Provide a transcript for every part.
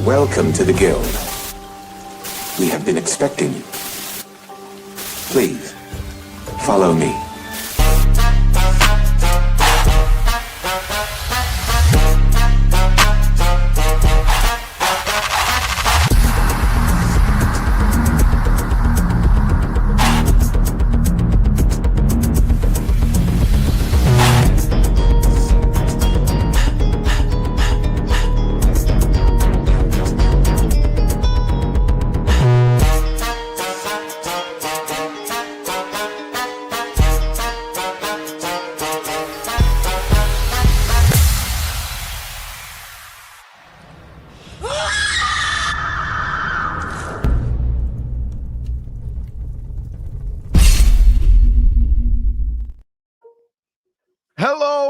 Welcome to the guild. We have been expecting you. Please, follow me.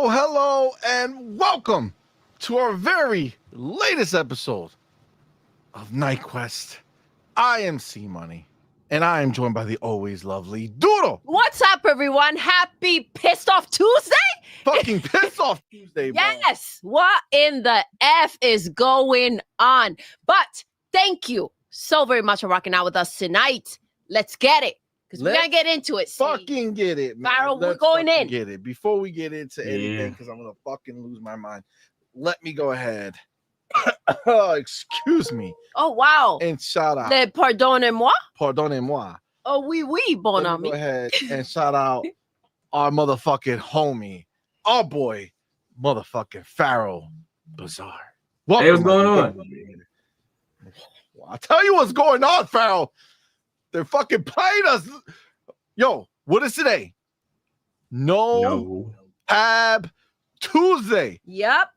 Hello, and welcome to our very latest episode of Night Quest. I am CMoney, and I am joined by the always lovely Doodle. What's up, everyone? Happy Pissed Off Tuesday? Fucking Pissed Off Tuesday, bro. Yes. What in the F is going on? But thank you so very much for rocking out with us tonight. Let's get it. Because we're going to get into it. Fucking get it, man. Farrell, we're going in. Get it. Before we get into anything, because I'm going to fucking lose my mind, let me go ahead. Excuse me. Oh, wow. And shout out. Pardonnez-moi? Pardonnez-moi. Oh, oui, bon Let ami. me go ahead and shout out our motherfucking homie, our boy, motherfucking Farrell Bazaar. Welcome, hey, what's going on? Well, I'll tell you what's going on, Farrell. They're fucking playing us. Yo, what is today? No Tab Tuesday. Yep.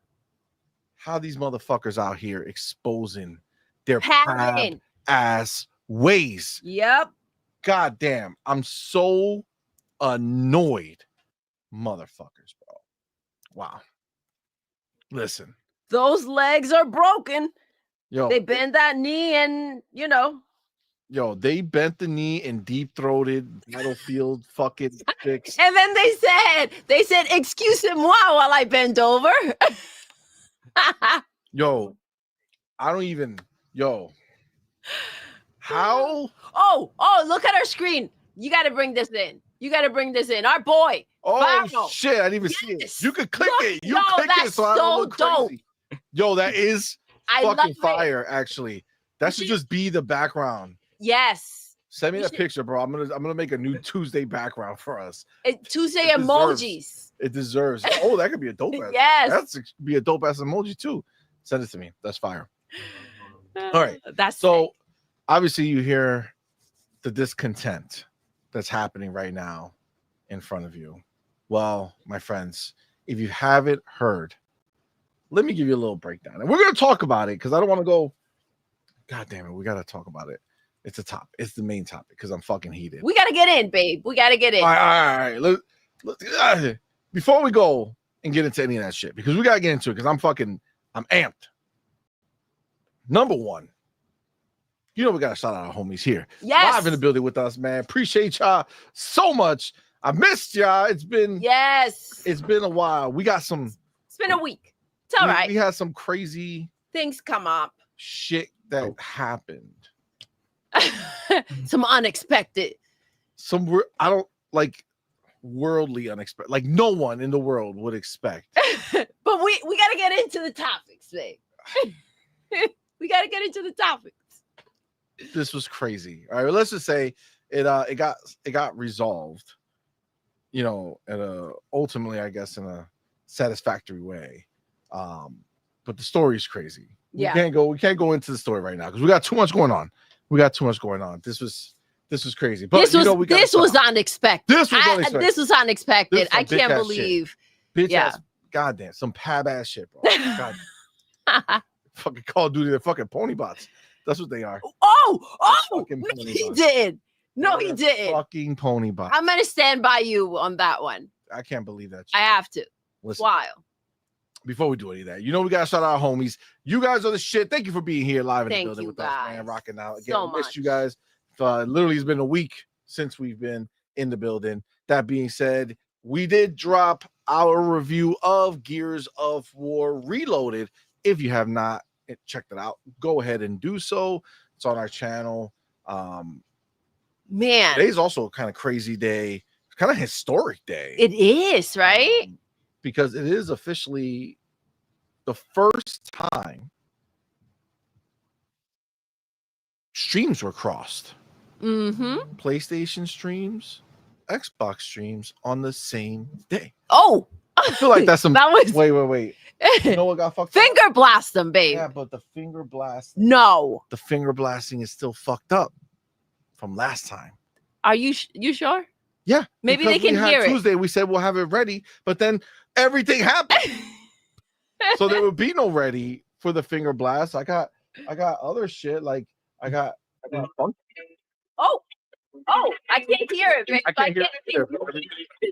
How these motherfuckers out here exposing their Pattern. pab ass ways. Yep. God damn, I'm so annoyed, motherfuckers, bro. Wow. Listen. Those legs are broken. Yo. They bend that knee and, you know. Yo, they bent the knee and deep-throated Battlefield fucking chicks. And then they said, excuse-moi while I bend over. Yo, I don't even, how? Oh, look at our screen. You got to bring this in. Our boy. Oh, Farrell. shit, I didn't even see it. You could click it. You no, click that's it so I don't look dope. crazy. Yo, that is I fucking love fire, actually. That should just be the background. Yes. Send me that picture, bro. I'm gonna make a new Tuesday background for us. Tuesday it emojis. It deserves. Oh, that could be a dope ass. Yes. That's be a dope ass emoji too. Send it to me. That's fire. All right. That's so sick. Obviously you hear the discontent that's happening right now in front of you. Well, my friends, if you haven't heard, let me give you a little breakdown. And we're gonna talk about it because I don't want to go. God damn it, we gotta talk about it. It's a top. It's the main topic because I'm fucking heated. We gotta get in, babe. We gotta get in. All right. Before we go and get into any of that shit, because we gotta get into it because I'm amped. Number one, we gotta shout out our homies here. Yes. Live in the building with us, man. Appreciate y'all so much. I missed y'all. It's been a while. We got some. It's been a week. It's all right. We had some crazy things come up. Shit that happened. Some unexpected. Worldly unexpected. Like no one in the world would expect. But we gotta get into the topics, babe. We gotta get into the topics. This was crazy. All right, let's just say it got resolved, ultimately, I guess, in a satisfactory way. But the story is crazy. We can't go into the story right now because we got too much going on. This was crazy. But this was unexpected. This was unexpected. I can't believe. Bitch ass, goddamn, some pab ass shit, bro. God. Fucking Call of Duty, they're fucking pony bots. That's what they are. He did. No, he didn't. Fucking pony bots. I'm gonna stand by you on that one. I can't believe that shit. I have to. Listen, Wild. Before we do any of that, we gotta shout out our homies. You guys are the shit. Thank you for being here live in the building with us, man. Rocking out. Again, so missed you guys. Literally, it's been a week since we've been in the building. That being said, we did drop our review of Gears of War Reloaded. If you have not checked it out, go ahead and do so. It's on our channel. Man, today's also a kind of crazy day, kind of historic day. It is, right? Because it is officially the first time streams were crossed. Mm-hmm. PlayStation streams, Xbox streams on the same day. Oh, I feel like that's some. that was Wait. You know what got fucked up? finger blast them, babe. Yeah, but the finger blast. No. The finger blasting is still fucked up from last time. Are you you sure? Yeah. Maybe they can hear Tuesday, we said we'll have it ready, but then everything happened. So there would be no ready for the finger blast. I got other shit. Like I got funk. Oh, I can't hear it, babe. I can't hear it.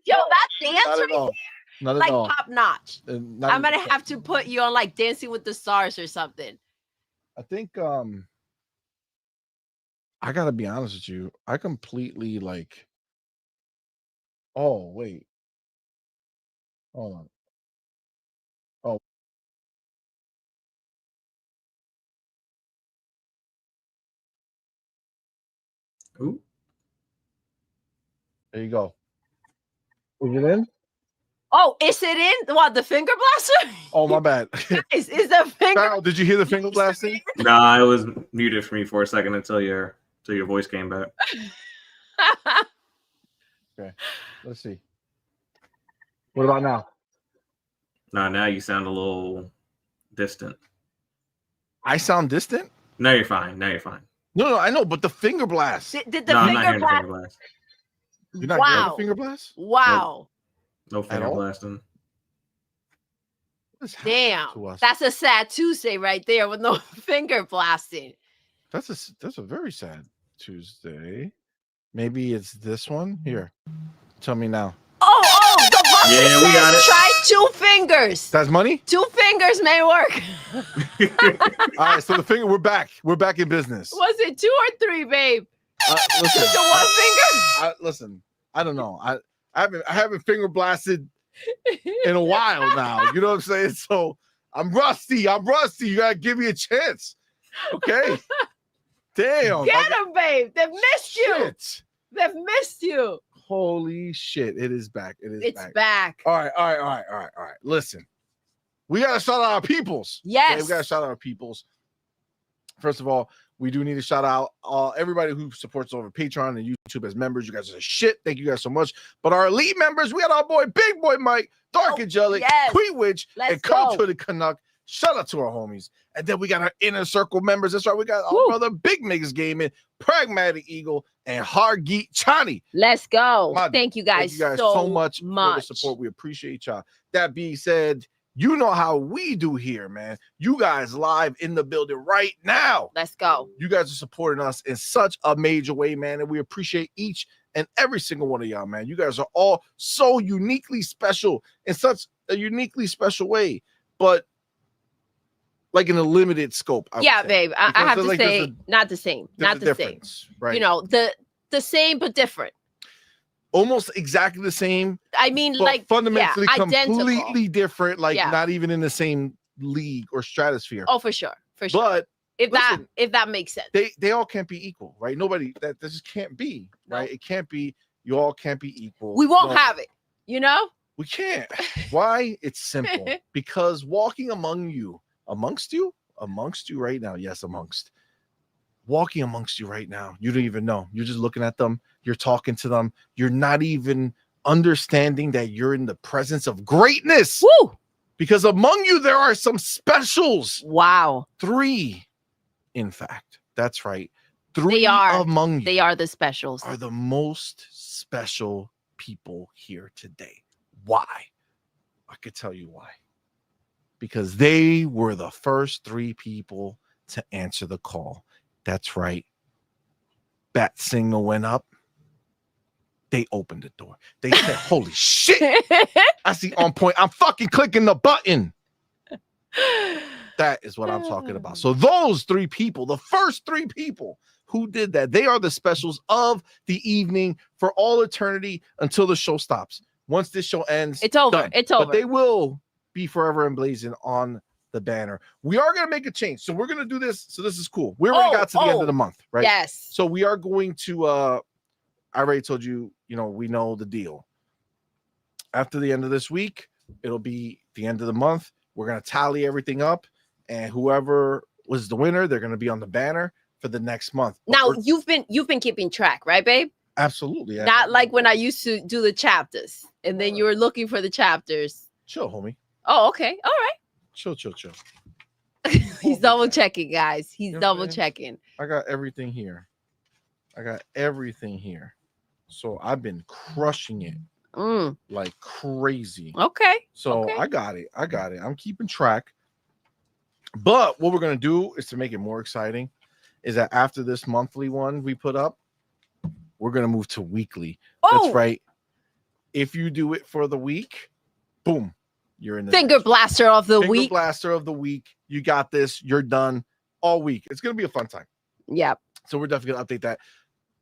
Yo, that dance Not at all. Not at like all. top notch. I'm gonna have to put you on like Dancing with the Stars or something. I think I gotta be honest with you. I completely like. Oh wait, hold on. Oh, Ooh. there you go. Is it in? Oh, is it in? What, the finger blaster? Oh, my bad. Is the finger? Farrell, did you hear the finger blasting? Nah, it was muted for me for a second until your voice came back. Okay, let's see. What about now? Nah, now you sound a little distant. I sound distant? No, you're fine. Now you're fine. No, I know, but the finger blast. Did the No, I'm not finger hearing the blast? finger blast. You're not hearing the finger blast? Wow. No finger all? blasting. What is happening Damn. to us? That's a sad Tuesday right there with no finger blasting. That's a very sad Tuesday. Maybe it's this one here. Tell me now. Oh, the buzzer Yeah, we says got it. try 2 fingers. That's money. 2 fingers may work. All right, so the finger. We're back. We're back in business. Was it 2 or 3, babe? Listen, The 1 finger? listen. I don't know. I haven't finger blasted in a while now. You know what I'm saying? So I'm rusty. You gotta give me a chance. Okay. Damn. Get them, babe. They've missed you. Shit. They've missed you. Holy shit. It is back. It's back. All right. Listen. We gotta shout out our peoples. Yes. Okay, we gotta shout out our peoples. First of all, we do need to shout out everybody who supports over Patreon and YouTube as members. You guys are shit. Thank you guys so much. But our elite members, we got our boy Big Boy Mike, Dark Angelic, yes. Queen Witch, Let's and Come go. to the Canuck. Shout out to our homies. And then we got our inner circle members. That's right. We got our Woo. brother Big Niggas Gaming, Pragmatic Eagle, and Hargeet Chani. Let's go. My- Thank you guys, so much for the support. We appreciate y'all. That being said, you know how we do here, man. You guys live in the building right now. Let's go. You guys are supporting us in such a major way, man. And we appreciate each and every single one of y'all, man. You guys are all so uniquely special in such a uniquely special way, but like in a limited scope. I would Yeah, say. babe. I Because have to there's say, there's not the same. there's Not a the same. difference, right? You know, the same but different. Almost exactly the same, I mean, but like fundamentally identical. completely different, like Yeah. not even in the same league or stratosphere. Oh, for sure. For sure. But if listen, that makes sense. they all can't be equal, right? Nobody that this just can't be, right? No. It can't be. You all can't be equal. We won't No, have it. You know? We can't. Why? It's simple. Because walking amongst you right now. Yes, walking amongst you right now. You don't even know. You're just looking at them. You're talking to them. You're not even understanding that you're in the presence of greatness. Woo! Because among you, there are some specials. Wow. 3, in fact. That's right. 3 They are. among you They are the specials. are the most special people here today. Why? I could tell you why. Because they were the first 3 people to answer the call. That's right. Bat signal went up. They opened the door. They said, holy shit. I see on point. I'm fucking clicking the button. That is what I'm talking about. So those 3 people, the first 3 people who did that, they are the specials of the evening for all eternity until the show stops. Once this show ends, It's over. done. It's over. But they will be forever emblazoned on the banner. We are going to make a change. So we're going to do this. So this is cool. We already got to the end of the month, right? Yes. So we are going to, I already told you, we know the deal. After the end of this week, it'll be the end of the month. We're going to tally everything up, and whoever was the winner, they're going to be on the banner for the next month. But Now you've been keeping track, right, babe? Absolutely. Yeah. Not like when I used to do the chapters, and then you were looking for the chapters. Chill, homie. Oh, okay. All right. Chill. He's double checking, guys. He's You know double what I'm checking. I got everything here. So I've been crushing it like crazy. Okay. So okay. I got it. I'm keeping track. But what we're going to do is to make it more exciting is that after this monthly one we put up, we're going to move to weekly. Oh. That's right. If you do it for the week, boom, you're in the Finger blaster of the Finger week. blaster of the week. You got this. You're done all week. It's going to be a fun time. Yep. So we're definitely going to update that.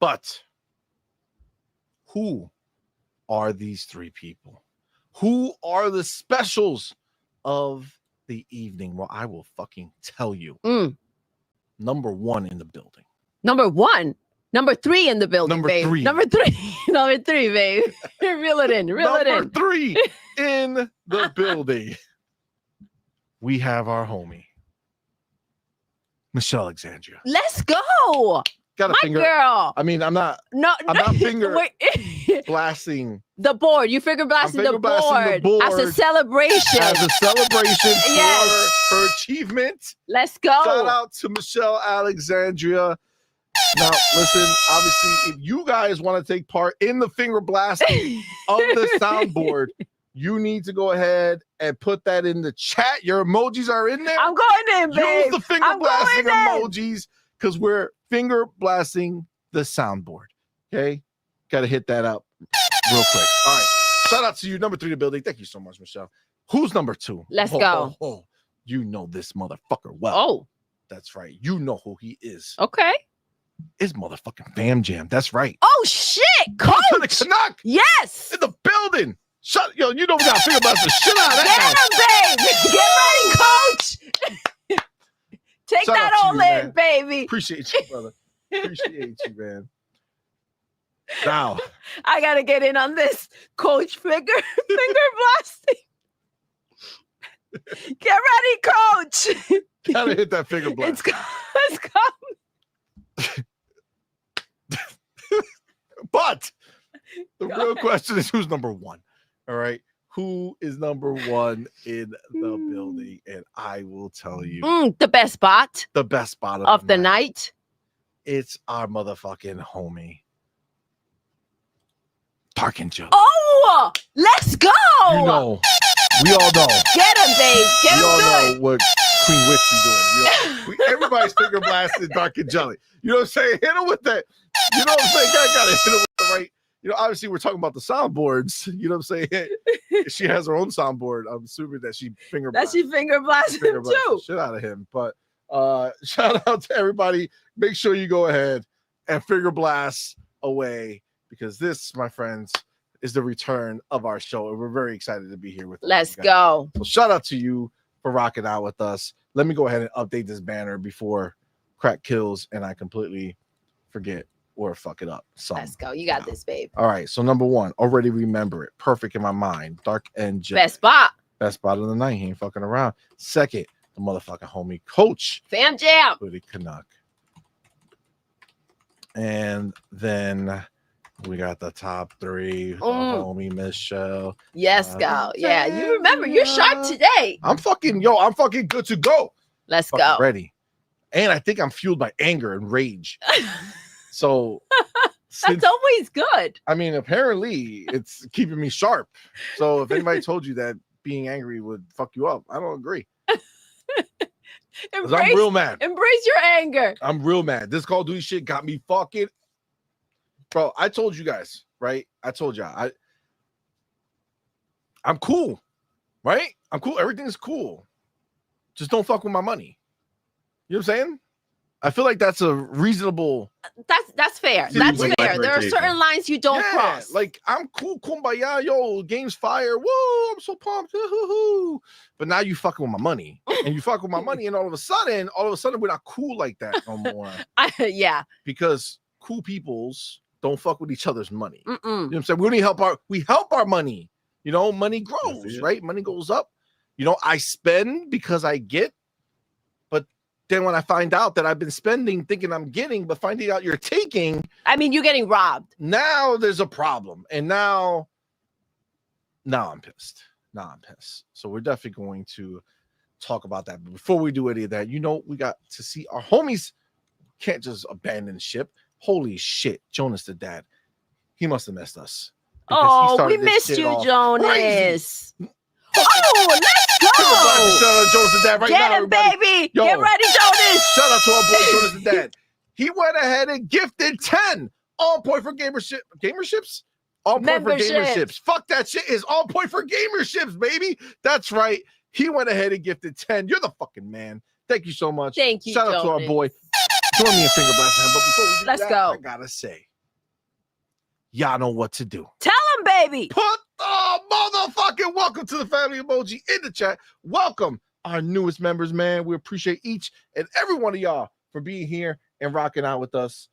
But who are these three people? Who are the specials of the evening? Well, I will fucking tell you. Number one in the building. Number one. Number three in the building, Number babe. three. Number three. Number three, babe. Reel it in. Number three in the building. We have our homie, Michelle Alexandria. Let's go. Got a My finger. girl. I mean, I'm not finger blasting the board. You finger blasting, the board as a celebration. Yes. For her achievement. Let's go. Shout out to Michelle Alexandria. Now, listen, obviously, if you guys want to take part in the finger blasting of the soundboard, you need to go ahead and put that in the chat. Your emojis are in there. I'm going in, babe. Use the finger blasting emojis because we're finger blasting the soundboard. Okay? Got to hit that up real quick. All right. Shout out to you, number three in the building. Thank you so much, Michelle. Who's number two? Let's go. You know this motherfucker well. Oh. That's right. You know who he is. Okay. It's motherfucking Fam Jam. That's right. Oh, shit. Coach. To the Canuck. Yes. In the building. You know we got to figure about the shit out of that. Get him, babe. Get ready, coach. Take Shout that out to all you, in, man. baby. Appreciate you, brother. Appreciate you, man. Now. I got to get in on this. Coach finger blasting. Get ready, coach. Gotta hit that finger blast. It's coming. But the real question is who's number one? All right. Who is number one in the building? And I will tell you the best spot. The best spot of the night. It's our motherfucking homie. Tarkin Joe. Oh, let's go. You know, we all know. Get him, babe. Get him we all good. know what Queen Witch be doing. Everybody's finger blasted Tarkin Jelly. You know what I'm saying? Hit him with that. You know what I'm saying? Gotta hit him with the right. Obviously we're talking about the soundboards. You know what I'm saying? She has her own soundboard. I'm assuming that she finger blasted him too. Shit out of him. But shout out to everybody. Make sure you go ahead and finger blast away because this, my friends, is the return of our show. And we're very excited to be here with Let's go. So shout out to you for rocking out with us. Let me go ahead and update this banner before crack kills and I completely forget or fuck it up. Let's go. You got this, babe. All right. So number one, already remember it. Perfect in my mind. Dark and Jet. Best spot. Best spot of the night. He ain't fucking around. Second, the motherfucking homie Coach. Fam Jam. Hoodie Canuck. And then we got the top three. The homie Michelle. Yes, go. Yeah, you remember. You're sharp today. I'm fucking good to go. Let's go. Ready. And I think I'm fueled by anger and rage. So that's always good. I mean, apparently it's keeping me sharp. So if anybody told you that being angry would fuck you up, I don't agree. I'm real mad. Embrace your anger. I'm real mad. This Call of Duty shit got me fucking. Bro, I told you guys, right? I told y'all. I'm cool, right? I'm cool. Everything's cool. Just don't fuck with my money. You know what I'm saying? I feel like that's a reasonable. That's fair. Seems That's like fair. There are expectation. certain lines you don't cross. Like I'm cool, kumbaya, yo, game's fire. Woo, I'm so pumped. Hoo-hoo-hoo. But now you fucking with my money. And you fuck with my money, and all of a sudden, we're not cool like that no more. Yeah. Because cool peoples don't fuck with each other's money. Mm-mm. You know what I'm saying? We help our money. You know, money grows, That's it. right? Money goes up. You know, I spend because I get, but then when I find out that I've been spending thinking I'm getting, but finding out you're taking, I mean, you're getting robbed. now there's a problem. And now I'm pissed. So we're definitely going to talk about that. But before we do any of that, you know, we got to see our homies can't just abandon ship. Holy shit, Jonas the dad. He must have missed us. Because he Oh, we started this missed shit you, off Jonas. crazy. Oh, let's go. Shout out to Jonas the dad right Get now, him, everybody. baby. Yo. Get ready, Jonas. Shout out to our boy Jonas the dad. He went ahead and gifted 10 on point for gamerships. On point for Memberships. gamerships. Fuck that shit is on point for gamerships, baby. That's right. He went ahead and gifted 10. You're the fucking man. Thank you so much. Thank you, Shout out to our Jonas. boy. Join me in finger blasting him. But before we do Let's that, go. I gotta say, y'all know what to do. Tell him, baby. Put the motherfucking welcome to the family emoji in the chat. Welcome our newest members, man. We appreciate each and every one of y'all for being here and rocking out with us.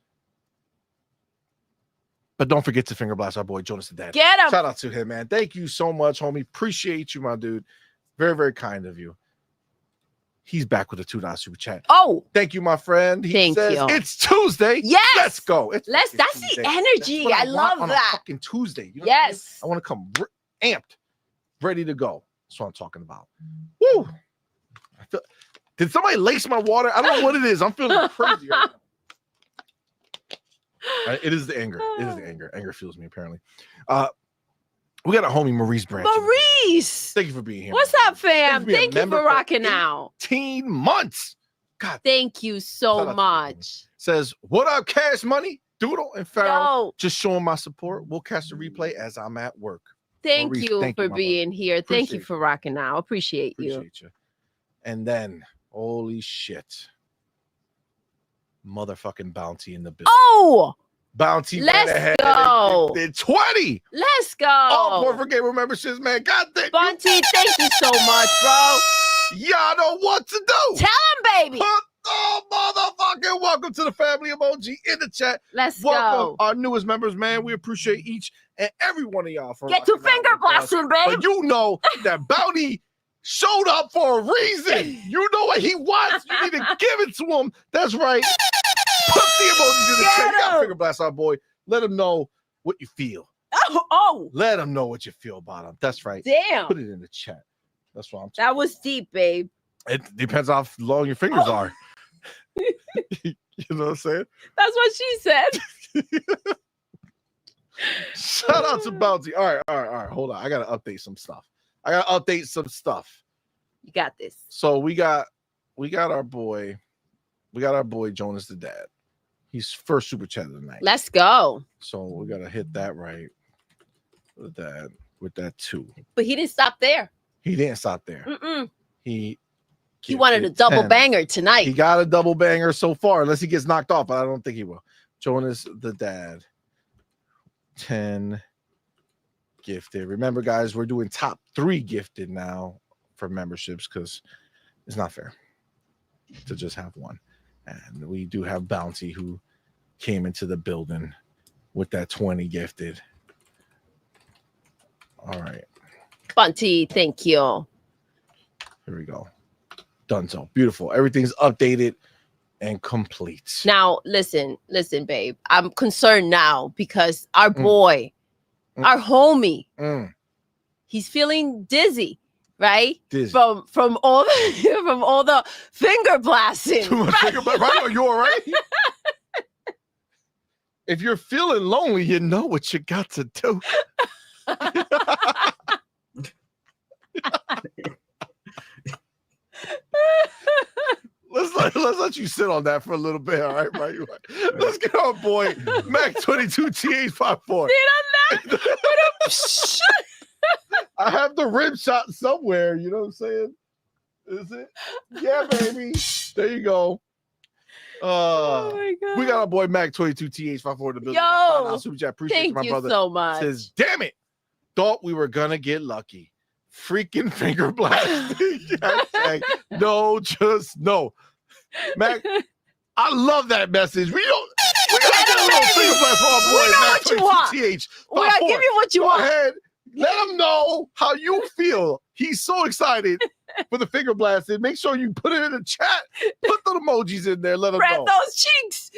But don't forget to finger blast our boy Jonas the dad. Get him. Shout out to him, man. Thank you so much, homie. Appreciate you, my dude. Very, very kind of you. He's back with a $2 super chat. Oh, Thank you, my friend. He Thank says you. it's Tuesday. yes. Let's go. It's Let's. fucking That's the Tuesday. energy. That's what I want love on a that. fucking Tuesday. You know what I'm saying? Yes. I want to come amped, ready to go. That's what I'm talking about. Woo! Did somebody lace my water? I don't know what it is. I'm feeling crazy right now. It is the anger. It is the anger. Anger fuels me, apparently. We got a homie, Maurice Branch. Maurice. Thank you for being here. What's up, fam? Thank you for being a Thank you member for for rocking out. 18 months. God. Thank you Shout so out to you, much. Says, what up, Cash Money? Doodle and Farrell. Yo, Just showing my support. We'll catch the replay as I'm at work. thank Maurice, you thank you, for my being here. Thank you Appreciate for rocking out. Appreciate you. Appreciate you. And then, holy shit. Motherfucking Bounty in the business. Oh, Bounty let's went ahead go. and did 20. let's All point go. for gamer memberships, man. God damn. Bunty, thank you so much, bro. Y'all know what to do. Tell him, baby. Put the motherfucking welcome to the family emoji in the chat. Let's Welcome go. our newest members, man. We appreciate each and every one of y'all for Get to rocking out finger with us. blasting, babe. But you know that Bounty showed up for a reason. You know what he wants. You need to give it to him. That's right. Put the emojis in the Get chat. You gotta him. finger blast our boy. Let him know what you feel. Oh, Let him know what you feel about him. That's right. damn. Put it in the chat. That's what I'm talking. That was deep, babe. It depends how long your fingers are. You know what I'm saying? That's what she said. Shout out to Bounty. All right. Hold on. I gotta update some stuff. You got this. So we got our boy Jonas the dad. He's first super chat of the night. Let's go. So we gotta hit that right with that too. But he didn't stop there. He didn't stop there. Mm-mm. He He wanted a gifted double 10. banger tonight. He got a double banger so far, unless he gets knocked off, but I don't think he will. Jonas the dad. 10 gifted. Remember, guys, we're doing top 3 gifted now for memberships because it's not fair to just have one. And we do have Bounty who came into the building with that 20 gifted. All right. Bunty, thank you. Here we go. Dunzo. Beautiful. Everything's updated and complete. Now, listen, babe. I'm concerned now because our boy, our homie, he's feeling dizzy, right? Dizzy. From all the finger blasting. Too much finger blast. Right? You all right? If you're feeling lonely, you know what you got to do. Let's let you sit on that for a little bit, all right, right? Let's get our boy Mac 22 T854. I have the rim shot somewhere. You know what I'm saying? Is it? Yeah, baby. There you go. my God. We got our boy Mac 22TH54 in the building. Yo, Super chat. Appreciate thank my you brother. so much. Says, damn it. Thought we were gonna get lucky. Freaking finger blasting. Hashtag no, just no. Mac, I love that message. We gotta get a little finger blast for our boy. We know Mac what you want. 22TH54. We gotta give you what you Go want. ahead. Let him know how you feel. He's so excited for the finger blasting. Make sure you put it in the chat. Put the emojis in there. Let him Spread know. those cheeks.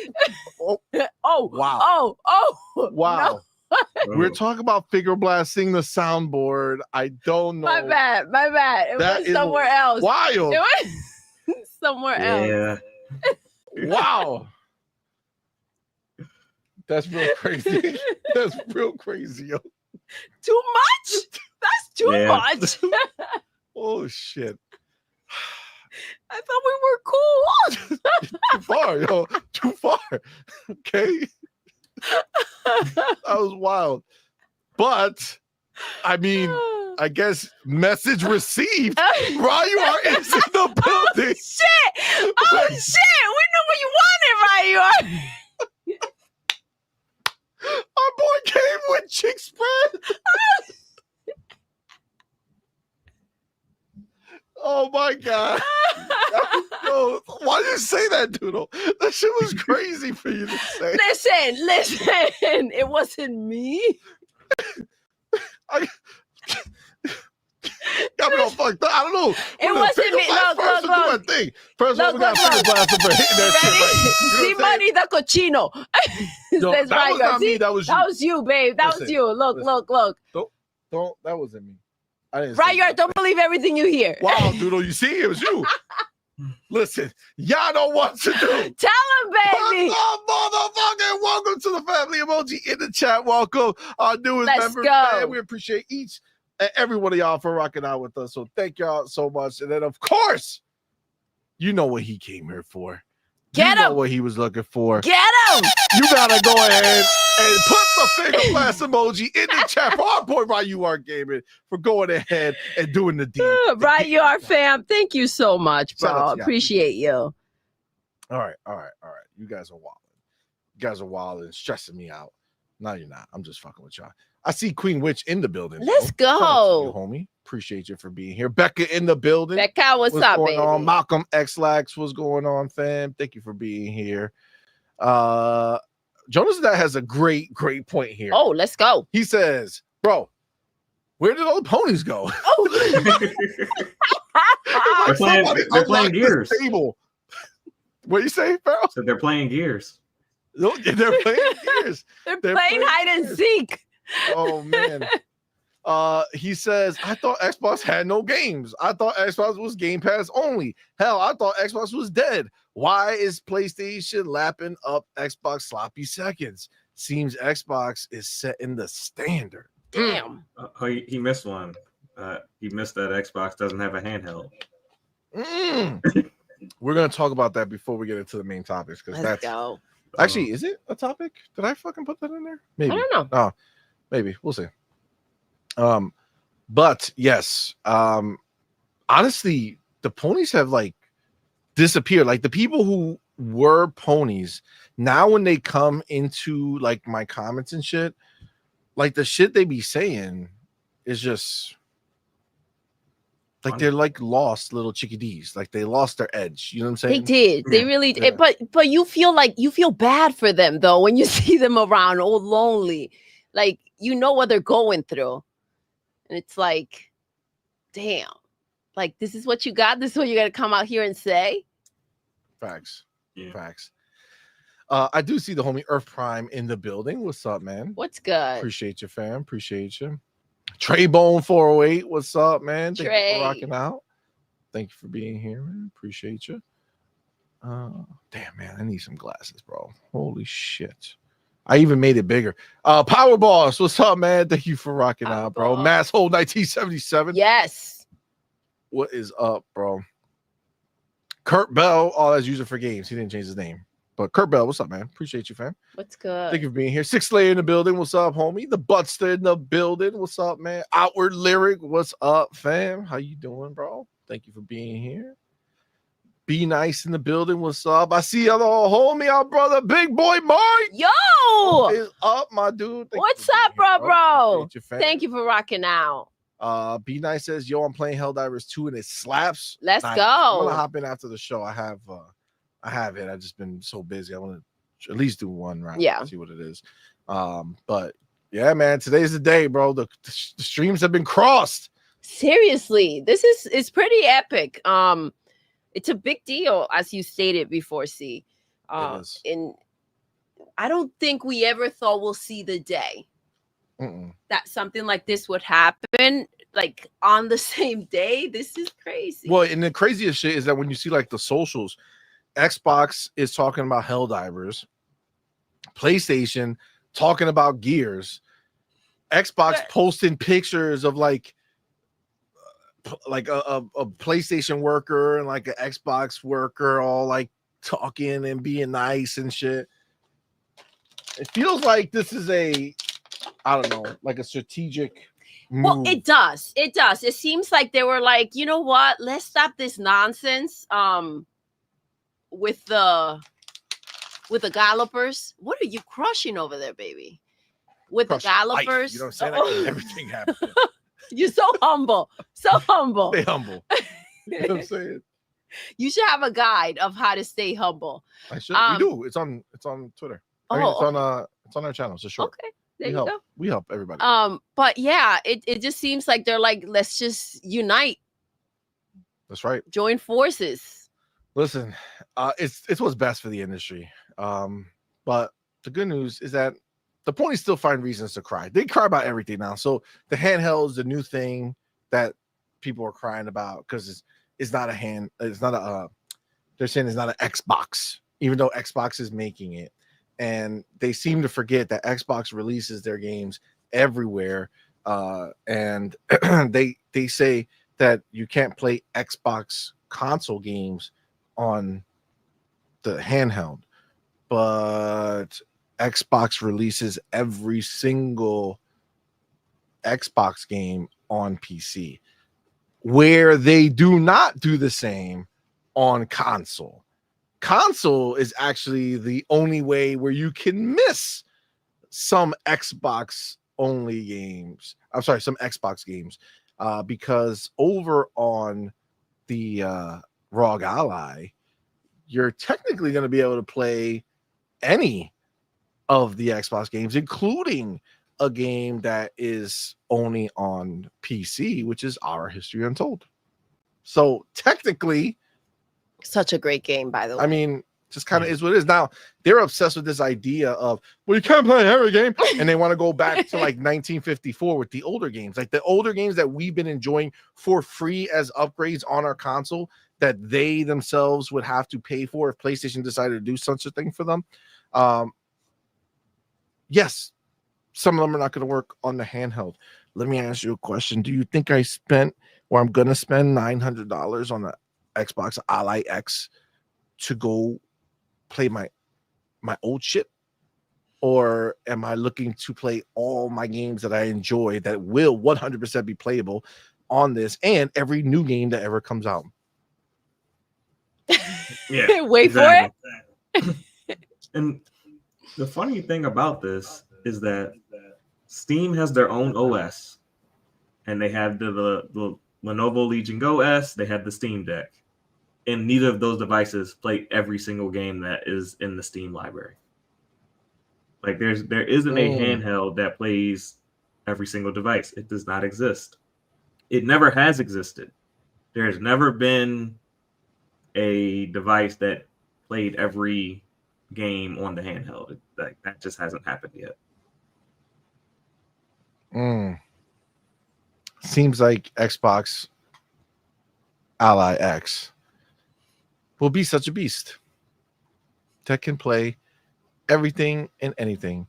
Oh. Oh, Wow. Oh, Wow. We're talking about finger blasting the soundboard. I don't know. My bad. It That was is somewhere else. Wild. It was somewhere else. Yeah. Wow. That's real crazy. That's real crazy, yo. Too much? That's too Yeah. much. Oh shit. I thought we were cool. Too far, yo. Too far. Okay. That was wild. But I mean, I guess message received. Ryuar is in the building. Shit! Oh shit! We knew what you wanted, Ryuar. Our boy came with chick spread. Oh my god. Yo, why did you say that, Doodle? That shit was crazy for you to say. Listen. It wasn't me. Got me all fucked up. I don't know. It wasn't me. Look. First of all, we got finger blasting for hitting that shit right. You know CMoney the cochino. No, Says that was Ryuar. not me. See? That was you. That was you, babe. That was Listen, you. Look. Don't. That wasn't me. I didn't. say Ryuar, that. don't believe everything you hear. Wow, Doodle, you see, it was you. Listen, y'all know what to do. Tell him, baby. What's up, motherfucker? Welcome to the family emoji in the chat. Welcome, our newest Let's member. go. Man, we appreciate each and every one of y'all for rocking out with us. So thank y'all so much. And then, of course, you know what he came here for. Get you know him. what he was looking for. Get him. You gotta go ahead and put the finger blast emoji in the chat for our boy Ryuar Gaming for going ahead and doing the deed. Ryuar fam, thank you so much, Shout out bro. to y'all. Appreciate you. All right. You guys are wild. You guys are wild and stressing me out. No, you're not. I'm just fucking with y'all. I see Queen Witch in the building. Let's bro. Shout out to you, go. homie. Appreciate you for being here. Becca in the building. Becca, what's up, going baby? on? Malcolm X-Lax, what's going on, fam? Thank you for being here. Jonas that has a great point here. Oh, let's go. He says, bro, where did all the ponies go? Oh. They're playing Gears. Table. What you say, Farrell? So they're playing Gears. No, they're playing Gears. They're playing hide and seek. Oh man. He says, I thought Xbox had no games. I thought Xbox was Game Pass only. Hell, I thought Xbox was dead. Why is PlayStation lapping up Xbox sloppy seconds? Seems Xbox is setting the standard. Damn. He missed one. He missed that Xbox doesn't have a handheld. We're gonna talk about that before we get into the main topics because Let's that's go. actually, is it a topic? Did I fucking put that in there? Maybe. I don't know. Oh, maybe. We'll see. But yes, honestly, the ponies have like disappeared. Like the people who were ponies, now when they come into like my comments and shit, like the shit they be saying is just like they're like lost little chickadees. Like they lost their edge. You know what I'm saying? They did. They really did. Yeah. But you feel bad for them though when you see them around all lonely. Like you know what they're going through. And it's like, damn. Like this is what you got. This is what you got to come out here and say. Facts. Yeah. Facts. I do see the homie Earth Prime in the building. What's up, man? What's good? Appreciate you, fam. Appreciate you. Trey Bone 408. What's up, man? Thank you Trey. for rocking out. Thank you for being here, man. Appreciate you. Damn, man. I need some glasses, bro. Holy shit. I even made it bigger. Power Boss. What's up, man? Thank you for rocking Power out, bro. Boss. Masshole 1977. Yes. What is up, bro? Kurt Bell. Oh, that's user for games. He didn't change his name. But Kurt Bell, what's up, man? Appreciate you, fam. What's good? Thank you for being here. Six Slayer in the building. What's up, homie? The Butster in the building. What's up, man? Outward Lyric. What's up, fam? How you doing, bro? Thank you for being here. Be Nice in the building. What's up? I see our little homie, our brother, Big Boy Mike. Yo, Is up, my dude. what's up, bro? Thank you. you for rocking out. Be Nice says, yo, I'm playing Helldivers 2 and it slaps. Let's Nice. go. I'm gonna hop in after the show. I have it. I've just been so busy. I want to at least do one round. Yeah. See what it is. But yeah, man, today's the day, bro. The streams have been crossed. Seriously, it's pretty epic. It's a big deal, as you stated before, C. It is. And I don't think we ever thought we'll see the day that something like this would happen, like on the same day. This is crazy. Well, and the craziest shit is that when you see like the socials, Xbox is talking about Helldivers, PlayStation talking about Gears, Xbox posting pictures of like a PlayStation worker and like an Xbox worker all like talking and being nice and shit. It feels like this is I don't know, like a strategic move. Well, it does. It seems like they were like, you know what? Let's stop this nonsense. With the gallopers. What are you crushing over there, baby? With the gallopers. You know what I'm saying? Everything happened. You're so humble. So humble. Stay humble. You know what I'm saying? You should have a guide of how to stay humble. I should. We do. It's on Twitter. I mean, it's on our channel. It's a short. Okay. There you go. We help everybody. But yeah, it just seems like they're like, let's just unite. That's right. Join forces. Listen, it's what's best for the industry. But the good news is that the ponies still find reasons to cry. They cry about everything now. So the handheld is the new thing that people are crying about because it's not a hand. It's not they're saying it's not an Xbox, even though Xbox is making it. And they seem to forget that Xbox releases their games everywhere. And they say that you can't play Xbox console games on the handheld, but Xbox releases every single Xbox game on PC, where they do not do the same on console. Console is actually the only way where you can miss some Xbox only games. I'm sorry, some Xbox games, because over on the ROG Ally, you're technically going to be able to play any of the Xbox games, including a game that is only on PC, which is Our History Untold. So technically, such a great game, by the way. I mean, just kind of is what it is. Now, they're obsessed with this idea of, well, you can't play every game. And they want to go back to like 1954 with the older games, like the older games that we've been enjoying for free as upgrades on our console that they themselves would have to pay for if PlayStation decided to do such a thing for them. Yes, some of them are not going to work on the handheld. Let me ask you a question. Do you think I'm going to spend $900 on the Xbox Ally X to go play my old shit? Or am I looking to play all my games that I enjoy that will 100% be playable on this and every new game that ever comes out? Yeah, wait for it. And the funny thing about this is that Steam has their own OS, and they have the Lenovo Legion Go S. They have the Steam Deck, and neither of those devices play every single game that is in the Steam library. Like there isn't a handheld that plays every single device. It does not exist. It never has existed. There has never been a device that played every game on the handheld. That just hasn't happened yet. Seems like Xbox Ally X will be such a beast that can play everything and anything.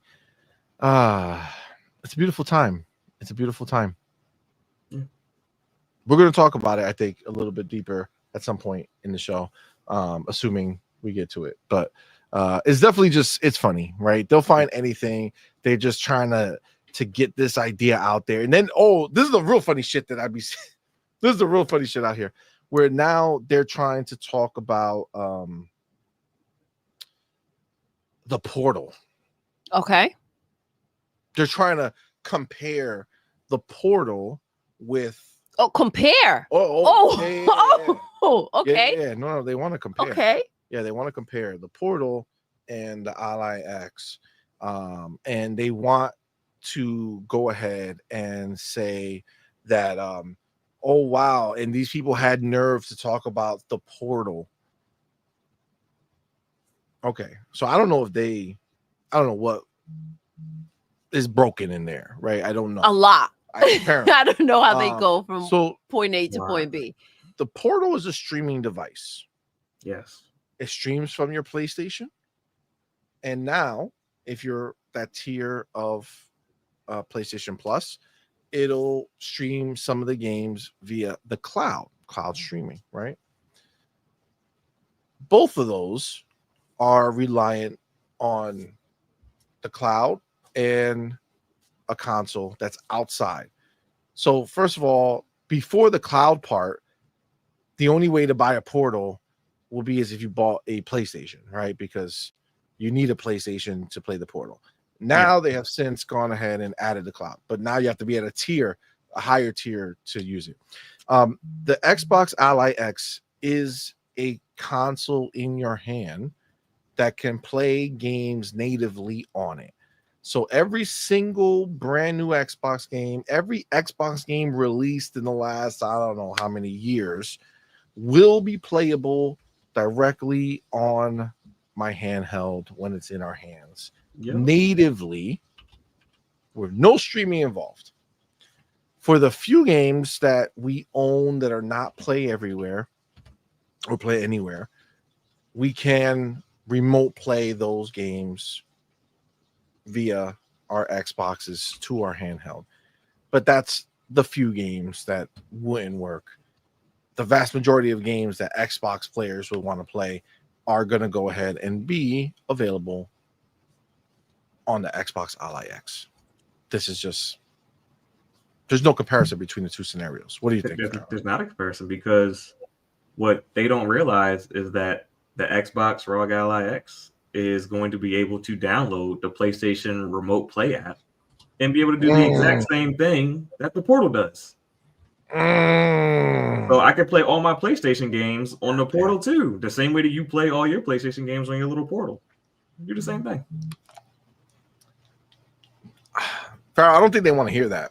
It's a beautiful time. It's a beautiful time. Yeah. We're going to talk about it, I think, a little bit deeper at some point in the show, assuming we get to it. But it's definitely it's funny, right? They'll find anything. They're just trying to get this idea out there. And then, this is the real funny shit that this is the real funny shit out here. where now they're trying to talk about the Portal. Okay. They're trying to compare the Portal with compare. oh Okay. yeah. No, they want to compare. Okay. Yeah, they want to compare the Portal and the Ally X, and they want to go ahead and say that oh wow, and these people had nerve to talk about the Portal. Okay, so I don't know what is broken in there, right? I don't know. A lot. Apparently. I don't know how they go from so point A to point B. The Portal is a streaming device. Yes. It streams from your PlayStation. And now, if you're that tier of PlayStation Plus, it'll stream some of the games via the cloud streaming, right? Both of those are reliant on the cloud and a console that's outside. So first of all, before the cloud part, the only way to buy a Portal will be as if you bought a PlayStation, right? Because you need a PlayStation to play the Portal. Now they have since gone ahead and added the cloud, but now you have to be at a higher tier to use it. The Xbox Ally X is a console in your hand that can play games natively on it. So every single brand new Xbox game, every Xbox game released in the last, I don't know how many years, will be playable directly on my handheld when it's in our hands. Natively, with no streaming involved. For the few games that we own that are not play everywhere or play anywhere, we can remote play those games via our Xboxes to our handheld. But that's the few games that wouldn't work. The vast majority of games that Xbox players would want to play are going to go ahead and be available on the Xbox Ally X. This is just, there's no comparison between the two scenarios. What do you think? There's not a comparison, because what they don't realize is that the Xbox ROG Ally X is going to be able to download the PlayStation Remote Play app and be able to do the exact same thing that the Portal does. So I can play all my PlayStation games on the Portal too, the same way that you play all your PlayStation games on your little Portal. Do the same thing. Farrell, I don't think they want to hear that.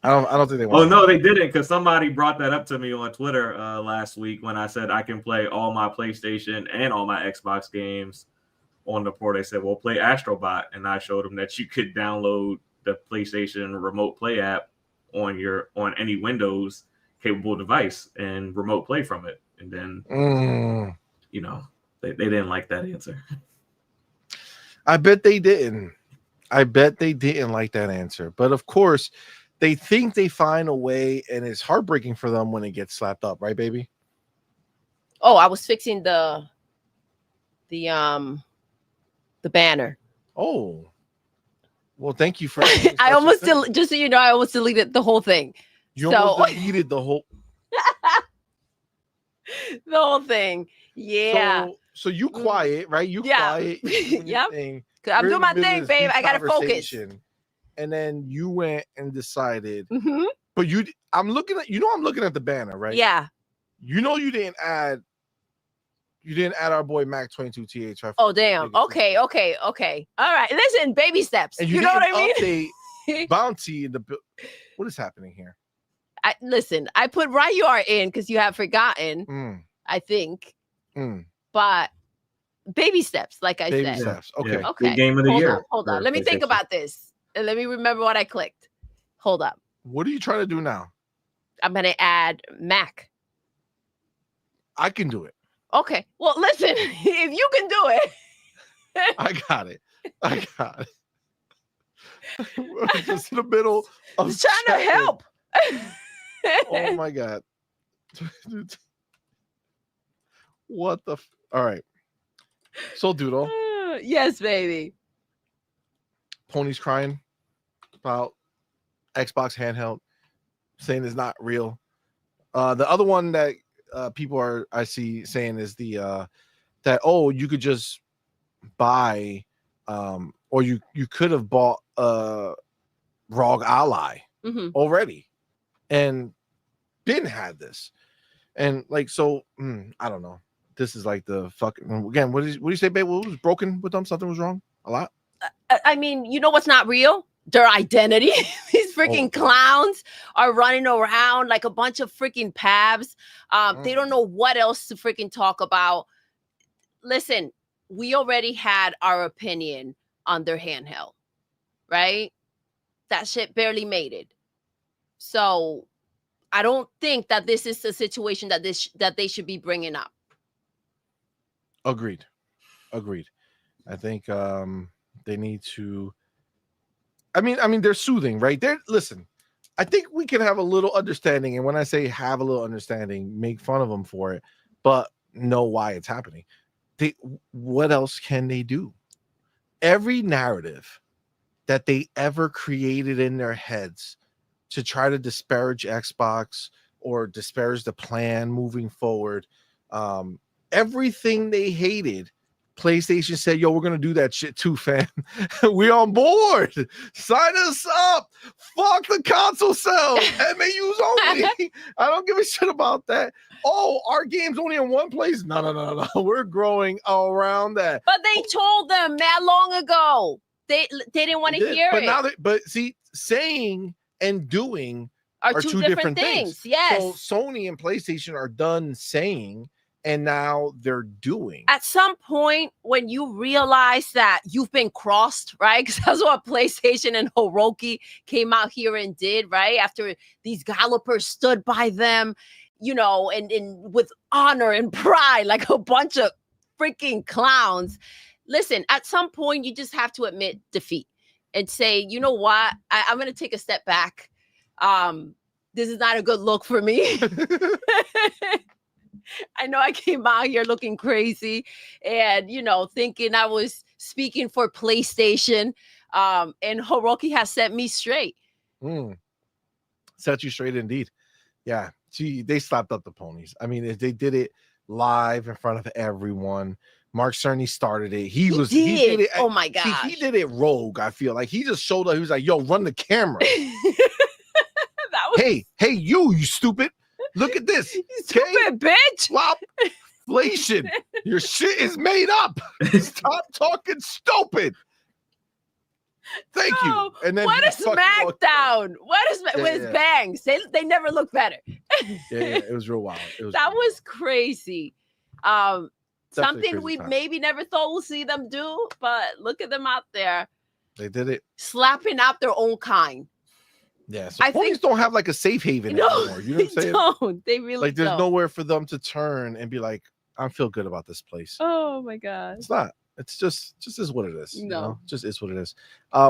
I don't think they want. Oh no, they didn't, because somebody brought that up to me on Twitter last week when I said I can play all my PlayStation and all my Xbox games on the Portal. They said, "Well, play Astrobot," and I showed them that you could download the PlayStation Remote Play app on any Windows capable device and remote play from it. And then, they didn't like that answer. I bet they didn't. I bet they didn't like that answer. But of course, they think they find a way, and it's heartbreaking for them when it gets slapped up, right, baby? Oh, I was fixing the banner. Oh, well, thank you for. I almost just so you know, I almost deleted the whole thing. You almost deleted the whole. The whole thing. Yeah. So you quiet, right? You quiet. Yep. I'm doing my thing, babe. I gotta focus. And then you went and decided. Mm-hmm. But I'm looking at the banner, right? Yeah. You didn't add our boy Mac 22th. Oh damn. Okay. All right. Listen, baby steps. And you know what I mean? Update Bounty in the. What is happening here? I put Ryur in because you have forgotten. I think. But baby steps, like I said. Baby steps. Okay. Yeah. Okay. Good game of the year. Hold on. Let me think about this. And let me remember what I clicked. Hold up. What are you trying to do now? I'm gonna add Mac. I can do it. Okay. Well, listen, if you can do it. I got it. We're just in the middle of trying to help. Oh my God. What the all right. So Doodle. Yes, baby. Pony's crying about Xbox handheld, saying it's not real. The other one that people are I see saying is the that you could just buy or you could have bought Rogue Ally already and didn't have this. And like so I don't know. This is like the fucking again, what do you say, babe? What was broken with them? Something was wrong? A lot? I mean, you know what's not real? Their identity. These freaking clowns are running around like a bunch of freaking pabs. They don't know what else to freaking talk about. Listen, we already had our opinion on their handheld, right? That shit barely made it. So I don't think that this is a situation that they should be bringing up. Agreed. I think they need to. I mean, they're soothing, right? Listen, I think we can have a little understanding, and when I say have a little understanding, make fun of them for it, but know why it's happening. What else can they do? Every narrative that they ever created in their heads to try to disparage Xbox or disparage the plan moving forward, everything they hated, PlayStation said, yo, we're going to do that shit too, fam. We on board. Sign us up. Fuck the console sales. MAUs only. I don't give a shit about that. Oh, our game's only in one place. No. We're growing around that. But they told them that long ago. They didn't want to hear it. But see, saying and doing are two different things. Yes. So Sony and PlayStation are done saying, and now they're doing. At some point, when you realize that you've been crossed, right? Because that's what PlayStation and Hiroki came out here and did, right? After these gallopers stood by them, and with honor and pride, like a bunch of freaking clowns. Listen, at some point, you just have to admit defeat and say, you know what? I'm going to take a step back. This is not a good look for me. I know I came out here looking crazy and, thinking I was speaking for PlayStation. And Hiroki has set me straight. Set you straight indeed. Yeah. They slapped up the ponies. I mean, they did it live in front of everyone. Mark Cerny started it. He did it. Oh my God. He did it rogue. I feel like he just showed up. He was like, yo, run the camera. Hey, you stupid. Look at this. Stupid bitch. Flopflation. Your shit is made up. Stop talking stupid. Thank you. And then what is SmackDown? What is with bangs? They never look better. yeah, it was real wild. That was crazy. Something we maybe never thought we'll see them do, but look at them out there. They did it. Slapping out their own kind. Yeah, so ponies don't have like a safe haven anymore. You know what I'm saying? Don't. They really like there's nowhere for them to turn and be like, I feel good about this place. Oh my God. It's not. It's just is what it is. No. Just is what it is.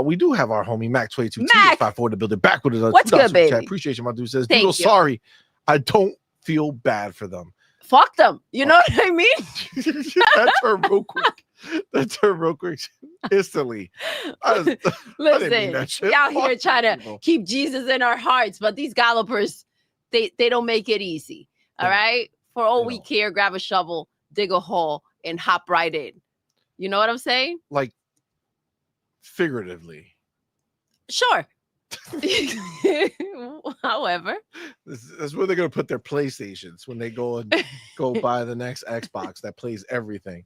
We do have our homie Mac22 T54 to build it back with us. What's good, baby? Chat. Appreciate you, my dude. Says, Doodle, sorry. I don't feel bad for them. Fuck them. You know what I mean? That's her real quick. Instantly. Listen, we out here trying to keep Jesus in our hearts, but these gallopers, they don't make it easy. All right? For all we care, grab a shovel, dig a hole, and hop right in. You know what I'm saying? Like, figuratively. Sure. However, that's where they're gonna put their PlayStations when they go buy the next Xbox that plays everything.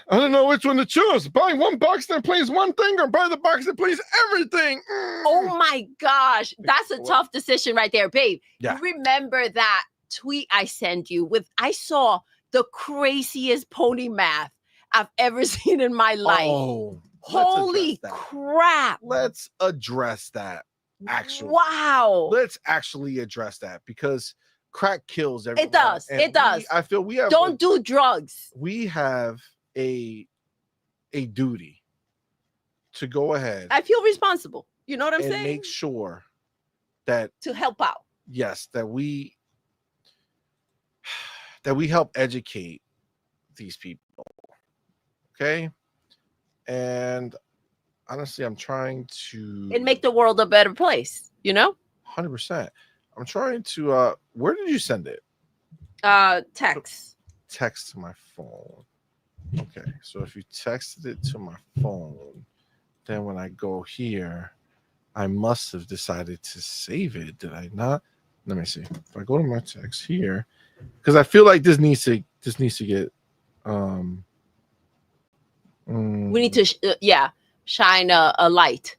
I don't know which one to choose. Buy one box that plays one thing, or buy the box that plays everything. Oh my gosh, that's a tough decision right there, babe. Yeah. You remember that tweet I sent you I saw the craziest pony math I've ever seen in my life. Oh. Holy crap. Let's address that. Actually. Wow. Let's actually address that because crack kills everyone. It does. It does. I feel we have Don't do drugs. We have a duty to go ahead. I feel responsible. You know what I'm saying? Make sure that to help out. Yes, that we help educate these people. Okay? And honestly, I'm trying to and make the world a better place, 100%. I'm trying to Where did you send it? Text. Text to my phone. Okay, so if you texted it to my phone, then when I go here, I must have decided to save it. Did I not? Let me see. If I go to my text here, because I feel like this needs to get We need to shine a light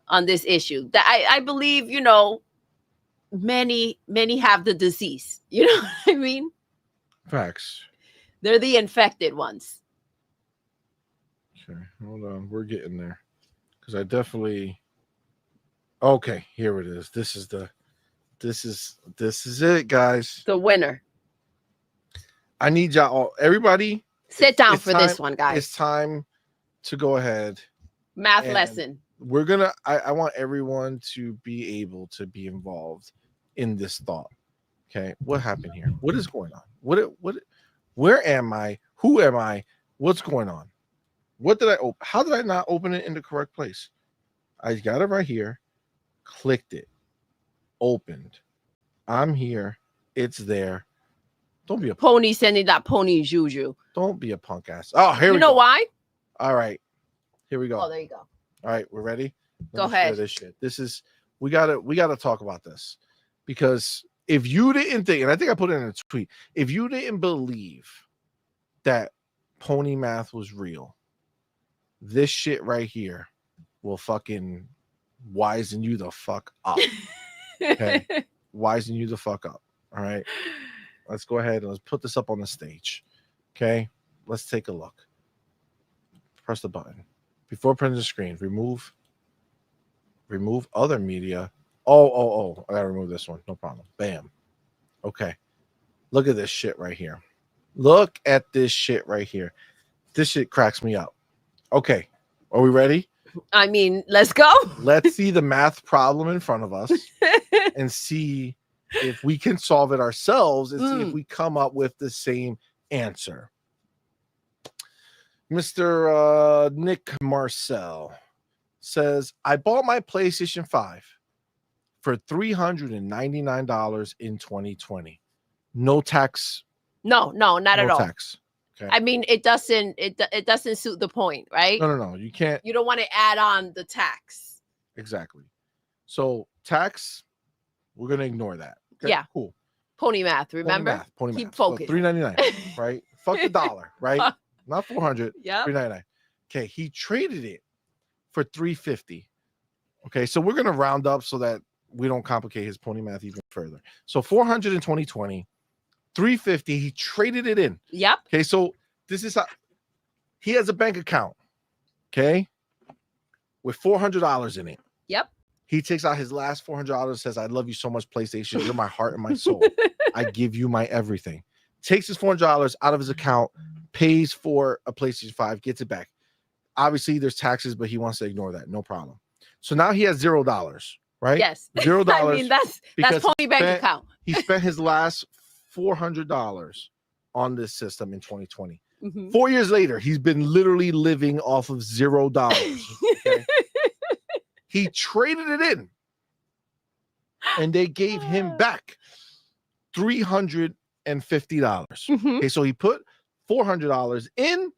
on this issue. That I believe, many have the disease. You know what I mean? facts. They're the infected ones. Okay, hold on. We're getting there. Because I definitely. Okay, here it is. This is it, guys. The winner. I need y'all all, everybody. Sit down it's for time, this one, guys. It's time to go ahead. Math and lesson. We're gonna. I want everyone to be able to be involved in this thought. Okay, what happened here? What is going on? What? Where am I? Who am I? What's going on? What did I open? How did I not open it in the correct place? I got it right here. Clicked it. Opened. I'm here. It's there. Don't be a pony sending that pony juju. Don't be a punk ass. Oh, here we go. You know why? All right. Here we go. Oh, there you go. All right, we're ready. Go ahead. This shit. This is we gotta talk about this. Because if you didn't think, and I think I put it in a tweet, if you didn't believe that pony math was real, this shit right here will fucking wisen you the fuck up. Okay. Wisen you the fuck up. All right. Let's go ahead and let's put this up on the stage. Okay. Let's take a look. Press the button. Before printing the screen, remove other media. Oh. I gotta remove this one. No problem. Bam. Okay. Look at this shit right here. Look at this shit right here. This shit cracks me up. Okay. Are we ready? I mean, let's go. Let's see the math problem in front of us and see if we can solve it ourselves and see if we come up with the same answer. Mr. Nick Marcel says, I bought my PlayStation 5 for $399 in 2020. No tax. No, not at all. Tax. Okay. I mean, it doesn't suit the point, right? No. You can't. You don't want to add on the tax. Exactly. So tax, we're gonna ignore that. Okay? Yeah. Cool. Pony math, remember? Pony Keep math. focused. So $399, right? Fuck the dollar, right? Not $400. Yeah. $399. Okay, he traded it for $350. Okay, so we're gonna round up so that we don't complicate his pony math even further. So 400 in 2020, 350. He traded it in. Yep. Okay, so this is how he has a bank account. Okay, with $400 in it. Yep. He takes out his last $400, says, I love you so much, PlayStation. You're my heart and my soul. I give you my everything. Takes his $400 out of his account, pays for a PlayStation 5, gets it back. Obviously, there's taxes, but he wants to ignore that. No problem. So now he has $0, right? Yes. $0. I mean, that's pony bank account. He spent his last $400 on this system in 2020. Mm-hmm. 4 years later, he's been literally living off of $0. Okay? He traded it in, and they gave him back $350. Mm-hmm. Okay, so he put $400 in,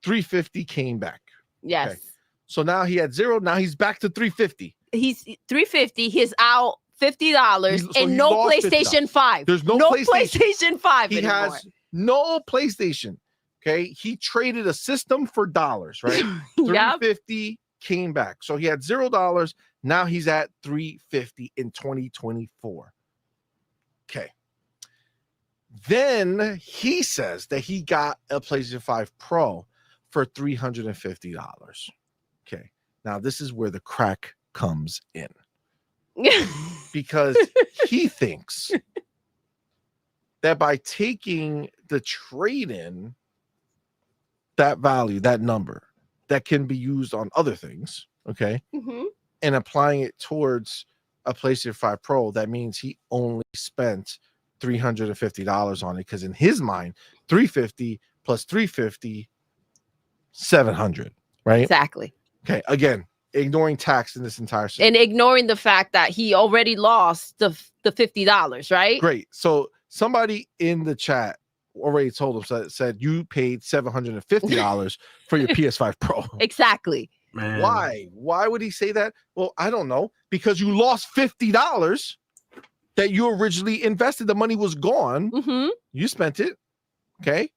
$350 came back. Yes. Okay. So now he had $0. Now he's back to $350. He's $350. He's out $50 and no PlayStation 5. There's no PlayStation 5 he anymore. Has no PlayStation. Okay, he traded a system for dollars, right? $350 came back. So he had $0. Now he's at $350 in 2024. Okay. Then he says that he got a PlayStation 5 Pro for $350. Okay. Now this is where the crack comes in. Because he thinks that by taking the trade-in, that value, that number, that can be used on other things, okay, and applying it towards a PlayStation 5 Pro, that means he only spent $350 on it, because in his mind, $350 plus $350, $700, right? Exactly. Okay, again, ignoring tax in this entire and ignoring the fact that he already lost the $50, right? Great. So somebody in the chat already told him, said you paid $750 for your PS5 Pro. Exactly. Man. Why would he say that? Well, I don't know, because you lost $50 that you originally invested. The money was gone. Mm-hmm. You spent it. Okay.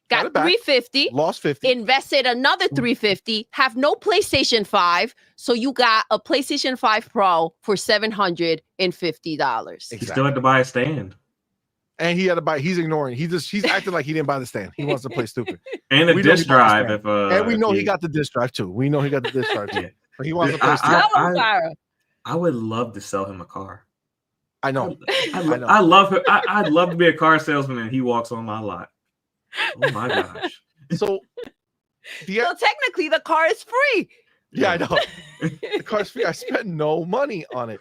Got $350. Lost $50. Invested another $350. Have no PlayStation 5, so you got a PlayStation 5 Pro for $750. Exactly. He still had to buy a stand. And he had to buy. He's ignoring. He's acting like he didn't buy the stand. He wants to play stupid. And a disc drive. And we know he got the disc drive too. We know he got the disc drive too. But he wants to play stupid. I would love to sell him a car. I know. I love her. I'd love to be a car salesman and he walks on my lot. Oh my gosh. So technically the car is free. Yeah, I know. The car's free. I spent no money on it.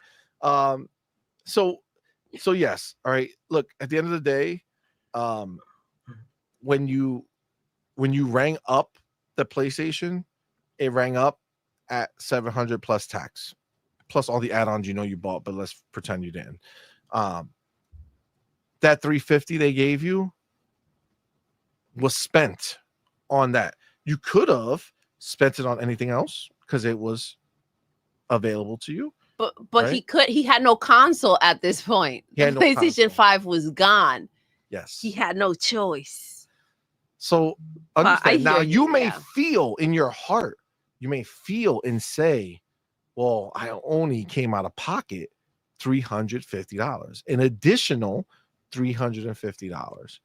So yes. All right. Look, at the end of the day, when you rang up the PlayStation, it rang up at $700 plus tax, plus all the add-ons you bought, but let's pretend you didn't. That $350 they gave you was spent on that. You could have spent it on anything else because it was available to you. But right? he had no console at this point. The PlayStation 5 was gone. Yes. He had no choice. So understand. Now you may yeah. feel in your heart, you may feel and say, well, I only came out of pocket $350, an additional $350.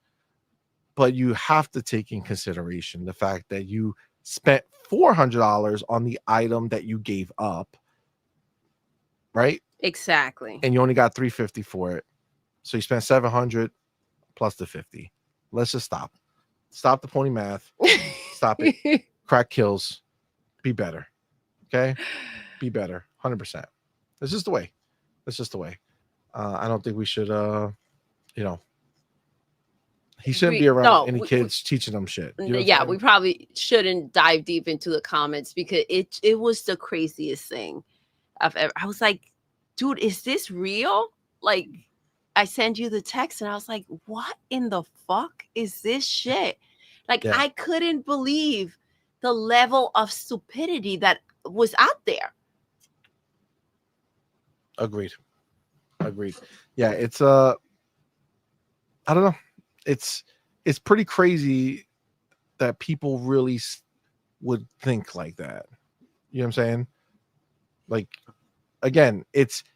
But you have to take in consideration the fact that you spent $400 on the item that you gave up, right? Exactly. And you only got $350 for it. So you spent $700 plus the $50. Let's just stop. Stop the pony math. Stop it. Crack kills. Be better. Okay? Be better. 100%. That's just the way. That's just the way. I don't think we should, he shouldn't be around any kids teaching them shit. Yeah, we probably shouldn't dive deep into the comments because it was the craziest thing I've ever. I was like, dude, is this real? Like, I sent you the text and I was like, what in the fuck is this shit? Like, I couldn't believe the level of stupidity that was out there. Agreed. Yeah, it's I don't know. It's pretty crazy that people really would think like that. You know what I'm saying? Like, again,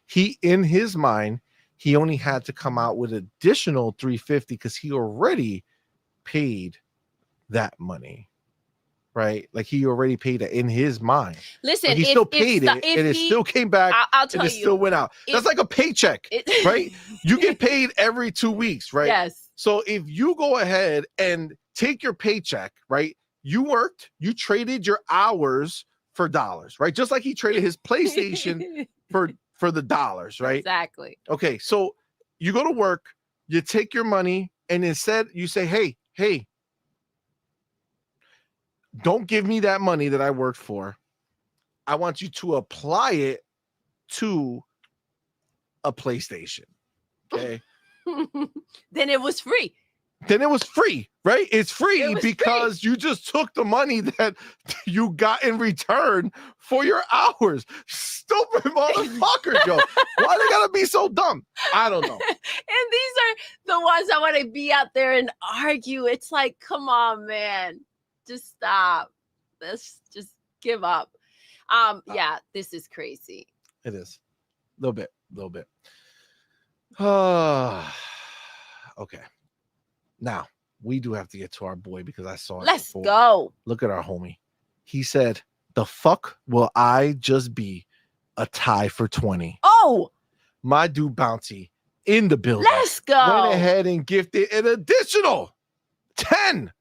he in his mind, he only had to come out with additional $350 because he already paid that money, right? Like he already paid it in his mind. Listen, he still paid it, and it still came back. I'll tell and it still went out. That's like a paycheck, right? You get paid every 2 weeks, right? Yes. So if you go ahead and take your paycheck, right? You worked, you traded your hours for dollars, right? Just like he traded his PlayStation for the dollars, right? Exactly. Okay, so you go to work, you take your money, and instead you say, hey, don't give me that money that I worked for. I want you to apply it to a PlayStation. Okay. Then it was free. Right? It's free because you just took the money that you got in return for your hours. Stupid motherfucker, Joe. Why they gotta be so dumb? I don't know. And these are the ones that want to be out there and argue. It's like, come on, man. Just stop. Let's just give up. Yeah, this is crazy. It is. A little bit. Okay. Now we do have to get to our boy because I saw it. Let's go. Look at our homie. He said, "The fuck will I just be a tie for 20?" Oh, my dude Bounty in the building. Let's go. Went ahead and gifted an additional 10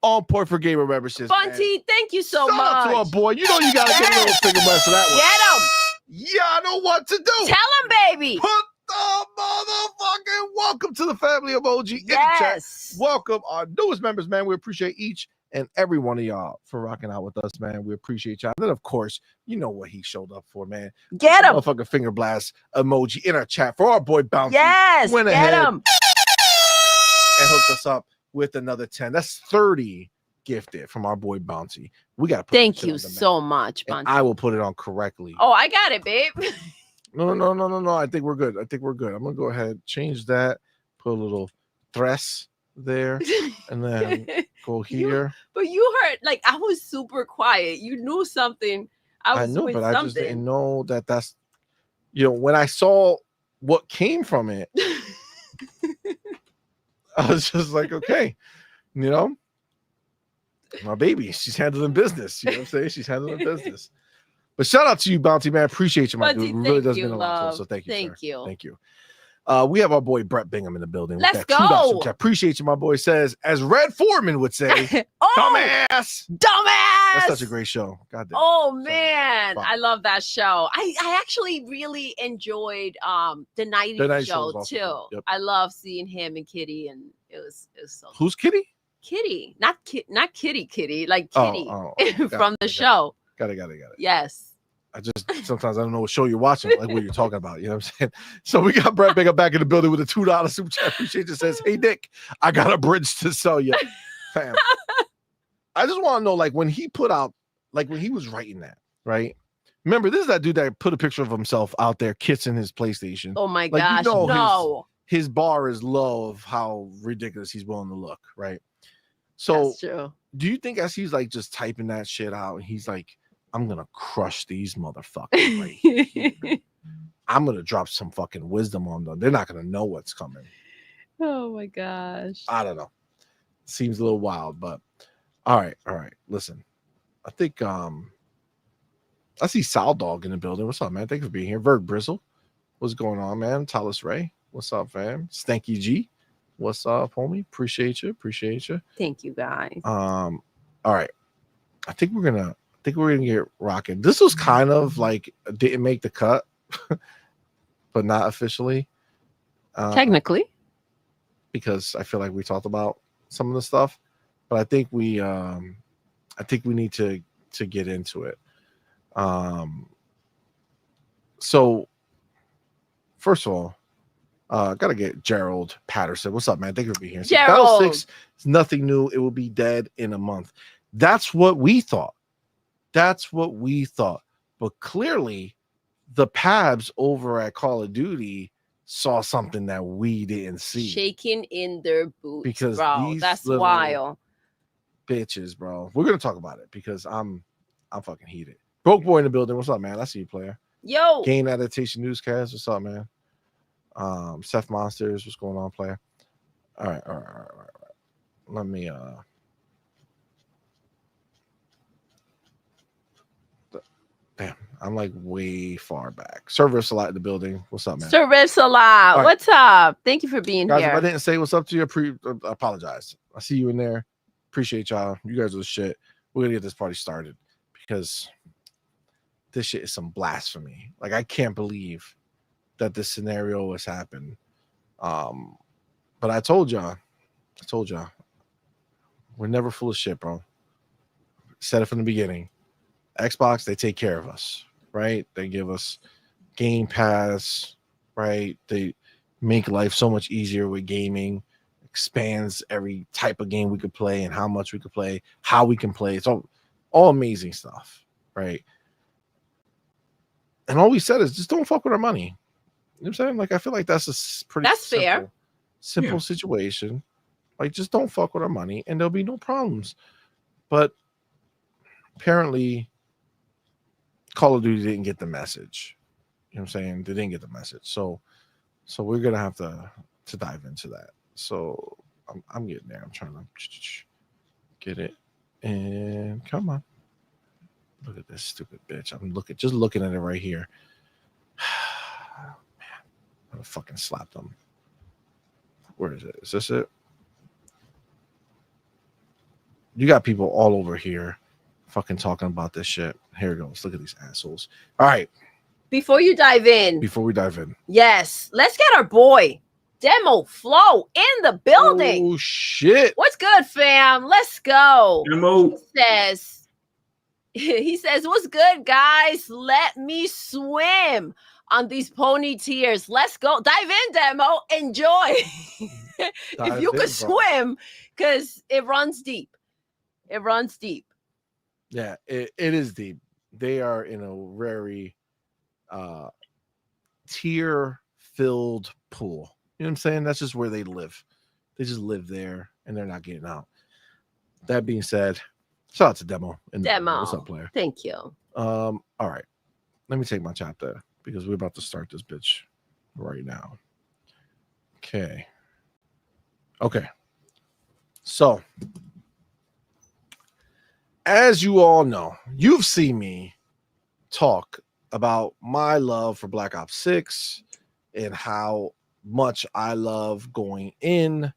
on Point for Gamer memberships. Bunty, thank you so much. Shout out to our boy. You know you gotta get a little finger blast for that one. Get him. Yeah, I know what to do. Tell him, baby. Put the motherfucking welcome to the family of OG in the chat. Yes. Welcome our newest members, man. We appreciate each and every one of y'all for rocking out with us, man. We appreciate y'all. And then, of course, you know what he showed up for, man. Get him. Motherfucking finger blast emoji in our chat for our boy Bouncy. Yes, Went get ahead him. and hooked us up with another 10. That's 30 gifted from our boy Bouncy. We got to put Thank you so much, and Bouncy. I will put it on correctly. Oh, I got it, babe. No. I think we're good. I'm going to go ahead, change that, put a little dress there, and then go here. But you heard, like, I was super quiet. You knew something. I know, but I just didn't know that's, when I saw what came from it, I was just like, okay, my baby, she's handling business. You know what I'm saying? She's handling business. But shout out to you, Bounty, man. Appreciate you, my dude. It really does mean a lot to us. So thank you, Thank sir. you. Thank you. We have our boy Brett Bingham in the building. Let's with that go. $2 appreciate you, my boy. Says, as Red Foreman would say, dumbass. That's such a great show. God damn. Oh man, I love that show. I actually really enjoyed the 90s show too. Yep. I love seeing him and Kitty, and it was so. Who's Kitty? Kitty, not Kitty, like Kitty from the show. Got it. Yes. Sometimes I don't know what show you're watching, like what you're talking about. You know what I'm saying? So we got Brett Bingham back in the building with a $2 super chat. Appreciate you. Says, hey Nick, I got a bridge to sell you. Fam. I just want to know, like, when he put out, like, when he was writing that, right? Remember, this is that dude that put a picture of himself out there kissing his PlayStation. Oh my gosh, no. His bar is low of how ridiculous he's willing to look, right? So that's true. Do you think as he's like just typing that shit out, he's like, I'm gonna crush these motherfuckers right here. I'm gonna drop some fucking wisdom on them. They're not gonna know what's coming. Oh my gosh. I don't know. Seems a little wild, but all right. Listen, I think I see Sal Dog in the building. What's up, man? Thank you for being here. Verd Brizzle, what's going on, man? Talis Ray, what's up, fam? Stanky G, what's up, homie? Appreciate you. Thank you, guys. All right. I think we're gonna get rocking. This was kind of like didn't make the cut, but not officially. Technically, because I feel like we talked about some of the stuff, but I think we need to get into it. So first of all, gotta get Gerald Patterson. What's up, man? Thank you for being here. So Gerald. Battle 6 is nothing new. It will be dead in a month. That's what we thought. But clearly, the Pabs over at Call of Duty saw something that we didn't see. Shaking in their boots, because bro. That's wild. Bitches, bro. We're gonna talk about it because I'm fucking heated. Broke Boy in the building. What's up, man? I see you, player. Yo. Game Adaptation Newscast. What's up, man? Seth Monsters. What's going on, player? All right. Let me damn, I'm like way far back. Service a lot in the building. What's up, man? Service a lot. Right. What's up? Thank you for being guys, here. If I didn't say what's up to you, I apologize. I see you in there. Appreciate y'all. You guys are the shit. We're gonna get this party started because this shit is some blasphemy. Like, I can't believe that this scenario has happened. But I told y'all, we're never full of shit, bro. Said it from the beginning. Xbox, they take care of us, right? They give us Game Pass, right? They make life so much easier with gaming, expands every type of game we could play and how much we could play, how we can play. It's all amazing stuff, right? And all we said is just don't fuck with our money. You know what I'm saying? Like, I feel like that's a pretty simple situation. Like, just don't fuck with our money and there'll be no problems. But apparently Call of Duty didn't get the message. You know what I'm saying? They didn't get the message. So we're gonna have to dive into that. So I'm getting there. I'm trying to get it. And come on. Look at this stupid bitch. I'm just looking at it right here. Man, I'm gonna fucking slap them. Where is it? Is this it? You got people all over here fucking talking about this shit. Here it goes. Look at these assholes. All right. Before we dive in. Yes. Let's get our boy Demo Flow in the building. Oh shit. What's good, fam? Let's go. Demo. He says, what's good, guys? Let me swim on these pony tears. Let's go. Dive in, Demo. Enjoy. If you could swim, because it runs deep. It runs deep. Yeah, it is deep. They are in a very tear-filled pool. You know what I'm saying? That's just where they live. They just live there, and they're not getting out. That being said, shout out to Demo. Demo. What's up, player? Thank you. All right. Let me take my chapter because we're about to start this bitch right now. Okay. So, as you all know, you've seen me talk about my love for Black Ops 6 and how much I love going in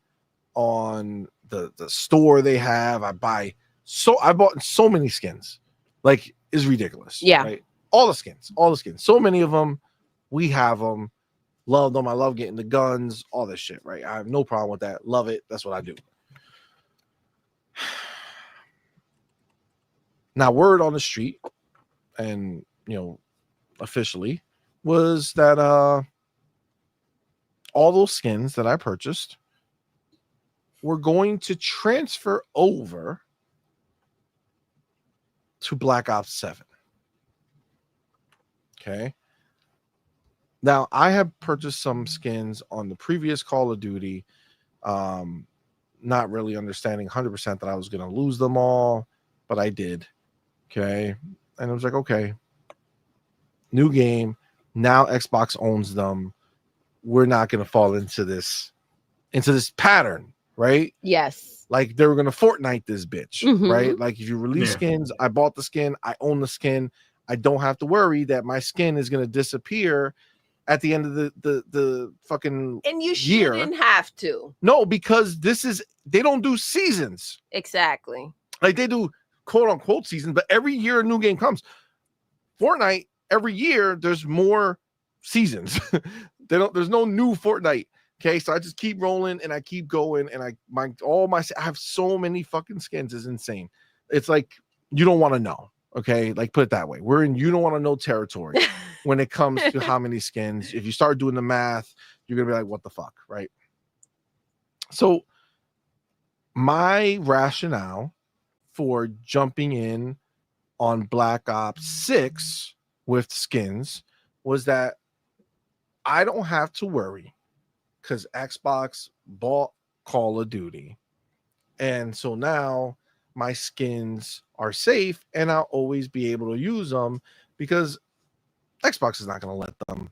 on the store they have. I bought so many skins. Like, it's ridiculous. Yeah. Right? All the skins. So many of them. We have them. Love them. I love getting the guns, all this shit, right? I have no problem with that. Love it. That's what I do. Now, word on the street, and officially, was that all those skins that I purchased were going to transfer over to Black Ops 7. Okay. Now, I have purchased some skins on the previous Call of Duty, not really understanding 100% that I was going to lose them all, but I did. Okay. And I was like, okay, new game. Now Xbox owns them. We're not going to fall into this pattern, right? Yes. Like they were going to Fortnite this bitch, right? Like if you release skins, I bought the skin, I own the skin. I don't have to worry that my skin is going to disappear at the end of the fucking and you year. Shouldn't have to. No, because they don't do seasons. Exactly. Like they do quote unquote seasons, but every year a new game comes. Fortnite, every year there's more seasons. There's no new Fortnite. Okay, so I just keep rolling and I keep going, and I have so many fucking skins. Is insane. It's like you don't want to know. Okay, like put it that way. We're in you don't want to know territory when it comes to how many skins. If you start doing the math, you're gonna be like, what the fuck, right? So my rationale for jumping in on Black Ops 6 with skins was that I don't have to worry because Xbox bought Call of Duty. And so now my skins are safe and I'll always be able to use them because Xbox is not going to let them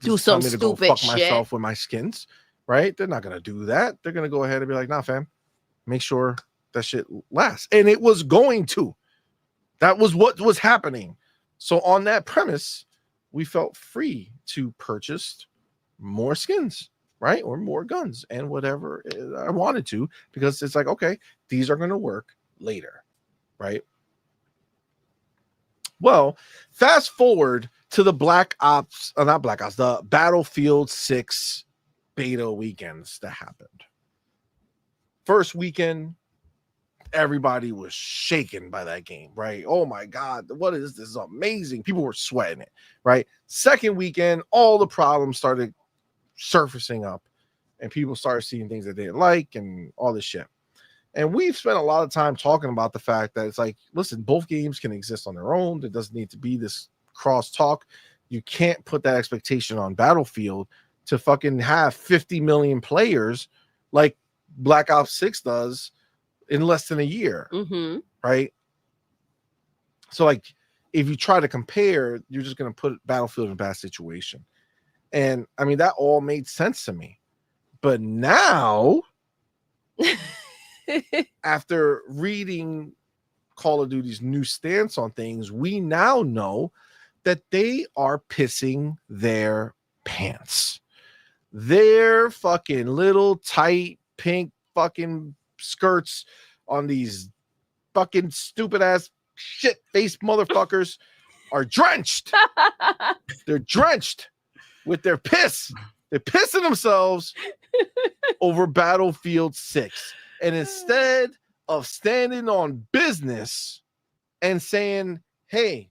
do some stupid fuck shit myself with my skins, right? They're not going to do that. They're going to go ahead and be like, nah, fam, make sure that shit lasts. And it was going to. That was what was happening. So on that premise, we felt free to purchase more skins, right? Or more guns and whatever I wanted to, because it's like, okay, these are going to work later, right? Well, fast forward to the the Battlefield 6 beta weekends that happened. First weekend, everybody was shaken by that game, right? Oh my God, what is this? This is amazing. People were sweating it, right? Second weekend, all the problems started surfacing up and people started seeing things that they didn't like and all this shit. And we've spent a lot of time talking about the fact that it's like, listen, both games can exist on their own. There doesn't need to be this cross talk. You can't put that expectation on Battlefield to fucking have 50 million players like Black Ops 6 does in less than a year, right? So, like, if you try to compare, you're just going to put Battlefield in a bad situation. And, I mean, that all made sense to me. But now, after reading Call of Duty's new stance on things, we now know that they are pissing their pants. Their fucking little tight pink fucking skirts on these fucking stupid ass shit face motherfuckers are drenched. They're drenched with their piss. They're pissing themselves over Battlefield 6. And instead of standing on business and saying, hey,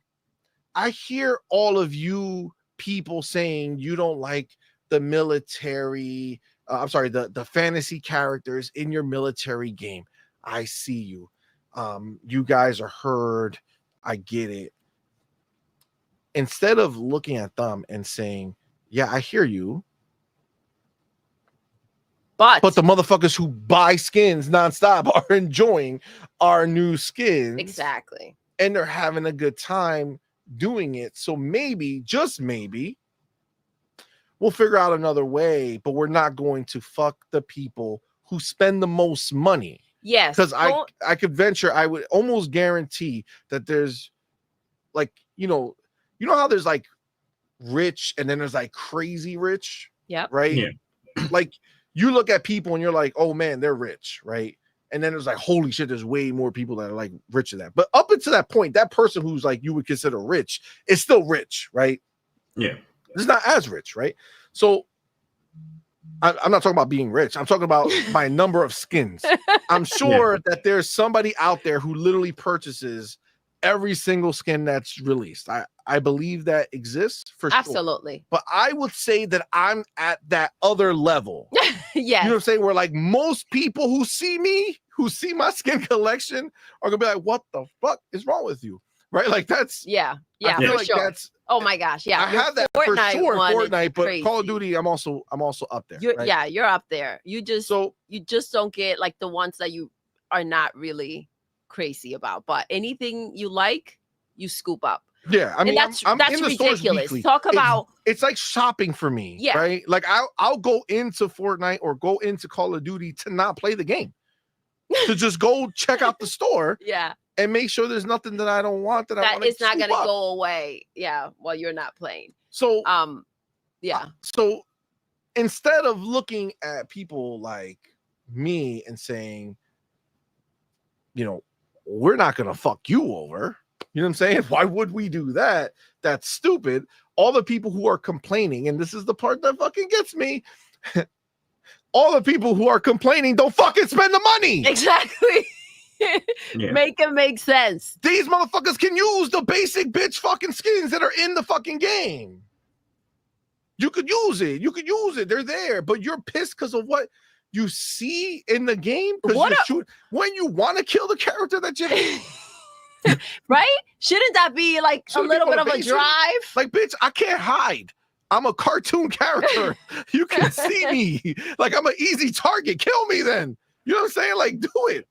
I hear all of you people saying you don't like the military, the fantasy characters in your military game. I see you. You guys are heard. I get it. Instead of looking at them and saying, yeah, I hear you. But the motherfuckers who buy skins nonstop are enjoying our new skins. Exactly. And they're having a good time doing it. So maybe, just maybe, we'll figure out another way, but we're not going to fuck the people who spend the most money. Yes. Because I could venture, I would almost guarantee that there's like, you know how there's like rich and then there's like crazy rich. Yep. Right? Yeah. Like you look at people and you're like, oh man, they're rich, right? And then there's like, holy shit, there's way more people that are like rich than that. But up until that point, that person who's like you would consider rich is still rich, right? Yeah. It's not as rich, right? So I'm not talking about being rich. I'm talking about my number of skins. I'm sure that there's somebody out there who literally purchases every single skin that's released. I believe that exists for sure. Absolutely. But I would say that I'm at that other level. Yes. You know what I'm saying? Where like most people who see my skin collection are gonna be like, what the fuck is wrong with you? Right? Like that's yeah, I feel for like sure. That's oh my gosh, yeah. I have that for sure in Fortnite, but crazy. Call of Duty, I'm also up there. Right? Yeah, you're up there. You just don't get like the ones that you are not really crazy about. But anything you like, you scoop up. Yeah, I mean, that's in the ridiculous. Weekly. Talk about it's like shopping for me, yeah. Right? Like I'll go into Fortnite or go into Call of Duty to not play the game, to just go check out the store, yeah, and make sure there's nothing that I don't want that it's not gonna go away, yeah, while you're not playing. So yeah. So instead of looking at people like me and saying, you know, we're not gonna fuck you over. You know what I'm saying? Why would we do that? That's stupid. All the people who are complaining, and this is the part that fucking gets me. All the people who are complaining don't fucking spend the money. Exactly. Yeah. Make it make sense. These motherfuckers can use the basic bitch fucking skins that are in the fucking game. You could use it. They're there, but you're pissed because of what you see in the game. When you want to kill the character that you hate. Right? Shouldn't that be like a little bit of a drive? Like, bitch, I can't hide. I'm a cartoon character. You can see me. Like, I'm an easy target. Kill me then. You know what I'm saying? Like, do it.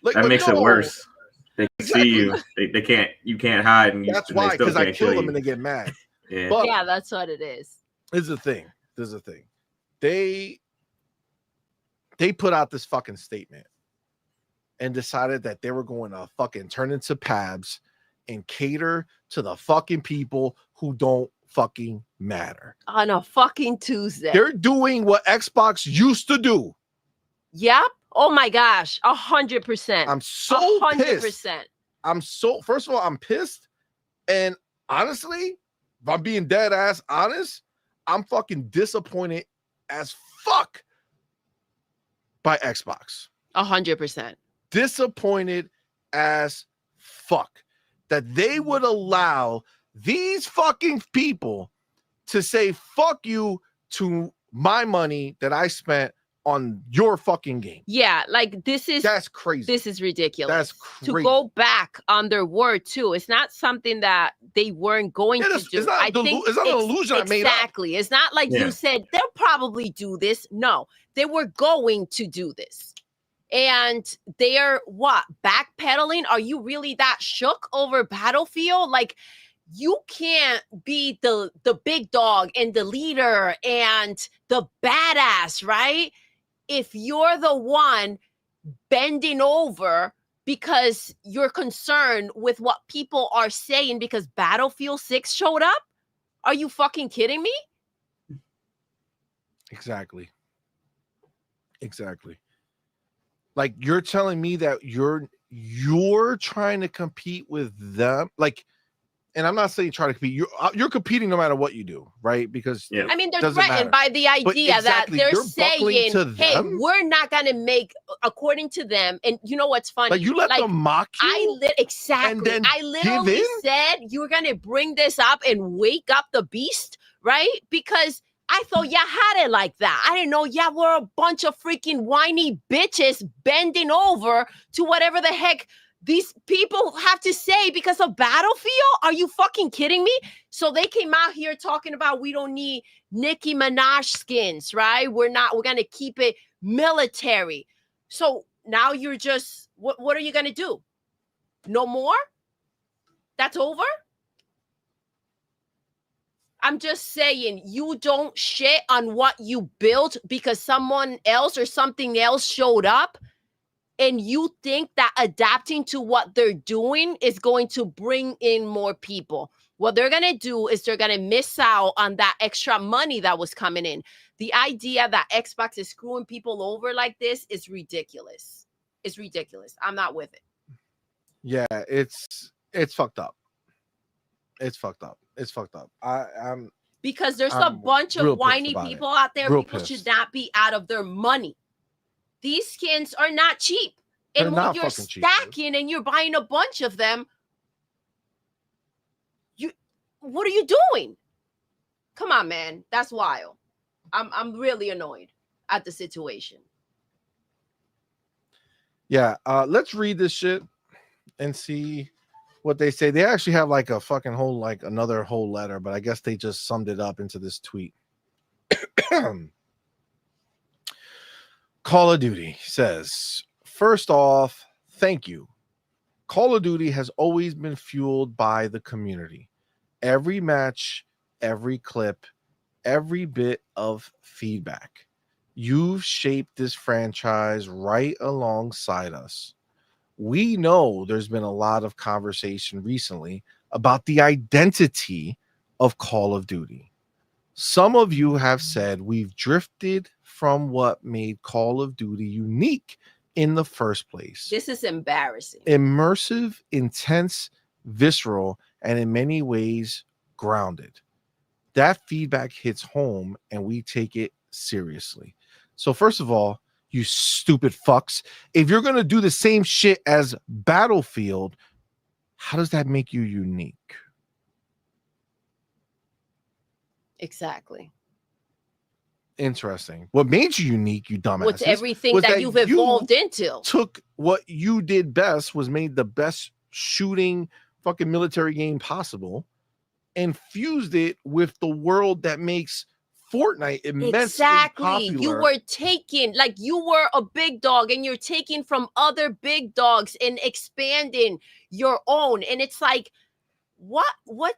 Like, that makes it worse. They can see you. They can't. You can't hide. And that's why, because I kill them and they get mad. Yeah. But yeah, that's what it is. There's a thing. They put out this fucking statement and decided that they were going to fucking turn into Pabs and cater to the fucking people who don't fucking matter. On a fucking Tuesday. They're doing what Xbox used to do. Yep. Oh my gosh. 100%. I'm so 100%. Pissed. First of all, I'm pissed. And honestly, if I'm being dead ass honest, I'm fucking disappointed as fuck by Xbox. 100%. Disappointed as fuck that they would allow these fucking people to say fuck you to my money that I spent on your fucking game. Yeah, like that's crazy. This is ridiculous. That's crazy. To go back on their word too. It's not something that they weren't going to do. It's not an illusion I made up. Exactly. It's not like you said they'll probably do this. No, they were going to do this. And they're backpedaling? Are you really that shook over Battlefield? Like, you can't be the big dog and the leader and the badass, right? If you're the one bending over because you're concerned with what people are saying because Battlefield 6 showed up? Are you fucking kidding me? Exactly. Like, you're telling me that you're trying to compete with them. Like, and I'm not saying try to compete. You're competing no matter what you do, right? Because I mean, they're doesn't threatened matter. by the idea exactly, that they're you're buckling saying, to "Hey, them? we're not gonna make," according to them. And you know what's funny? Like you let them mock you. Exactly. then I literally give in? said you were gonna bring this up and wake up the beast, right? Because I thought y'all had it like that. I didn't know y'all were a bunch of freaking whiny bitches bending over to whatever the heck these people have to say because of Battlefield. Are you fucking kidding me? So they came out here talking about we don't need Nicki Minaj skins, right? We're gonna keep it military. So now you're just what are you gonna do? No more? That's over? I'm just saying, you don't shit on what you built because someone else or something else showed up, and you think that adapting to what they're doing is going to bring in more people. What they're going to do is they're going to miss out on that extra money that was coming in. The idea that Xbox is screwing people over like this is ridiculous. It's ridiculous. I'm not with it. Yeah, it's fucked up. It's fucked up. It's fucked up. I'm because there's a bunch of whiny people out there. People should not be out of their money. These skins are not cheap. And when you're stacking and you're buying a bunch of them, what are you doing? Come on, man. That's wild. I'm really annoyed at the situation. Yeah, let's read this shit and see what they say. They actually have like a fucking whole, like another whole letter, but I guess they just summed it up into this tweet. Call of Duty says, first off, thank you. Call of Duty has always been fueled by the community. Every match, every clip, every bit of feedback. You've shaped this franchise right alongside us. We know there's been a lot of conversation recently about the identity of Call of Duty. Some of you have said we've drifted from what made Call of Duty unique in the first place. This is embarrassing. Immersive, intense, visceral, and in many ways grounded. That feedback hits home and we take it seriously. So first of all, you stupid fucks, if you're going to do the same shit as Battlefield, how does that make you unique? Exactly. Interesting. What made you unique, you dumbass? What's everything that you've evolved into? Took what you did best, was made the best shooting fucking military game possible, and fused it with the world that makes Fortnite immensely popular. You were taking, like, you were a big dog and you're taking from other big dogs and expanding your own. And it's like, what are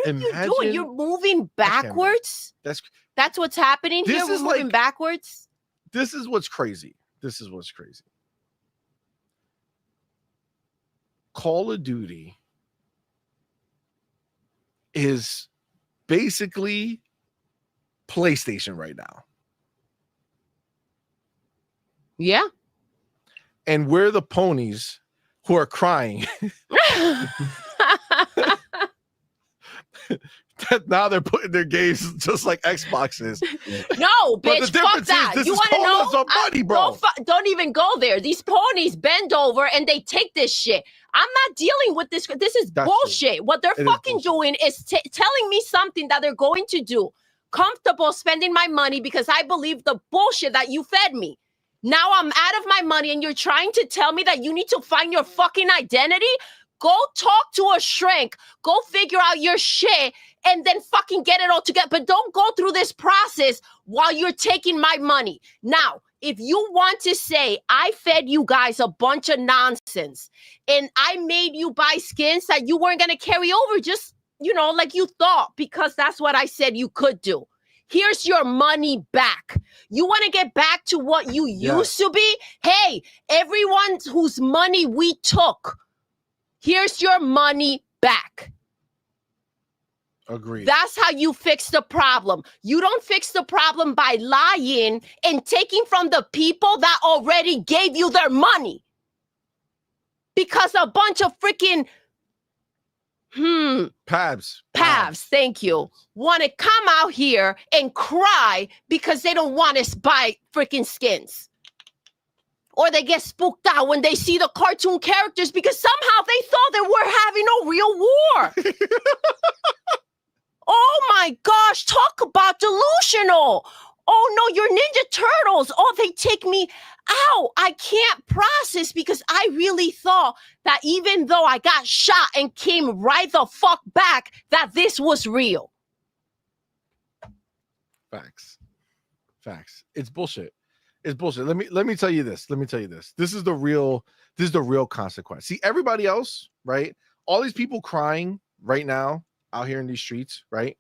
you doing? You're moving backwards. That's what's happening here. We're moving backwards. This is what's crazy. Call of Duty is basically PlayStation right now. Yeah. And we're the ponies who are crying. That now they're putting their games just like Xbox is. No, bitch, fuck that. This you want to know? Money, bro. Don't even go there. These ponies bend over and they take this shit. I'm not dealing with this. This is bullshit. True. What they're fucking doing is telling me something that they're going to do. Comfortable spending my money because I believe the bullshit that you fed me. Now I'm out of my money and you're trying to tell me that you need to find your fucking identity? Go talk to a shrink. Go figure out your shit and then fucking get it all together. But don't go through this process while you're taking my money. Now, if you want to say I fed you guys a bunch of nonsense and I made you buy skins that you weren't going to carry over, just, like you thought, because that's what I said you could do. Here's your money back. You want to get back to what you used to be? Hey, everyone whose money we took, here's your money back. Agreed. That's how you fix the problem. You don't fix the problem by lying and taking from the people that already gave you their money. Because a bunch of freaking Pabs. Thank you. Want to come out here and cry because they don't want to buy freaking skins. Or they get spooked out when they see the cartoon characters because somehow they thought that we're having a real war. Oh my gosh, talk about delusional. Oh no, you're Ninja Turtles. Oh, they take me out. I can't process because I really thought that even though I got shot and came right the fuck back, that this was real. Facts. It's bullshit. It's bullshit. Let me tell you this. This is the real consequence. See, everybody else, right? All these people crying right now out here in these streets, right?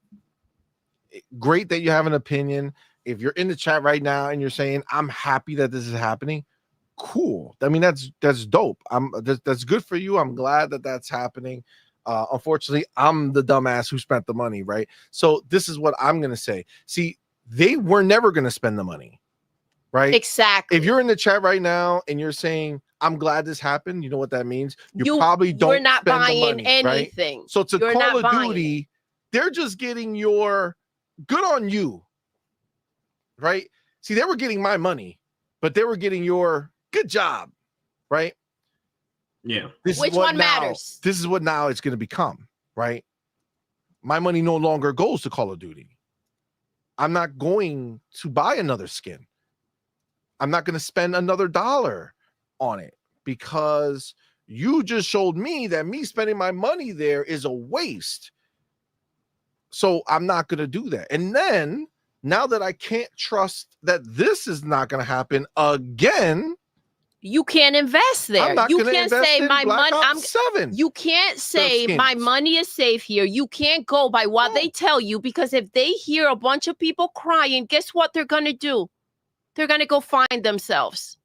Great that you have an opinion. If you're in the chat right now and you're saying, I'm happy that this is happening, cool. I mean, that's dope. That's good for you. I'm glad that that's happening. Unfortunately, I'm the dumbass who spent the money, right? So this is what I'm going to say. See, they were never going to spend the money, right? Exactly. If you're in the chat right now and you're saying, I'm glad this happened, you know what that means? You probably don't you're not spend buying the money, anything. Right? So to you're Call of Duty, they're just getting your good on you, right? See, they were getting my money, but they were getting your good job, right? Yeah. Which one matters? This is what now it's going to become, right? My money no longer goes to Call of Duty. I'm not going to buy another skin. I'm not going to spend another dollar on it because you just showed me that me spending my money there is a waste. So I'm not going to do that. And then now that I can't trust that this is not going to happen again, you can't invest there. You can't say my money. You can't say my money is safe here. You can't go by what they tell you, because if they hear a bunch of people crying, guess what they're going to do? They're going to go find themselves.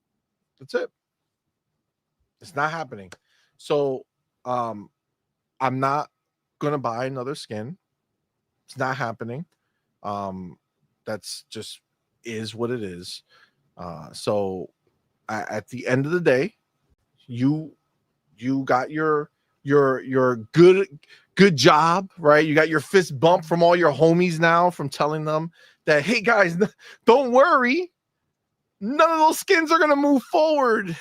That's it. It's not happening. So I'm not going to buy another skin. It's not happening. That's just is what it is. So at the end of the day, you got your good job, right? You got your fist bump from all your homies now from telling them that, hey guys, don't worry, none of those skins are gonna move forward.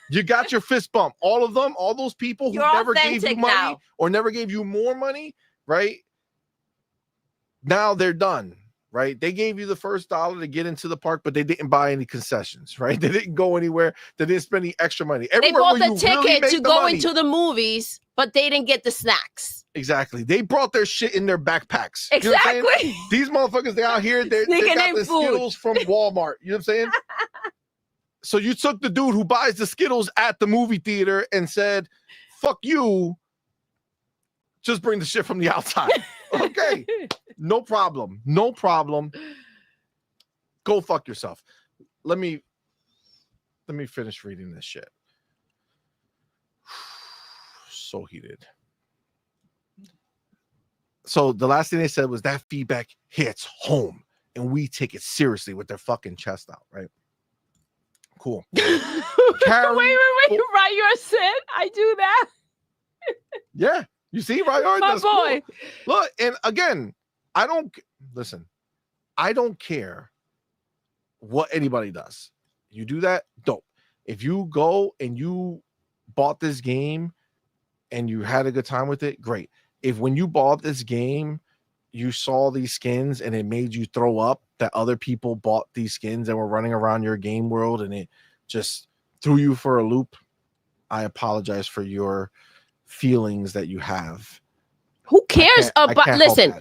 You got your fist bump. All of them, all those people who never gave you money or never gave you more money, right? Now they're done, right? They gave you the first dollar to get into the park, but they didn't buy any concessions, right? They didn't go anywhere. They didn't spend any extra money. They bought the ticket to go into the movies, but they didn't get the snacks. Exactly. They brought their shit in their backpacks. Exactly. You know what I'm saying? These motherfuckers, they out here, they got the Skittles from Walmart. You know what I'm saying? So you took the dude who buys the Skittles at the movie theater and said, fuck you, just bring the shit from the outside. Okay. No problem. Go fuck yourself. Let me finish reading this shit. So heated. So the last thing they said was that feedback hits home and we take it seriously with their fucking chest out, right? Cool. Wait, Ryor said I do that. Yeah. You see, Ryor? My boy. Cool. Look, and again, I don't care what anybody does. You do that, dope. If you go and you bought this game and you had a good time with it, great. If when you bought this game, you saw these skins and it made you throw up that other people bought these skins and were running around your game world and it just threw you for a loop, I apologize for your feelings that you have. Who cares about? Listen.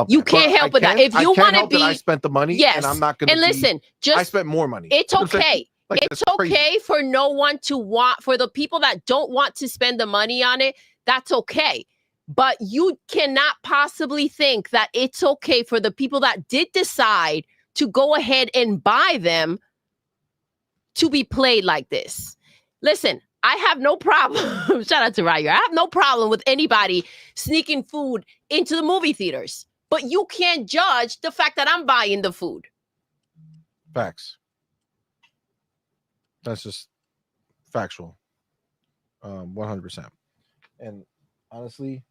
You can't help with that. If you want to be, I spent the money. Yes, and I'm not going to. And listen, I spent more money. It's okay. It's okay for no one to want. For the people that don't want to spend the money on it, that's okay. But you cannot possibly think that it's okay for the people that did decide to go ahead and buy them to be played like this. Listen. I have no problem. Shout out to Ryer. I have no problem with anybody sneaking food into the movie theaters. But you can't judge the fact that I'm buying the food. Facts. That's just factual. 100%. And honestly,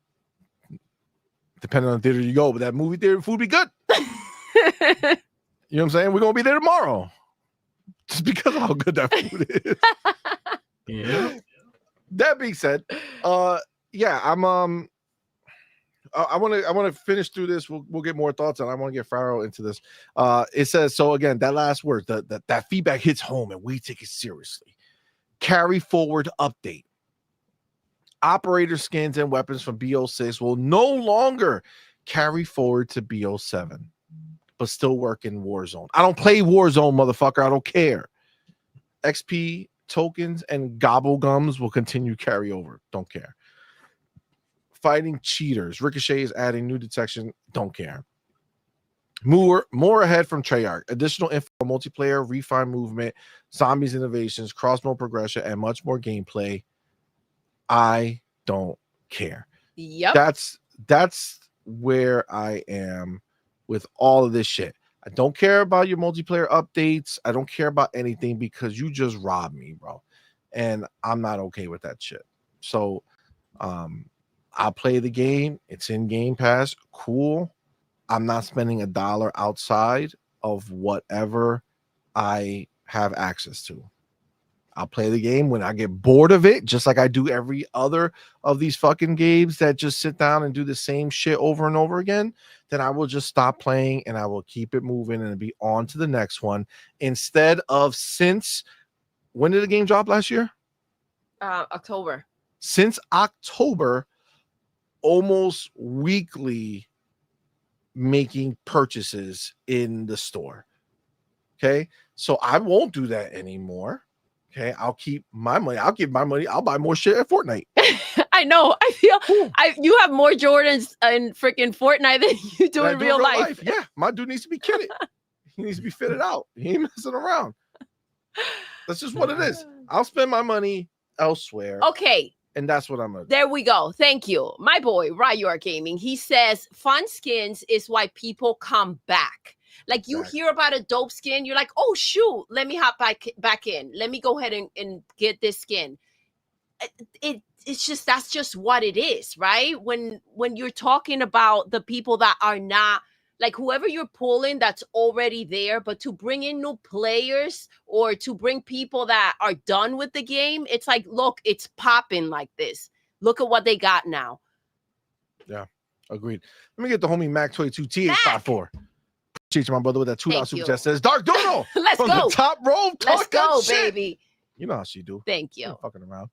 depending on the theater you go, but that movie theater food be good. You know what I'm saying? We're gonna be there tomorrow, just because of how good that food is. Yeah. That being said, yeah, I'm I want to finish through this. We'll get more thoughts on. I want to get Pharaoh into this. It says so again. That last word, that feedback hits home, and we take it seriously. Carry forward update. Operator skins and weapons from BO6 will no longer carry forward to BO7, but still work in Warzone. I don't play Warzone, motherfucker. I don't care. XP tokens and gobble gums will continue carry over. Don't care. Fighting cheaters. Ricochet is adding new detection. Don't care. More ahead from Treyarch. Additional info, multiplayer, refined movement, zombies innovations, cross-mode progression, and much more gameplay. I don't care. Yep. That's where I am with all of this shit. I don't care about your multiplayer updates. I don't care about anything because you just robbed me, bro. And I'm not okay with that shit. So I'll play the game. It's in Game Pass. Cool. I'm not spending $1 outside of whatever I have access to. I'll play the game when I get bored of it, just like I do every other of these fucking games that just sit down and do the same shit over and over again. Then I will just stop playing and I will keep it moving and be on to the next one. Instead of when did the game drop last year? October. Since October, almost weekly making purchases in the store. Okay. So I won't do that anymore. Okay. I'll keep my money. I'll give my money. I'll buy more shit at Fortnite. I know. I feel you have more Jordans in freaking Fortnite than you do in real life. Yeah. My dude needs to be kitted. He needs to be fitted out. He ain't messing around. That's just what it is. I'll spend my money elsewhere. Okay. And that's what I'm gonna do. There we go. Thank you. My boy, Ryor Gaming, he says fun skins is why people come back. Like you hear about a dope skin, you're like, oh shoot, let me hop back in. Let me go ahead and get this skin. It's just that's just what it is, right? When you're talking about the people that are not like whoever you're pulling that's already there, but to bring in new players or to bring people that are done with the game, it's like, look, it's popping like this. Look at what they got now. Yeah, agreed. Let me get the homie Mac22 T854. Appreciate you, my brother, with that $2 super chat. Says Dark Doodle. Let's from go. The top row. Let's go, baby. You know how she do. Thank you. Fucking around.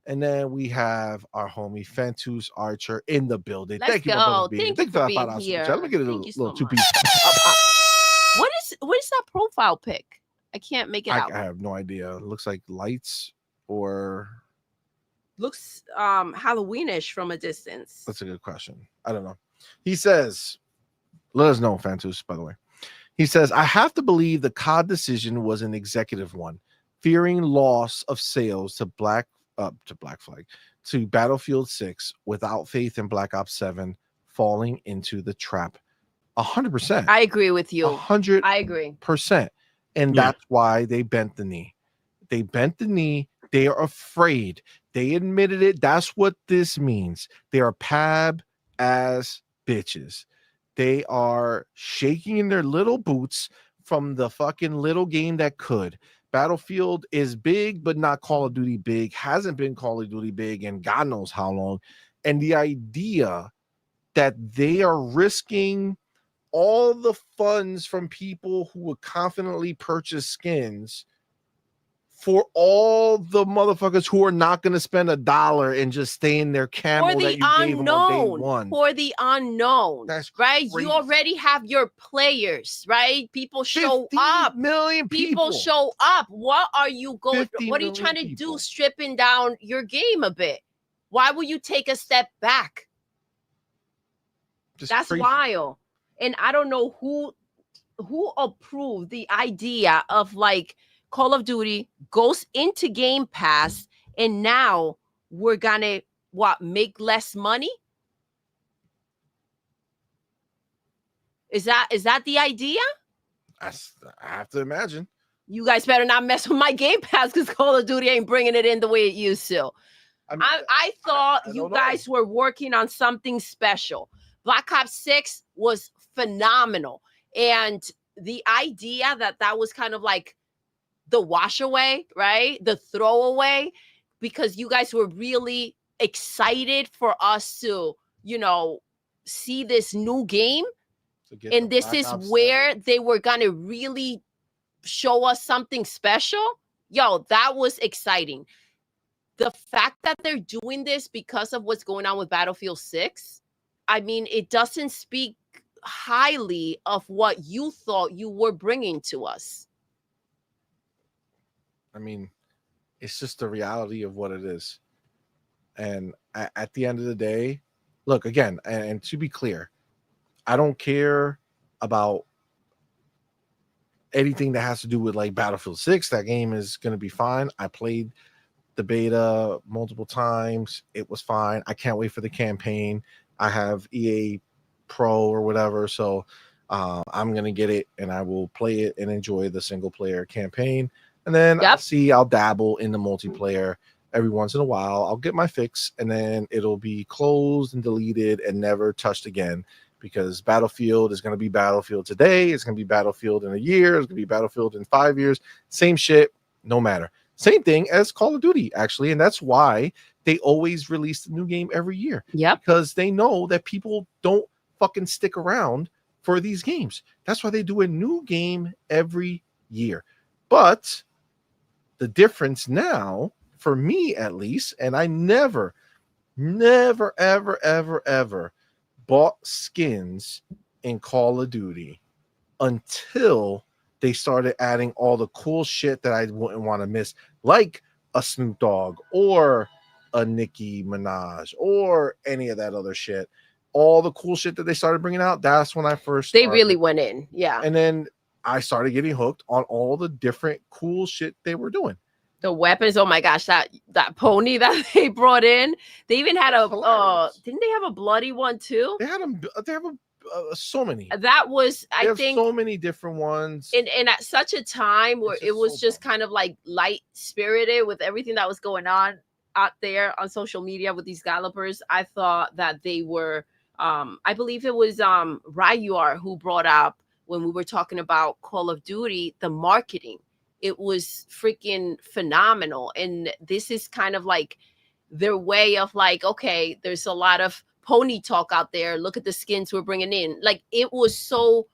And then we have our homie Fentus Archer in the building. Let's Thank you, go. Thank you for being here. Let me get a little two-piece. What is that profile pic? I can't make it out. I have no idea. It looks like lights or looks Halloweenish from a distance. That's a good question. I don't know. He says, let us know, Fantus, by the way. He says, I have to believe the COD decision was an executive one, fearing loss of sales to Black Flag to Battlefield 6 without faith in Black Ops 7 falling into the trap. 100%. I agree with you. 100%. I agree. And that's why they bent the knee. They bent the knee. They are afraid. They admitted it. That's what this means. They are pab ass bitches. They are shaking in their little boots from the fucking little game that could. Battlefield is big, but not Call of Duty big. Hasn't been Call of Duty big in God knows how long. And the idea that they are risking all the funds from people who would confidently purchase skins for all the motherfuckers who are not going to spend $1 and just stay in their camo that you gave them on day one. For the unknown. That's right. crazy. You already have your players, right? People show up. 50 million people show up. What are you going? What are you trying to do? Stripping down your game a bit? Why will you take a step back? That's crazy. Wild. And I don't know who approved the idea of like Call of Duty goes into Game Pass and now we're gonna make less money? Is that the idea? I have to imagine. You guys better not mess with my Game Pass because Call of Duty ain't bringing it in the way it used to. I thought I you don't guys were working on something special. Black Ops 6 was phenomenal. And the idea that was kind of like the wash away, right? The throwaway, because you guys were really excited for us to, see this new game. And this is where they were going to really show us something special. Yo, that was exciting. The fact that they're doing this because of what's going on with Battlefield 6, I mean, it doesn't speak highly of what you thought you were bringing to us. I mean, it's just the reality of what it is. And at the end of the day, look, again, and to be clear, I don't care about anything that has to do with like Battlefield 6. That game is going to be fine. I played the beta multiple times. It was fine. I can't wait for the campaign. I have EA Pro or whatever, so I'm going to get it and I will play it and enjoy the single player campaign. And then I'll dabble in the multiplayer every once in a while. I'll get my fix and then it'll be closed and deleted and never touched again, because Battlefield is going to be Battlefield today. It's going to be Battlefield in a year. It's going to be Battlefield in 5 years. Same shit, no matter. Same thing as Call of Duty, actually. And that's why they always release the new game every year. Yep. Because they know that people don't fucking stick around for these games. That's why they do a new game every year. But the difference now, for me at least, and I never, ever bought skins in Call of Duty until they started adding all the cool shit that I wouldn't want to miss, like a Snoop Dogg or a Nicki Minaj or any of that other shit. All the cool shit that they started bringing out, that's when I first started. They really went in, yeah. And then I started getting hooked on all the different cool shit they were doing. The weapons, oh my gosh, that pony that they brought in. They even had didn't they have a bloody one too? They have so many. That was, I think, so many different ones. And at such a time where it was just kind of like light spirited with everything that was going on out there on social media with these gallopers, I thought that they were, I believe it was Ryuar who brought up, when we were talking about Call of Duty, the marketing. It was freaking phenomenal. And this is kind of like their way of like, okay, there's a lot of pony talk out there. Look at the skins we're bringing in. Like, it was so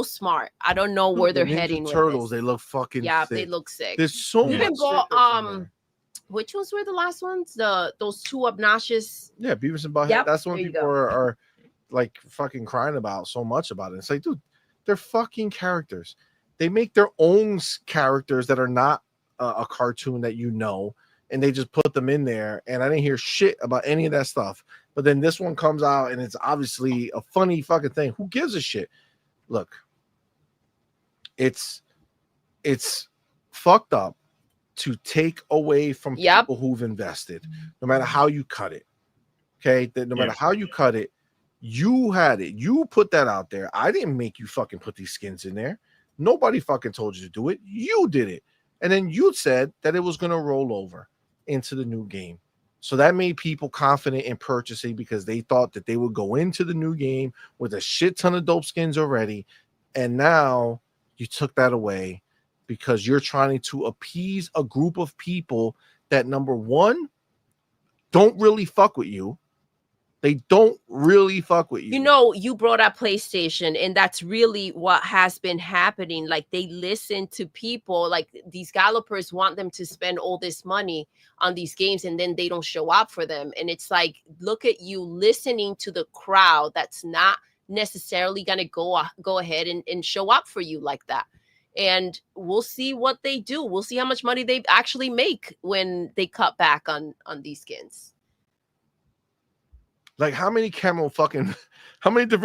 smart. I don't know where they're heading with Turtles, this. they look fucking sick. They look sick. There's so much. Even bought which ones were the last ones? Those two obnoxious. Yeah, Beavis and Butthead. That's what people are like fucking crying about so much about it. It's like, dude, they're fucking characters. They make their own characters that are not a cartoon that and they just put them in there. And I didn't hear shit about any of that stuff. But then this one comes out and it's obviously a funny fucking thing. Who gives a shit? Look, it's fucked up to take away from people who've invested, no matter how you cut it. Okay, no matter how you cut it, you had it. You put that out there. I didn't make you fucking put these skins in there. Nobody fucking told you to do it. You did it. And then you said that it was going to roll over into the new game. So that made people confident in purchasing because they thought that they would go into the new game with a shit ton of dope skins already. And now you took that away because you're trying to appease a group of people that, number one, don't really fuck with you. They don't really fuck with you. You brought up PlayStation, and that's really what has been happening. Like, they listen to people, like these gallopers want them to spend all this money on these games, and then they don't show up for them. And it's like, look at you listening to the crowd that's not necessarily going to go ahead and show up for you like that. And we'll see what they do. We'll see how much money they actually make when they cut back on these skins. Like, how many different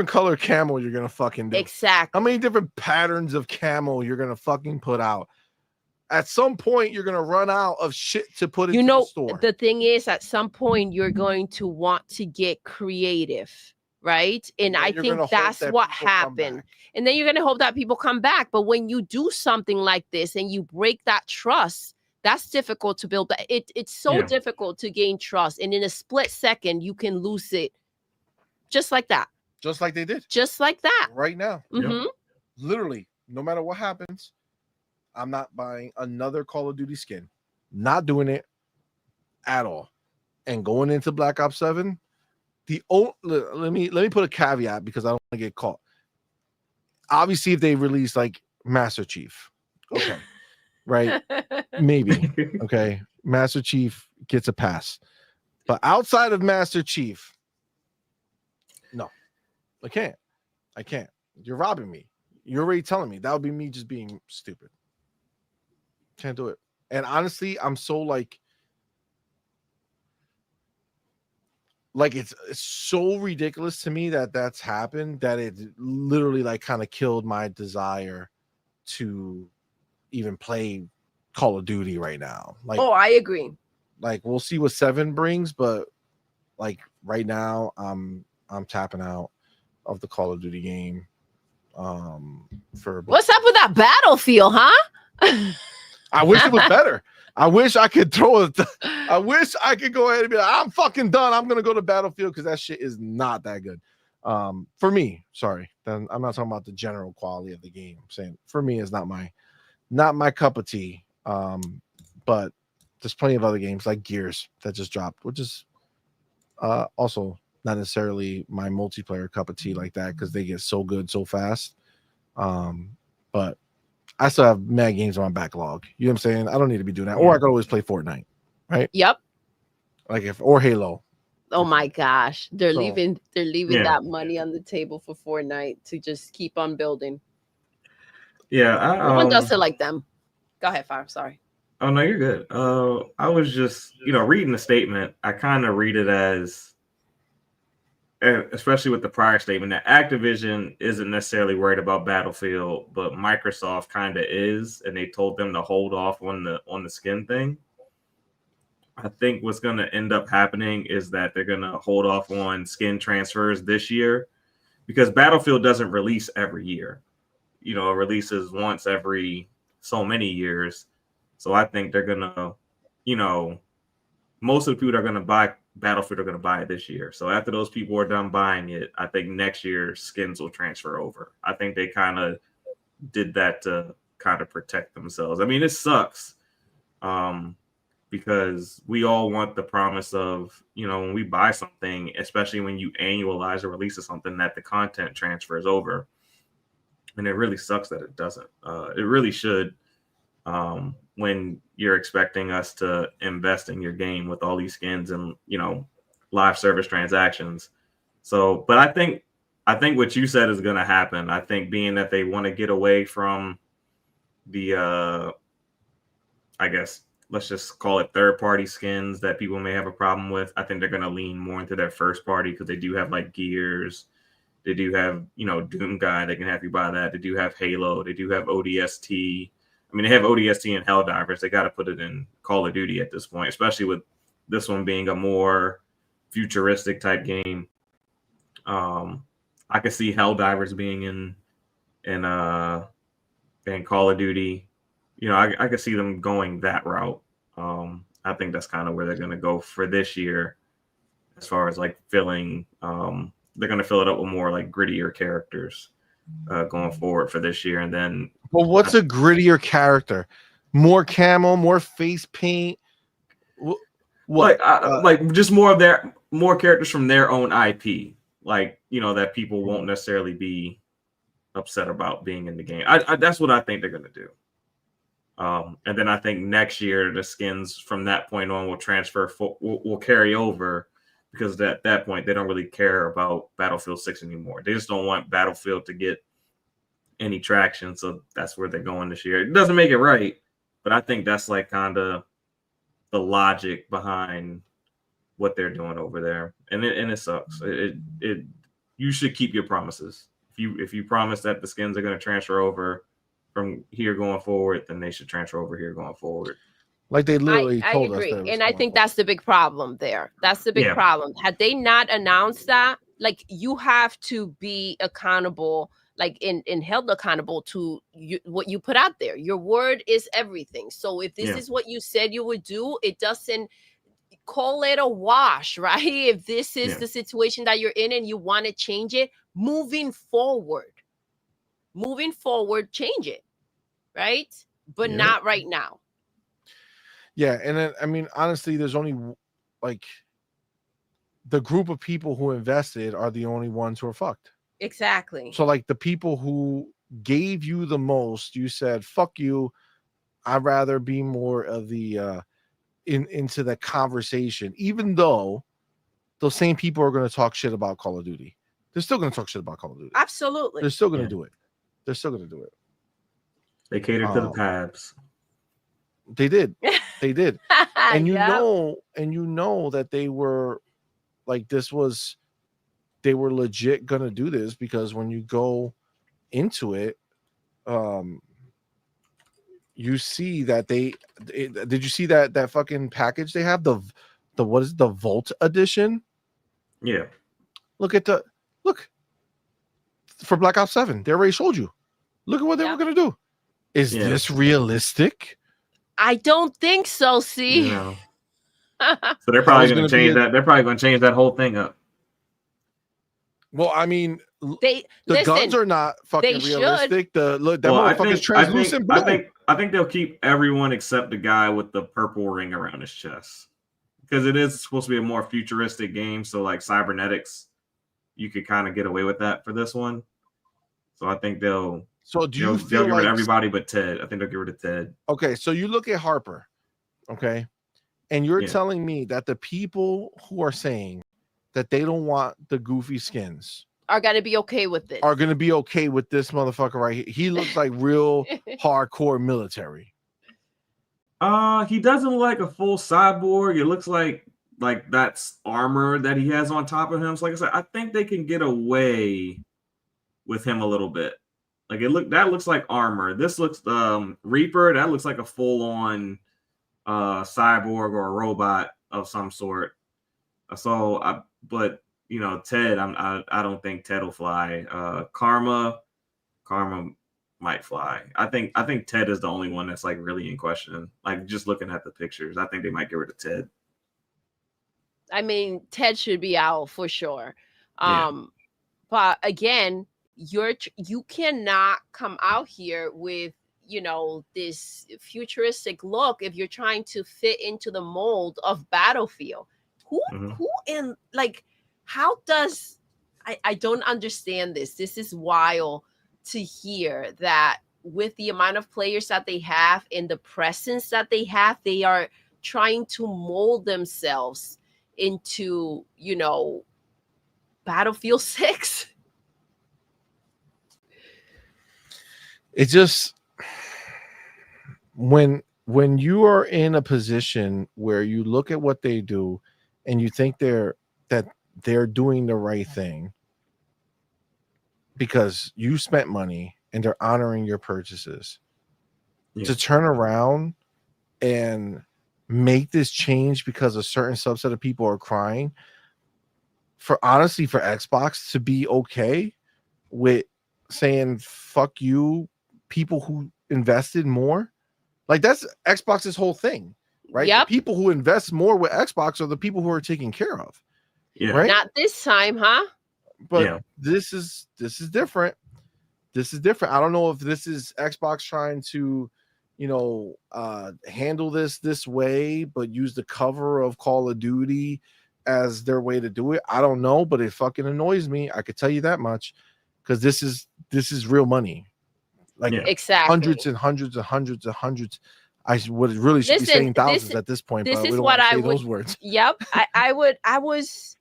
color camo you're gonna fucking do? Exactly. How many different patterns of camo you're gonna fucking put out? At some point, you're gonna run out of shit to put into the store. The thing is, at some point, you're going to want to get creative, right? And I think that's what happened. And then you're gonna hope that people come back. But when you do something like this and you break that trust That's difficult to build. It's so difficult to gain trust. And in a split second, you can lose it just like that. Just like they did. Just like that. Right now. Mm-hmm. Literally, no matter what happens, I'm not buying another Call of Duty skin. Not doing it at all. And going into Black Ops 7, let me put a caveat because I don't want to get caught. Obviously, if they release like Master Chief, okay. Right? Maybe. Okay. Master Chief gets a pass. But outside of Master Chief, no. I can't. You're robbing me. You're already telling me. That would be me just being stupid. Can't do it. And honestly, I'm so like it's so ridiculous to me that that's happened that it literally like kind of killed my desire to even play Call of Duty right now. Like, oh, I agree. Like, we'll see what 7 brings, but like right now, I'm tapping out of the Call of Duty game. What's up with that Battlefield, huh? I wish it was better. I wish I could throw it. I wish I could go ahead and be like, I'm fucking done. I'm gonna go to Battlefield because that shit is not that good. For me, sorry. Then I'm not talking about the general quality of the game. I'm saying for me, it's not my cup of tea. But there's plenty of other games like Gears that just dropped, which is also not necessarily my multiplayer cup of tea like that because they get so good so fast. But I still have mad games on my backlog. You know what I'm saying? I don't need to be doing that. Or I could always play Fortnite, right? Yep. Or Halo. Oh my gosh. They're leaving that money on the table for Fortnite to just keep on building. Yeah. No one does it like them. Go ahead, Fire. Sorry. Oh no, you're good. I was just, reading the statement. I kind of read it as, especially with the prior statement, that Activision isn't necessarily worried about Battlefield, but Microsoft kind of is, and they told them to hold off on the skin thing. I think what's going to end up happening is that they're going to hold off on skin transfers this year because Battlefield doesn't release every year. It releases once every so many years. So I think they're going to, most of the people that are going to buy Battlefield are going to buy it this year. So after those people are done buying it, I think next year skins will transfer over. I think they kind of did that to kind of protect themselves. I mean, it sucks because we all want the promise of, when we buy something, especially when you annualize the release of something, that the content transfers over. And it really sucks that it doesn't. It really should. When you're expecting us to invest in your game with all these skins and, live service transactions. So, but I think what you said is going to happen. I think being that they want to get away from the, I guess, let's just call it third party skins that people may have a problem with. I think they're going to lean more into their first party because they do have like Gears. They do have, Doom Guy. They can have you buy that. They do have Halo. They do have ODST. I mean, they have ODST and Helldivers. They got to put it in Call of Duty at this point, especially with this one being a more futuristic type game. I could see Helldivers being in Call of Duty. I could see them going that route. I think that's kind of where they're going to go for this year, as far as like filling. They're going to fill it up with more like grittier characters going forward for this year, and then. Well, what's a grittier character? More camo, more face paint. What? Like just more characters from their own IP, like that people won't necessarily be upset about being in the game. That's what I think they're gonna do. And then I think next year the skins from that point on will transfer, will carry over, because at that point they don't really care about Battlefield 6 anymore. They just don't want Battlefield to get any traction, so that's where they're going this year. It doesn't make it right, but I think that's like kind of the logic behind what they're doing over there, and it sucks. You should keep your promises. If you promise that the skins are going to transfer over from here going forward, then they should transfer over here going forward. Like they literally told us. I agree, and I think that's the big problem there. That's the big problem. Had they not announced that, like, you have to be accountable like and held accountable to what you put out there. Your word is everything. So if this is what you said you would do, it doesn't call it a wash, right? If this is the situation that you're in and you want to change it, moving forward, change it, right? But not right now. Yeah, and then I mean, honestly, there's only like the group of people who invested are the only ones who are fucked. Exactly. So like the people who gave you the most, you said, fuck you. I'd rather be more of the into the conversation, even though those same people are going to talk shit about Call of Duty. They're still going to talk shit about Call of Duty. Absolutely. They're still going to do it. They're still going to do it. They cater to the Pabs. They did. They did. And you know that they were like, they were legit going to do this, because when you go into it, you see that did you see that fucking package they have, the what is it, the Vault edition? Yeah. Look for Black Ops 7. They already showed you. Look at what they were going to do. Is this realistic? I don't think so. See, no. So they're probably going to change that. They're probably going to change that whole thing up. Well, I mean, the guns are not fucking realistic. That motherfucker's translucent blue. I think they'll keep everyone except the guy with the purple ring around his chest, because it is supposed to be a more futuristic game. So like cybernetics, you could kind of get away with that for this one. So I think they'll get rid of everybody but Ted. I think they'll get rid of Ted. Okay, so you look at Harper, okay, and you're telling me that the people who are saying that they don't want the goofy skins are going to be okay with this. Are going to be okay with this motherfucker right here. He looks like real hardcore military. He doesn't look like a full cyborg. It looks like that's armor that he has on top of him. So like I said, I think they can get away with him a little bit. Like that looks like armor. This looks Reaper, that looks like a full-on cyborg or a robot of some sort. But you know, Ted, I don't think Ted will fly. Karma might fly. I think Ted is the only one that's like really in question. Like just looking at the pictures, I think they might get rid of Ted. I mean, Ted should be out for sure. But again, you cannot come out here with, you know, this futuristic look if you're trying to fit into the mold of Battlefield. Who in like, how does I don't understand this. This is wild to hear that with the amount of players that they have and the presence that they have, they are trying to mold themselves into, you know, Battlefield 6. It just, when you are in a position where you look at what they do and you think they're doing the right thing because you spent money and they're honoring your purchases, to turn around and make this change because a certain subset of people are crying, for Xbox to be okay with saying fuck you, people who invested more, like that's Xbox's whole thing, right? The people who invest more with Xbox are the people who are taken care of. Right? Not this time, huh? But this is different. This is different. I don't know if this is Xbox trying to, you know, handle this way, but use the cover of Call of Duty as their way to do it. I don't know, but it fucking annoys me. I could tell you that much, because this is real money. Like exactly. hundreds and hundreds and hundreds and hundreds. I would really should be saying thousands at this point, but we don't want to say those words. Yep. I was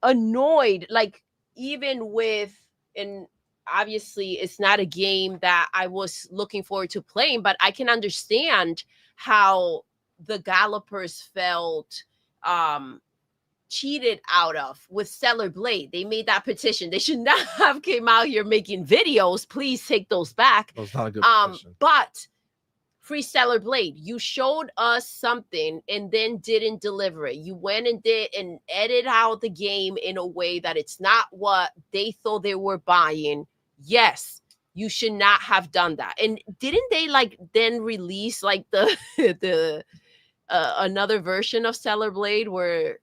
annoyed, like, even with, and obviously it's not a game that I was looking forward to playing, but I can understand how the developers felt cheated out of with Stellar Blade. They made that petition. They should not have came out here making videos. Please take those back. That was not a good petition. But Free Stellar Blade, you showed us something and then didn't deliver it. You went and did and edited out the game in a way that it's not what they thought they were buying. yes, you should not have done that. And didn't they like then release like the the another version of Stellar Blade where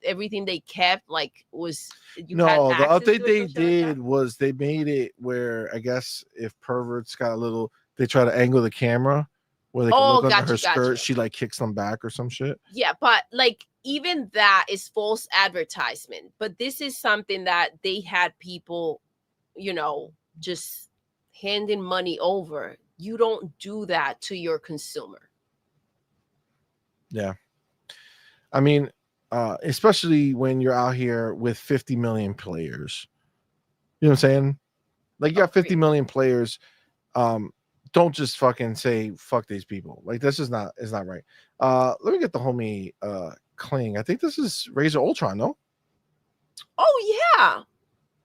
everything they kept like was you had No, the access update to it, they some shit like that? did was they made it where I guess if perverts got a little, they try to angle the camera where they can Oh, look under gotcha, her skirt. gotcha. She like kicks them back or some shit. Yeah, but like even that is false advertisement. But this is something that they had people, you know, just handing money over. You don't do that to your consumer. Yeah, I mean, especially when you're out here with 50 million players. You know what I'm saying? Like you got 50 million players. Don't just fucking say fuck these people. Like this is not right. Let me get the homie Kling. I think this is Razor Ultron, no? Oh yeah,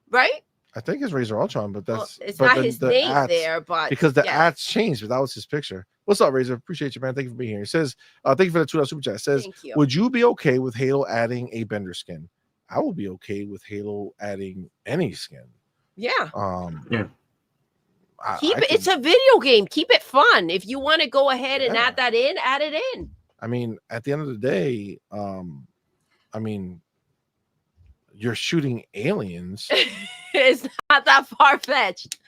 right. I think it's Razor Ultron, but Well, that's it's but not then his the name ads, there, but because the yes. ads changed, but that was his picture. What's up, Razor? Appreciate you, man. Thank you for being here. It says, thank you for the $2 super chat. It says, Thank you. would you be okay with Halo adding a Bender skin? I will be okay with Halo adding any skin. Yeah. Yeah. Keep it. It's a video game. Keep it fun. If you want to go ahead and add that in, add it in. I mean, at the end of the day, I mean, you're shooting aliens. It's not that far fetched.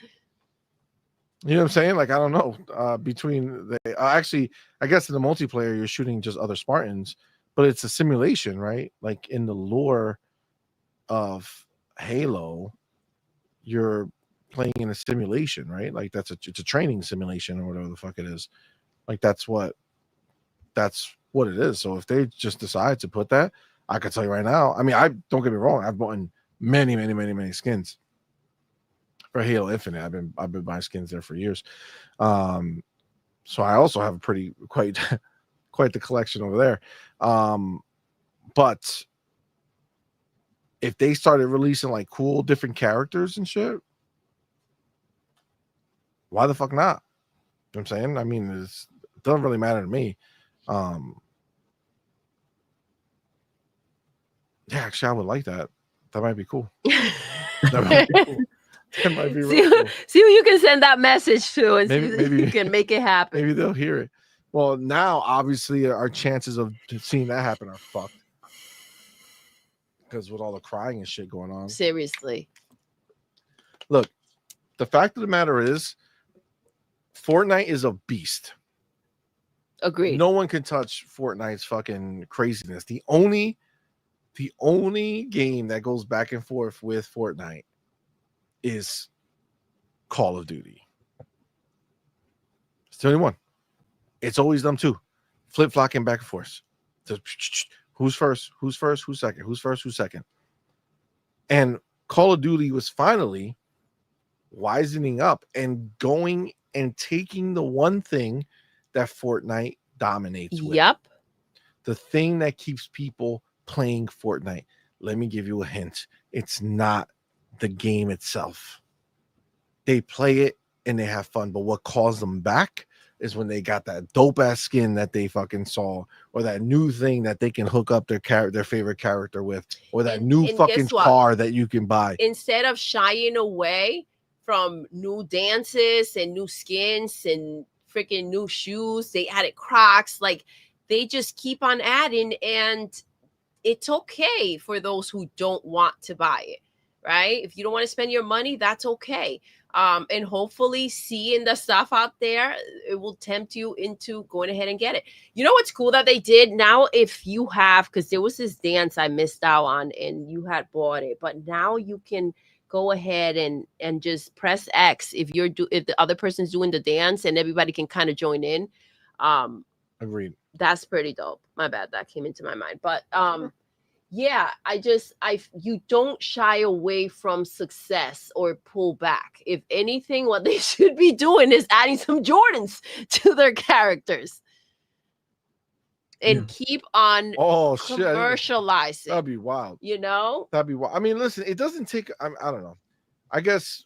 You know what I'm saying? Like, I don't know. Between the actually, I guess in the multiplayer, you're shooting just other Spartans, but it's a simulation, right? Like in the lore of Halo, you're playing in a simulation, right? Like it's a training simulation or whatever the fuck it is. Like that's what it is. So if they just decide to put that, I can tell you right now. I mean, I don't get me wrong. I've bought many skins for Halo Infinite. I've been buying skins there for years. So I also have quite the collection over there. But if they started releasing like cool different characters and shit, why the fuck not? You know what I'm saying? I mean, it doesn't really matter to me. Yeah, actually, I would like that. That might be cool. That might be cool. That might be see, cool. See who you can send that message to, and maybe you can make it happen. Maybe they'll hear it. Well, now obviously our chances of seeing that happen are fucked because with all the crying and shit going on. Seriously. Look, the fact of the matter is, Fortnite is a beast. Agreed. No one can touch Fortnite's fucking craziness. The only game that goes back and forth with Fortnite is Call of Duty. It's the only one. It's always them two, flip-flocking back and forth. So, who's first? Who's second? Who's first? Who's second? And Call of Duty was finally wisening up and going and taking the one thing that Fortnite dominates with. Yep. The thing that keeps people playing Fortnite. Let me give you a hint. It's not the game itself. They play it and they have fun, but what calls them back is when they got that dope ass skin that they fucking saw, or that new thing that they can hook up their favorite character with, or that new fucking car that you can buy. Instead of shying away from new dances and new skins and freaking new shoes, they added Crocs. Like they just keep on adding, and it's okay for those who don't want to buy it, right? If you don't want to spend your money, that's okay. And hopefully seeing the stuff out there, it will tempt you into going ahead and get it. You know what's cool that they did now? If you have, because there was this dance I missed out on and you had bought it, but now you can go ahead and just press X if the other person's doing the dance, and everybody can kind of join in. Agreed. That's pretty dope. My bad, that came into my mind. But yeah, you don't shy away from success or pull back. If anything, what they should be doing is adding some Jordans to their characters and keep on commercializing. That'd be wild. You know? That'd be wild. I mean, listen, it doesn't take, I don't know. I guess,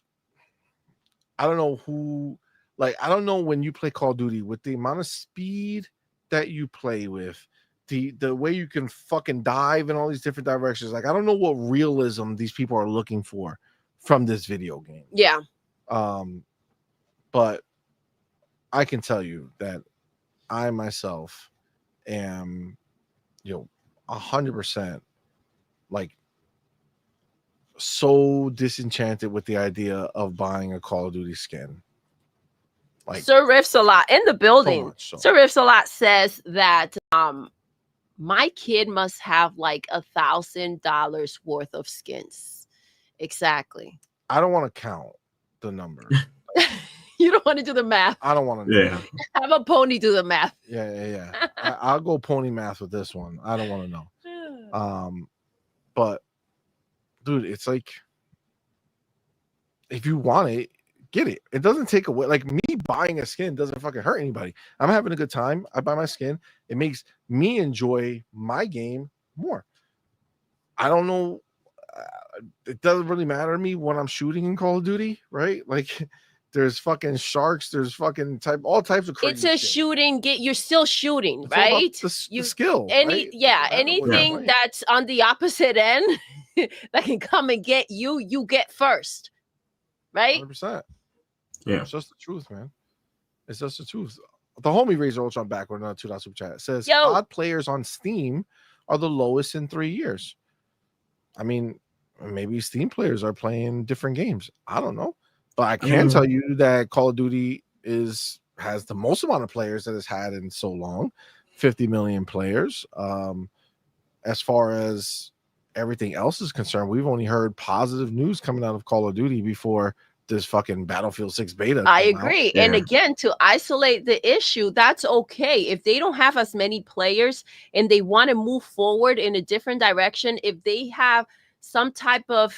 I don't know who, like, I don't know when you play Call of Duty with the amount of speed that you play with, the way you can fucking dive in all these different directions. Like, I don't know what realism these people are looking for from this video game. Yeah. But I can tell you that I myself am, 100% like so disenchanted with the idea of buying a Call of Duty skin. Like Sir Riffs a lot in the building. So. Sir Riffs a lot says that my kid must have like $1,000 worth of skins. Exactly. I don't want to count the number. You don't want to do the math. I don't want to know. Yeah. Have a pony do the math. Yeah. I'll go pony math with this one. I don't want to know. But dude, it's like if you want it, get it. It doesn't take away. Like me buying a skin doesn't fucking hurt anybody. I'm having a good time. I buy my skin. It makes me enjoy my game more. I don't know. It doesn't really matter to me when I'm shooting in Call of Duty, right? Like there's fucking sharks. There's fucking all types of crazy It's a shit. shooting. You're still shooting, It's all about right? the skill. Right? Anything that's on the opposite end that can come and get you, you get first, right? 100%. Yeah, it's just the truth, man. It's just the truth. The homie Razor Ultron back with another $2 super chat says odd players on Steam are the lowest in 3 years. I mean, maybe Steam players are playing different games. I don't know, but I can tell you that Call of Duty has the most amount of players that it's had in so long, 50 million players. As far as everything else is concerned, we've only heard positive news coming out of Call of Duty before this fucking Battlefield 6 beta. I agree. And again, to isolate the issue, that's okay. If they don't have as many players and they want to move forward in a different direction, if they have some type of,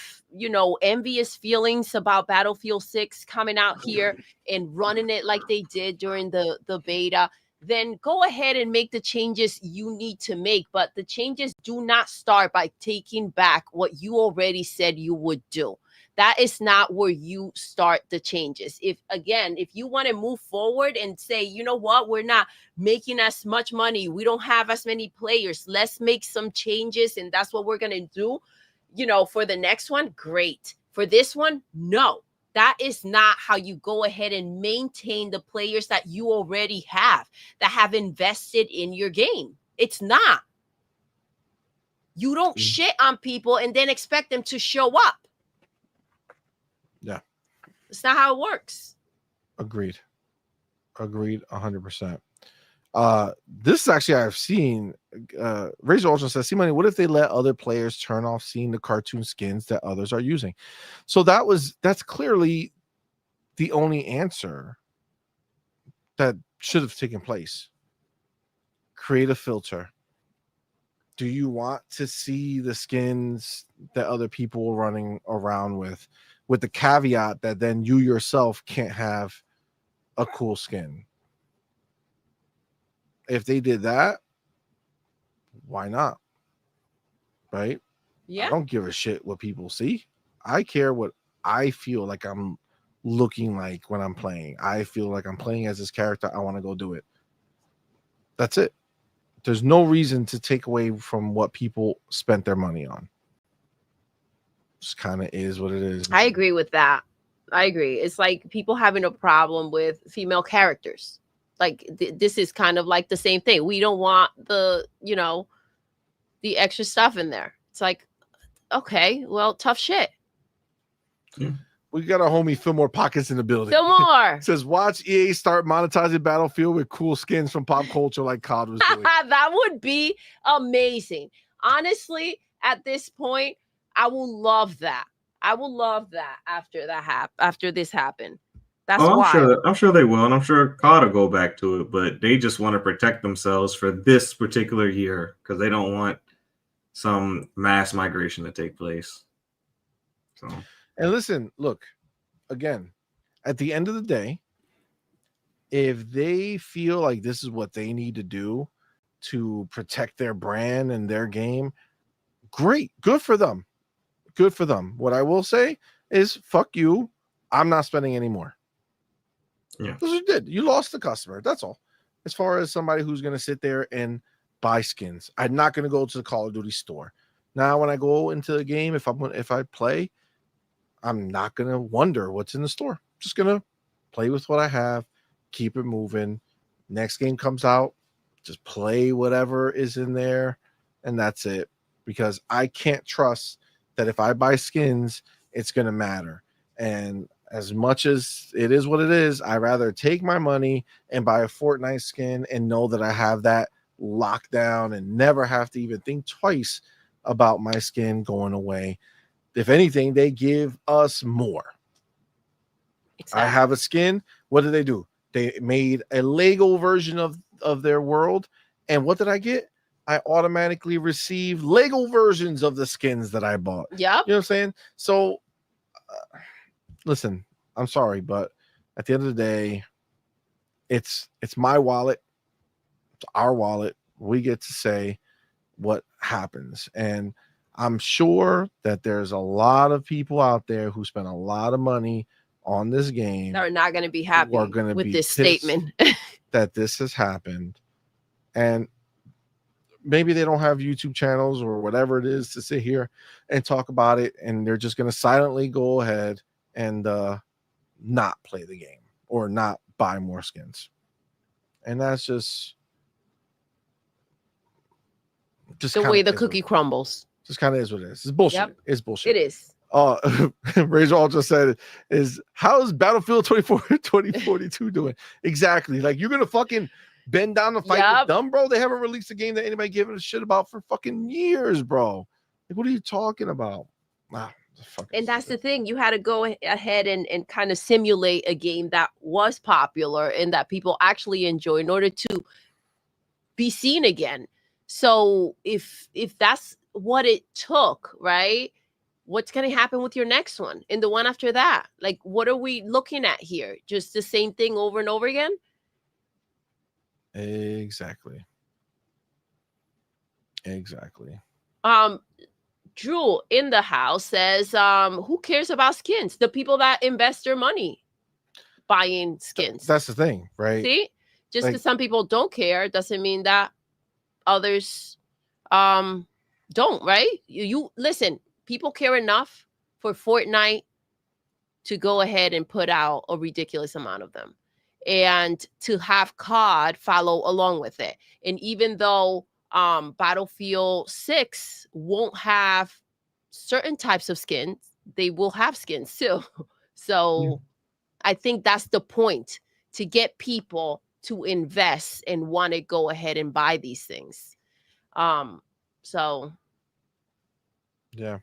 envious feelings about Battlefield 6 coming out here and running it like they did during the beta, then go ahead and make the changes you need to make. But the changes do not start by taking back what you already said you would do. That is not where you start the changes. If you want to move forward and say, you know what, we're not making as much money, we don't have as many players, let's make some changes, and that's what we're going to do, for the next one, great. For this one, no. That is not how you go ahead and maintain the players that you already have, that have invested in your game. It's not. You don't shit on people and then expect them to show up. Yeah. It's not how it works. Agreed 100%. This is actually I've seen Razor also says, CMoney, what if they let other players turn off seeing the cartoon skins that others are using? So that's clearly the only answer that should have taken place. Create a filter. Do you want to see the skins that other people are running around with the caveat that then you yourself can't have a cool skin? If they did that, why not? Right? Yeah. I don't give a shit what people see. I care what I feel like I'm looking like when I'm playing. I feel like I'm playing as this character. I want to go do it. That's it. There's no reason to take away from what people spent their money on. Just kind of is what it is. I agree with that. I agree. It's like people having a problem with female characters. Like this is kind of like the same thing. We don't want the extra stuff in there. It's like, okay, well, tough shit. Yeah. We got our homie Fillmore Pockets in the building. Fillmore says, watch EA start monetizing Battlefield with cool skins from pop culture like COD was doing. That would be amazing. Honestly, at this point, I will love that. I will love that after this happened. That's why. I'm sure they will, and I'm sure COD will go back to it, but they just want to protect themselves for this particular year because they don't want some mass migration to take place. So, and listen, look, again, at the end of the day, if they feel like this is what they need to do to protect their brand and their game, great, good for them. Good for them. What I will say is, fuck you. I'm not spending any more. Yeah, because you did. You lost the customer. That's all. As far as somebody who's going to sit there and buy skins, I'm not going to go to the Call of Duty store. Now, when I go into the game, if I play, I'm not going to wonder what's in the store. just gonna play with what I have, keep it moving. Next game comes out, just play whatever is in there, and that's it. Because I can't trust that if I buy skins, it's gonna matter. And as much as it is what it is, I rather take my money and buy a Fortnite skin and know that I have that locked down and never have to even think twice about my skin going away. If anything, they give us more. Exactly. I have a skin. What did they do? They made a Lego version of their world. And what did I get? I automatically received Lego versions of the skins that I bought. Yeah. You know what I'm saying? So, listen, I'm sorry, but at the end of the day, it's my wallet. It's our wallet. We get to say what happens. And I'm sure that there's a lot of people out there who spend a lot of money on this game that are not going to be happy with this statement that this has happened. And maybe they don't have YouTube channels or whatever it is to sit here and talk about it, and they're just going to silently go ahead and not play the game or not buy more skins. And that's just the way the cookie crumbles. Just kind of is what it is. It's bullshit. Yep. It's bullshit. It is. Razor All just said is how is Battlefield 2042 doing? Exactly. Like, you're gonna fucking bend down and fight with them, bro. They haven't released a game that anybody giving a shit about for fucking years, bro. Like, what are you talking about? Wow. And that's the thing. You had to go ahead and kind of simulate a game that was popular and that people actually enjoy in order to be seen again. So if that's what it took, right? What's going to happen with your next one and the one after that? Like, what are we looking at here? Just the same thing over and over again? Exactly. Drew in the house says, who cares about skins? The people that invest their money buying skins. That's the thing, right? See? Just because some people don't care doesn't mean that others don't, right? You listen, people care enough for Fortnite to go ahead and put out a ridiculous amount of them and to have COD follow along with it. And even though Battlefield 6 won't have certain types of skins, they will have skins still. So I think that's the point, to get people to invest and want to go ahead and buy these things. So yeah,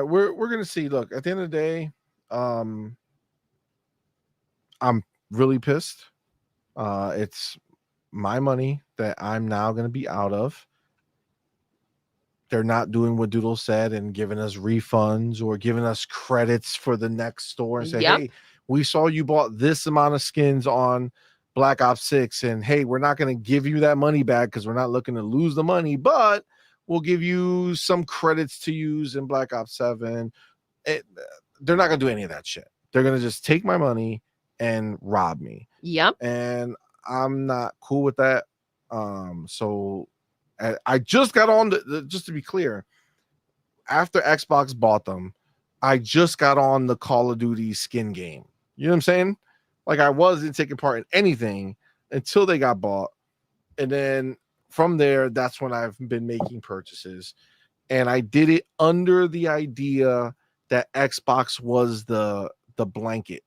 we're gonna see. Look, at the end of the day, I'm really pissed. It's my money that I'm now gonna be out of. They're not doing what Doodle said and giving us refunds or giving us credits for the next store and say, hey, we saw you bought this amount of skins on Black Ops 6, and hey, we're not going to give you that money back because we're not looking to lose the money, but we'll give you some credits to use in Black Ops 7. They're not going to do any of that shit. They're going to just take my money and rob me. Yep. And I'm not cool with that. So I just got on just to be clear, after Xbox bought them, I just got on the Call of Duty skin game. You know what I'm saying? Like, I wasn't taking part in anything until they got bought. And then from there, that's when I've been making purchases. And I did it under the idea that Xbox was the blanket.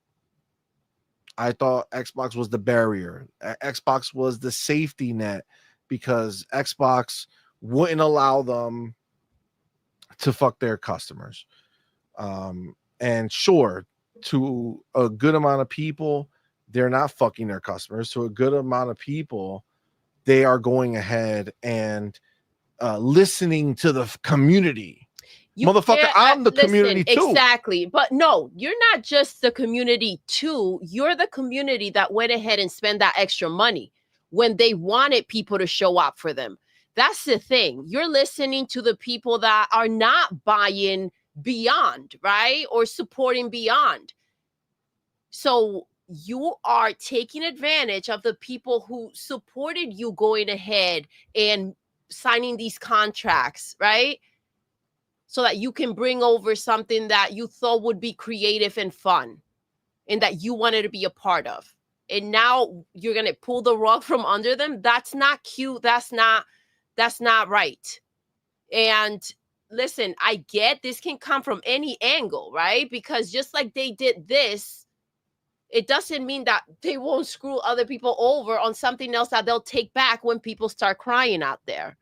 I thought Xbox was the barrier. Xbox was the safety net because Xbox wouldn't allow them to fuck their customers. And sure, to a good amount of people, they're not fucking their customers. To a good amount of people, they are going ahead and listening to the community. Motherfucker, I'm the community too. Exactly. But no, you're not just the community too. You're the community that went ahead and spent that extra money when they wanted people to show up for them. That's the thing. You're listening to the people that are not buying Beyond, right? Or supporting Beyond. So you are taking advantage of the people who supported you going ahead and signing these contracts, right? So that you can bring over something that you thought would be creative and fun. and that you wanted to be a part of. And now you're going to pull the rug from under them. That's not cute. That's not right. And listen, I get this can come from any angle, right? Because just like they did this, it doesn't mean that they won't screw other people over on something else that they'll take back when people start crying out there.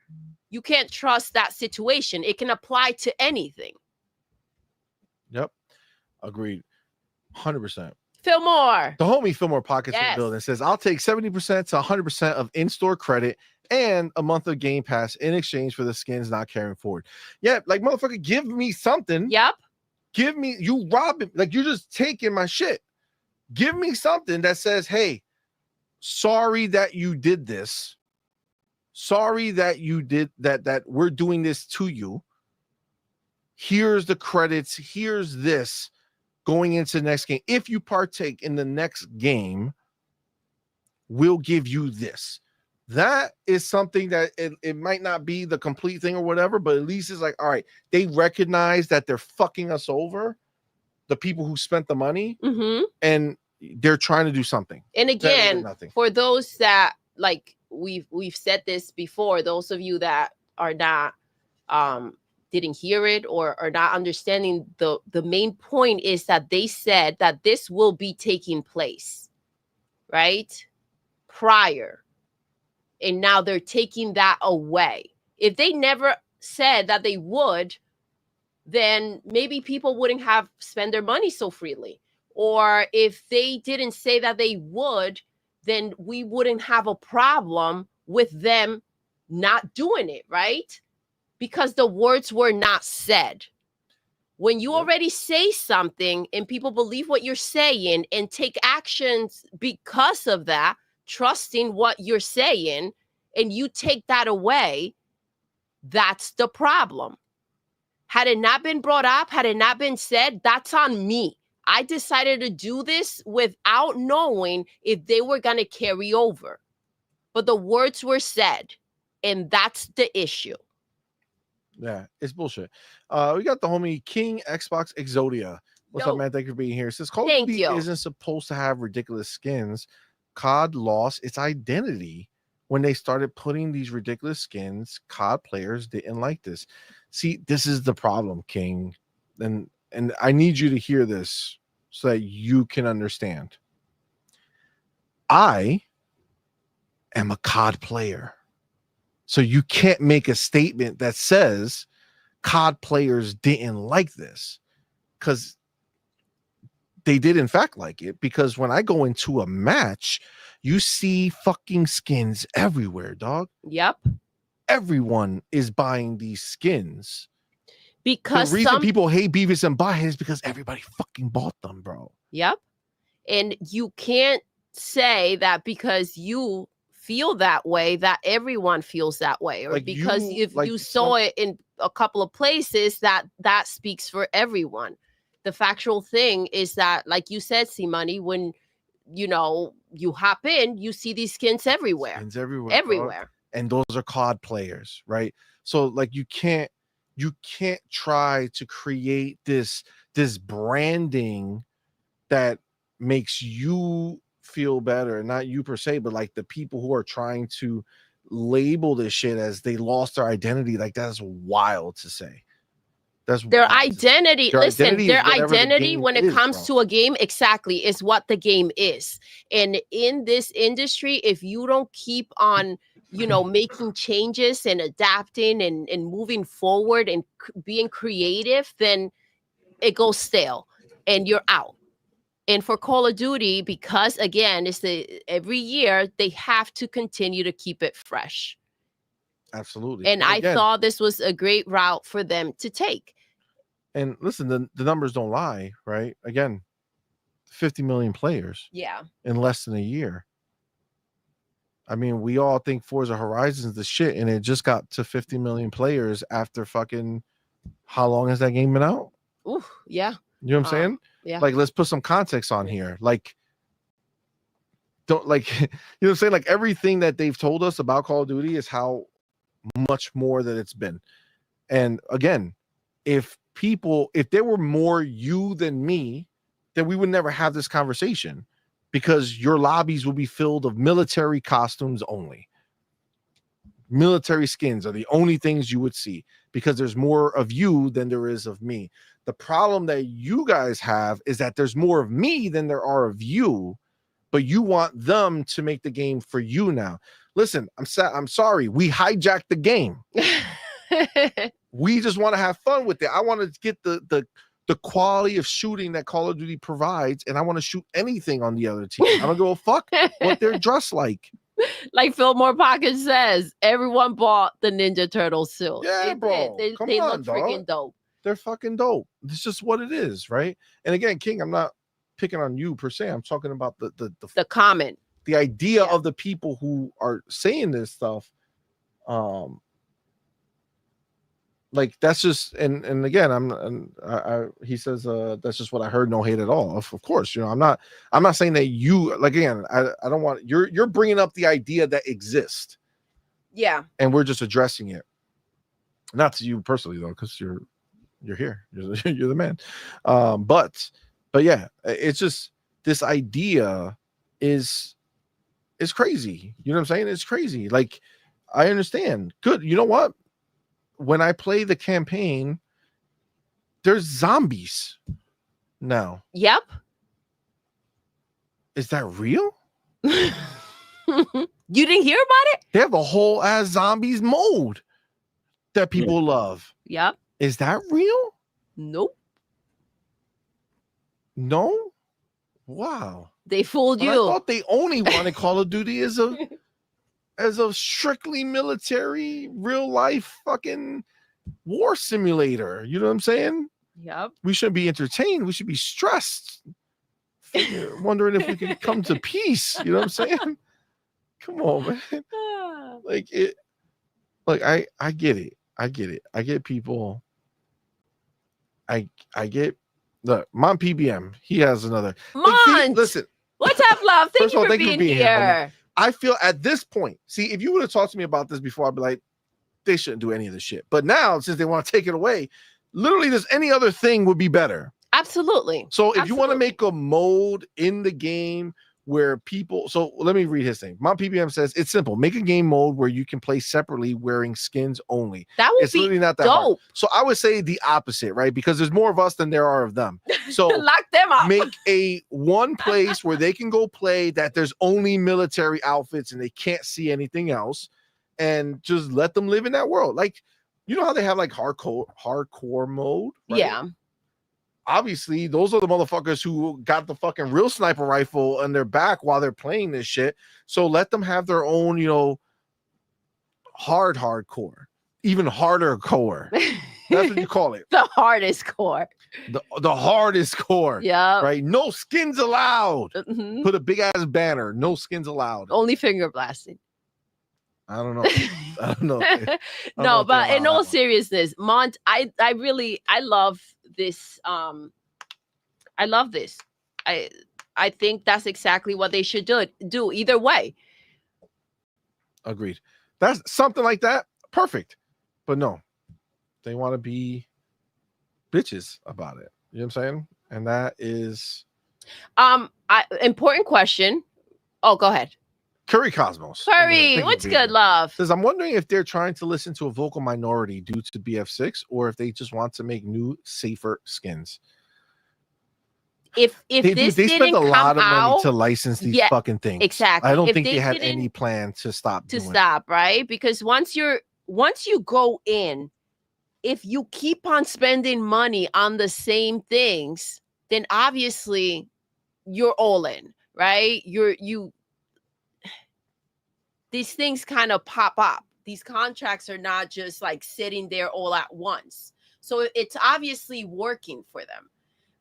You can't trust that situation. It can apply to anything. Yep. Agreed. 100%. Fillmore. The homie Fillmore Pockets Yes. in the building says, I'll take 70% to 100% of in-store credit and a month of Game Pass in exchange for the skins not carrying forward. Yeah, like, motherfucker, give me something. Yep. Give me, you robbing, like, you're just taking my shit. Give me something that says, hey, sorry that you did this. Sorry that you did that we're doing this to you. Here's the credits. Here's this going into the next game. If you partake in the next game, we'll give you this. That is something that it might not be the complete thing or whatever, but at least it's like, all right, they recognize that they're fucking us over, the people who spent the money, and they're trying to do something. And again, for those that, like, we've said this before, those of you that are not didn't hear it or are not understanding, the main point is that they said that this will be taking place, right, prior, and now they're taking that away. If they never said that they would, then maybe people wouldn't have spent their money so freely. Or if they didn't say that they would, then we wouldn't have a problem with them not doing it, right? Because the words were not said. When you already say something and people believe what you're saying and take actions because of that, trusting what you're saying, and you take that away, that's the problem. Had it not been brought up, had it not been said, that's on me. I decided to do this without knowing if they were going to carry over. But the words were said, and that's the issue. Yeah, it's bullshit. We got the homie King Xbox Exodia. What's up, man? Thank you for being here. It says Call of Duty isn't supposed to have ridiculous skins. COD lost its identity when they started putting these ridiculous skins. COD players didn't like this. See, this is the problem, King. And I need you to hear this so that you can understand. I am a COD player. So you can't make a statement that says COD players didn't like this, because they did in fact like it. Because when I go into a match, you see fucking skins everywhere, dog. Yep. Everyone is buying these skins. Because the reason people hate Beavis and Butthead is because everybody fucking bought them, bro. Yep. And you can't say that because you feel that way, that everyone feels that way, or like because if you saw it in a couple of places, that speaks for everyone. The factual thing is that, like you said, CMoney, when you hop in, you see these skins everywhere. Skins everywhere. And those are COD players, right? So like you can't try to create this branding that makes you feel better, not you per se, but like the people who are trying to label this shit as they lost their identity. Like, that's wild to say. That's their identity. Listen, their identity when it comes bro. to a game, exactly, is what the game is. And in this industry, if you don't keep on making changes and adapting and moving forward and being creative, then it goes stale and you're out. And for Call of Duty, because again, every year they have to continue to keep it fresh. Absolutely. And I thought this was a great route for them to take. And listen, the numbers don't lie, right? Again, 50 million players. Yeah. In less than a year. I mean, we all think Forza Horizon is the shit, and it just got to 50 million players after fucking, how long has that game been out? Ooh, yeah. You know what I'm saying? Yeah. Like, let's put some context on here. Like, don't like, you know what I'm saying? Like, everything that they've told us about Call of Duty is how much more that it's been. And again, if there were more you than me, then we would never have this conversation, because your lobbies will be filled of military costumes only. Military skins are the only things you would see, because there's more of you than there is of me. The problem that you guys have is that there's more of me than there are of you, but you want them to make the game for you now. Listen, I'm sorry. We hijacked the game. We just want to have fun with it. I want to get the quality of shooting that Call of Duty provides, and I want to shoot anything on the other team. I don't give a fuck what they're dressed like. Like Fillmore Pocket says, everyone bought the Ninja Turtle suit. Yeah, bro. They Come look on, freaking dope. They're fucking dope. It's just what it is, right? And again, King, I'm not picking on you per se. I'm talking about the comment, the idea of the people who are saying this stuff. Like that's just and again, he says that's just what I heard. No hate at all. Of course, you know, I'm not saying that you, like, again, I don't want, you're bringing up the idea that exists. Yeah. And we're just addressing it. Not to you personally though, because you're here. You're the man. But yeah, it's just this idea is crazy. You know what I'm saying? It's crazy. Like, I understand. Good. You know what? When I play the campaign, there's zombies now. Yep. Is that real? You didn't hear about it? They have a whole ass zombies mode that people love. Yep. Is that real? Nope. No? Wow. They fooled you. I thought they only wanted Call of Duty as a strictly military, real life fucking war simulator. You know what I'm saying? Yep. We shouldn't be entertained. We should be stressed, wondering if we can come to peace. You know what I'm saying? Come on, man. Like it. Like I get it. I get it. I get people. I get. Look, Mon PBM. He has another. Mon, listen. What's up, love? Thank you for being here. I feel at this point, see, if you would have talked to me about this before, I'd be like, they shouldn't do any of this shit. But now, since they want to take it away, literally, there's any other thing would be better. Absolutely. So if you want to make a mode in the game where people, so let me read his thing. My PBM says it's simple. Make a game mode where you can play separately wearing skins only. That would it's be literally not that dope. Hard. So I would say the opposite, right? Because there's more of us than there are of them. So lock them up. Make a one place where they can go play that there's only military outfits and they can't see anything else, and just let them live in that world. Like, you know how they have like hardcore mode? Right? Yeah. Obviously, those are the motherfuckers who got the fucking real sniper rifle on their back while they're playing this shit. So let them have their own, you know, hardcore, even harder core. That's what you call it. The hardest core. The hardest core. Yeah. Right. No skins allowed. Mm-hmm. Put a big ass banner. No skins allowed. Only finger blasting. I don't know. I don't know. No, but in all seriousness, Mont, I love this. I love this. I think that's exactly what they should do either way. Agreed. That's something like that. Perfect. But no, they want to be bitches about it. You know what I'm saying? And that is important question. Oh, go ahead. Curry Cosmos. Curry, what's good, love? Says, I'm wondering if they're trying to listen to a vocal minority due to BF6, or if they just want to make new, safer skins. If they spent a lot of money to license these fucking things. Exactly. I don't think they had any plan to stop. Right? Because once you go in, if you keep on spending money on the same things, then obviously you're all in, right? These things kind of pop up. These contracts are not just like sitting there all at once. So it's obviously working for them.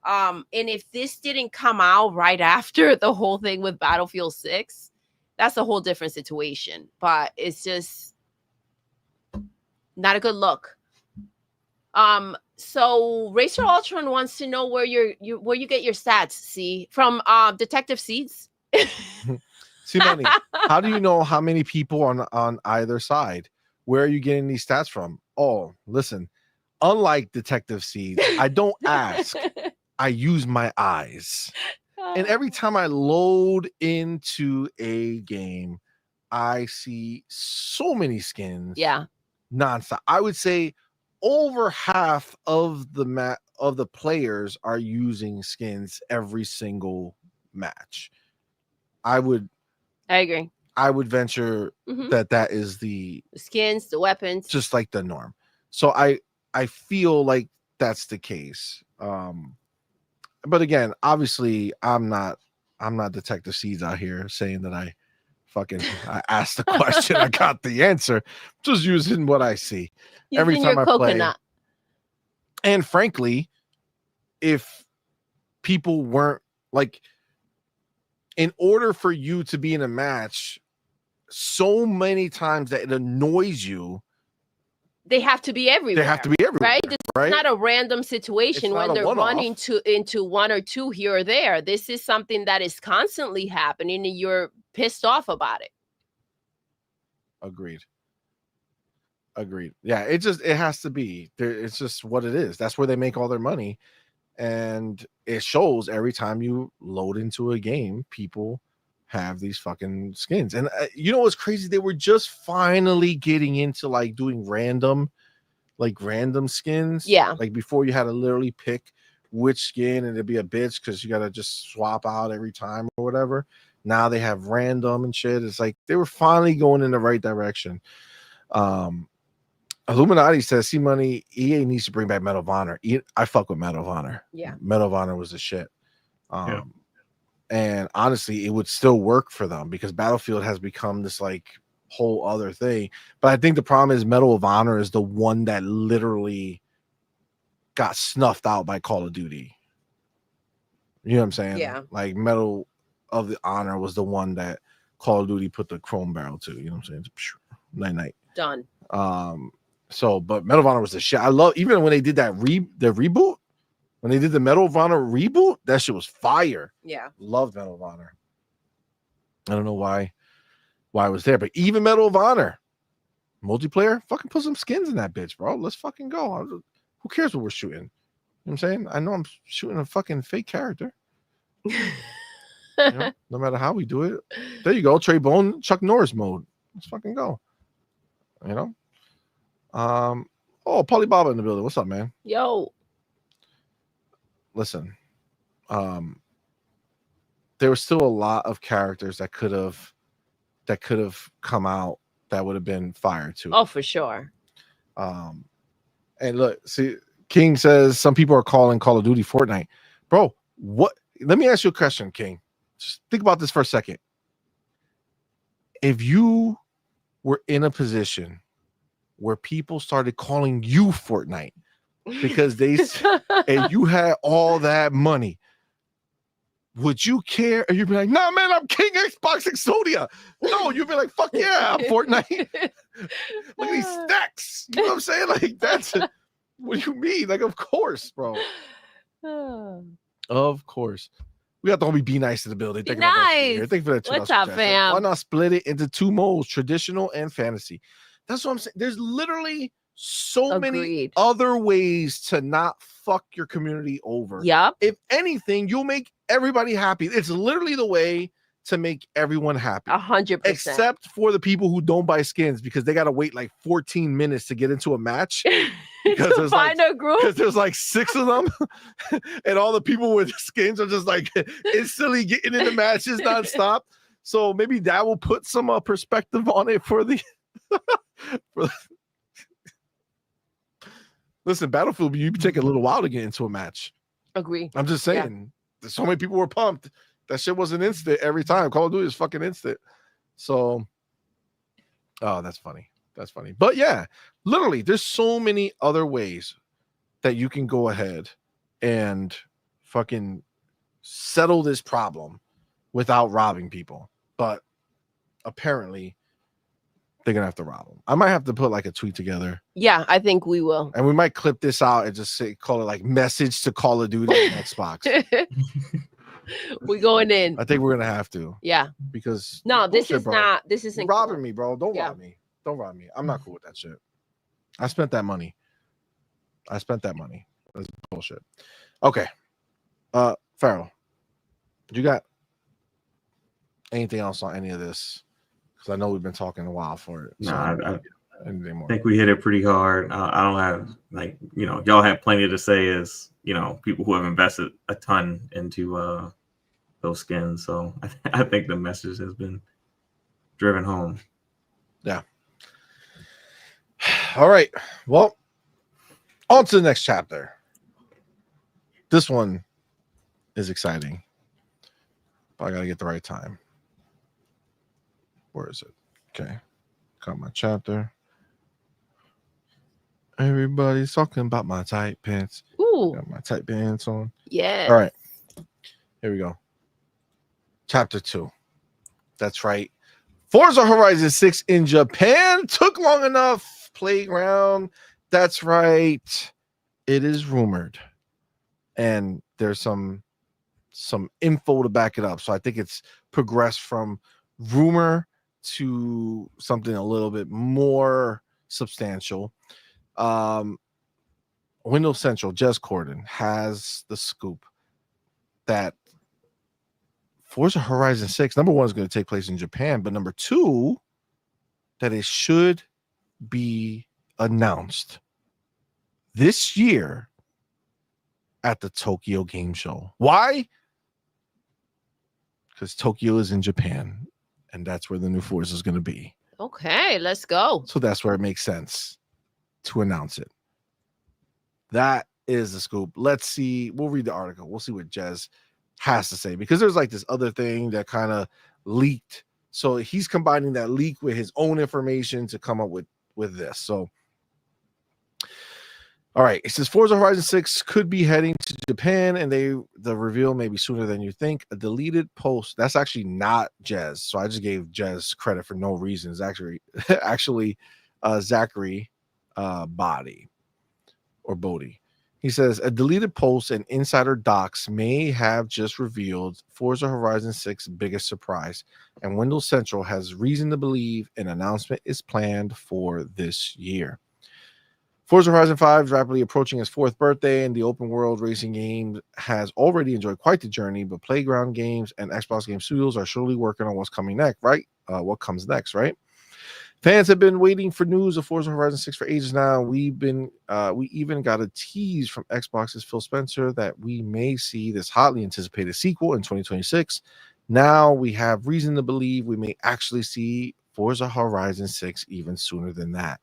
And if this didn't come out right after the whole thing with Battlefield 6, that's a whole different situation. But it's just not a good look. So Racer Ultron wants to know where where you get your stats, see, from Detective Seeds. CMoney, how do you know how many people on either side? Where are you getting these stats from? Oh, listen, unlike Detective Seeds, I don't ask. I use my eyes. And every time I load into a game, I see so many skins. Yeah. Nonstop. I would say over half of the players are using skins every single match. I agree. I would venture that is the skins, the weapons, just like the norm. So I feel like that's the case. But again, obviously I'm not Detective Seeds out here saying that I asked the question, I got the answer. Just using what I see every time I play. And frankly, if people weren't like, in order for you to be in a match so many times that it annoys you, they have to be everywhere. Right? This is not a random situation when they're running into one or two here or there. This is something that is constantly happening and you're pissed off about it. Agreed. Yeah, it has to be there. It's just what it is. That's where they make all their money. And it shows every time you load into a game, people have these fucking skins. And you know what's crazy? They were just finally getting into like doing random skins. Yeah. Like before you had to literally pick which skin and it'd be a bitch because you got to just swap out every time or whatever. Now they have random and shit. It's like they were finally going in the right direction. Illuminati says, CMoney, EA needs to bring back Medal of Honor. I fuck with Medal of Honor. Yeah. Medal of Honor was the shit. And honestly, it would still work for them because Battlefield has become this like whole other thing. But I think the problem is Medal of Honor is the one that literally got snuffed out by Call of Duty. You know what I'm saying? Yeah. Like Medal of the Honor was the one that Call of Duty put the chrome barrel to. You know what I'm saying? Night. Done. So, but Medal of Honor was the shit. I love, even when they did that the reboot, when they did the Medal of Honor reboot, that shit was fire. Yeah. Loved Medal of Honor. I don't know why it was there, but even Medal of Honor multiplayer, fucking put some skins in that bitch, bro. Let's fucking go. Who cares what we're shooting? You know what I'm saying? I know I'm shooting a fucking fake character. You know, no matter how we do it. There you go. Trey Bone, Chuck Norris mode. Let's fucking go. You know? Paulie Baba in the building. What's up, man? Yo. Listen. There was still a lot of characters that could have come out that would have been fire too. Oh, for sure. And look, see, King says some people are calling Call of Duty Fortnite. Bro, what? Let me ask you a question, King. Just think about this for a second. If you were in a position where people started calling you Fortnite because and you had all that money, would you care? Or you'd be like, nah, man, I'm King Xbox Exodia. No, you'd be like, fuck yeah, I'm Fortnite. Look at these stacks. You know what I'm saying? Like, that's what do you mean? Like, of course, bro. Of course. We got the homie Be Nice to the building. Be nice. Thank you for that. What's up, fam? Why not split it into two modes, traditional and fantasy? That's what I'm saying. There's literally so many other ways to not fuck your community over. Yep. If anything, you'll make everybody happy. It's literally the way to make everyone happy. 100%. Except for the people who don't buy skins because they got to wait like 14 minutes to get into a match. Because there's find a group. Because there's like 6 of them, and all the people with skins are just like instantly getting into matches nonstop. So maybe that will put some perspective on it for the. Listen, Battlefield, you take a little while to get into a match. Agree. I'm just saying, so many people were pumped. That shit wasn't instant every time. Call of Duty is fucking instant. So, that's funny. That's funny. But yeah, literally, there's so many other ways that you can go ahead and fucking settle this problem without robbing people. But apparently, they're gonna have to rob them. I might have to put like a tweet together. Yeah, I think we will. And we might clip this out and just call it like message to Call of Duty on Xbox. We're going in. I think we're gonna have to. Yeah. Because this isn't robbing cool. me, bro. Don't rob me. Don't rob me. I'm not cool with that shit. I spent that money. That's bullshit. Okay. Farrell, you got anything else on any of this? Because I know we've been talking a while for it. So I anything more? think we hit it pretty hard. I don't have y'all have plenty to say as people who have invested a ton into those skins. So I think the message has been driven home. Yeah. All right. Well, on to the next chapter. This one is exciting, but I gotta get the right time. Where is it? Okay. Got my chapter. Everybody's talking about my tight pants. Ooh. Got my tight pants on. Yeah. All right. Here we go. Chapter 2. That's right. Forza Horizon 6 in Japan took long enough. Playground. That's right. It is rumored. And there's some info to back it up. So I think it's progressed from rumor to something a little bit more substantial. Windows Central, Jez Corden, has the scoop that Forza Horizon 6, number one, is going to take place in Japan, but number two, that it should be announced this year at the Tokyo Game Show. Why? Because Tokyo is in Japan, and that's where the new Forza is going to be. Okay, let's go. So that's where it makes sense to announce it. That is the scoop. Let's see. We'll read the article. We'll see what Jez has to say, because there's like this other thing that kind of leaked. So he's combining that leak with his own information to come up with this. So, all right. It says Forza Horizon 6 could be heading to Japan, and the reveal may be sooner than you think. A deleted post. That's actually not Jez. So I just gave Jez credit for no reason. It's actually Zachary Bodie. He says a deleted post and insider docs may have just revealed Forza Horizon 6's biggest surprise, and Windows Central has reason to believe an announcement is planned for this year. Forza Horizon 5 is rapidly approaching its 4th birthday, and the open world racing game has already enjoyed quite the journey, but Playground Games and Xbox Game Studios are surely working on what's coming next, right? What comes next, right? Fans have been waiting for news of Forza Horizon 6 for ages now. We even got a tease from Xbox's Phil Spencer that we may see this hotly anticipated sequel in 2026. Now we have reason to believe we may actually see Forza Horizon 6 even sooner than that.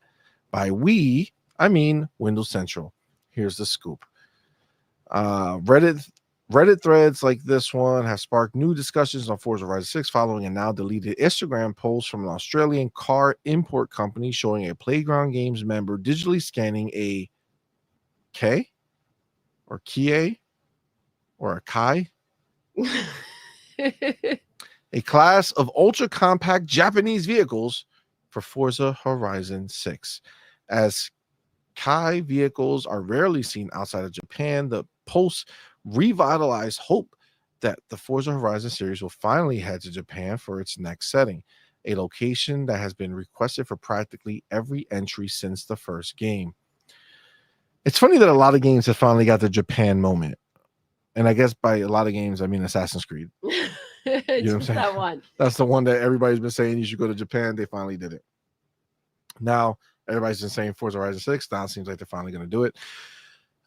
By we, I mean Windows Central. Here's the scoop. Reddit threads like this one have sparked new discussions on Forza Horizon 6 following a now deleted Instagram post from an Australian car import company showing a Playground Games member digitally scanning a K or Kia or a Kai, a class of ultra compact Japanese vehicles for Forza Horizon 6. As Kai vehicles are rarely seen outside of Japan, the post revitalized hope that the Forza Horizon series will finally head to Japan for its next setting, a location that has been requested for practically every entry since the first game. It's funny that a lot of games have finally got the Japan moment. And I guess by a lot of games, I mean Assassin's Creed. You know what I'm saying? That one. That's the one that everybody's been saying you should go to Japan. They finally did it. Now, everybody's been saying Forza Horizon 6. Now it seems like they're finally going to do it.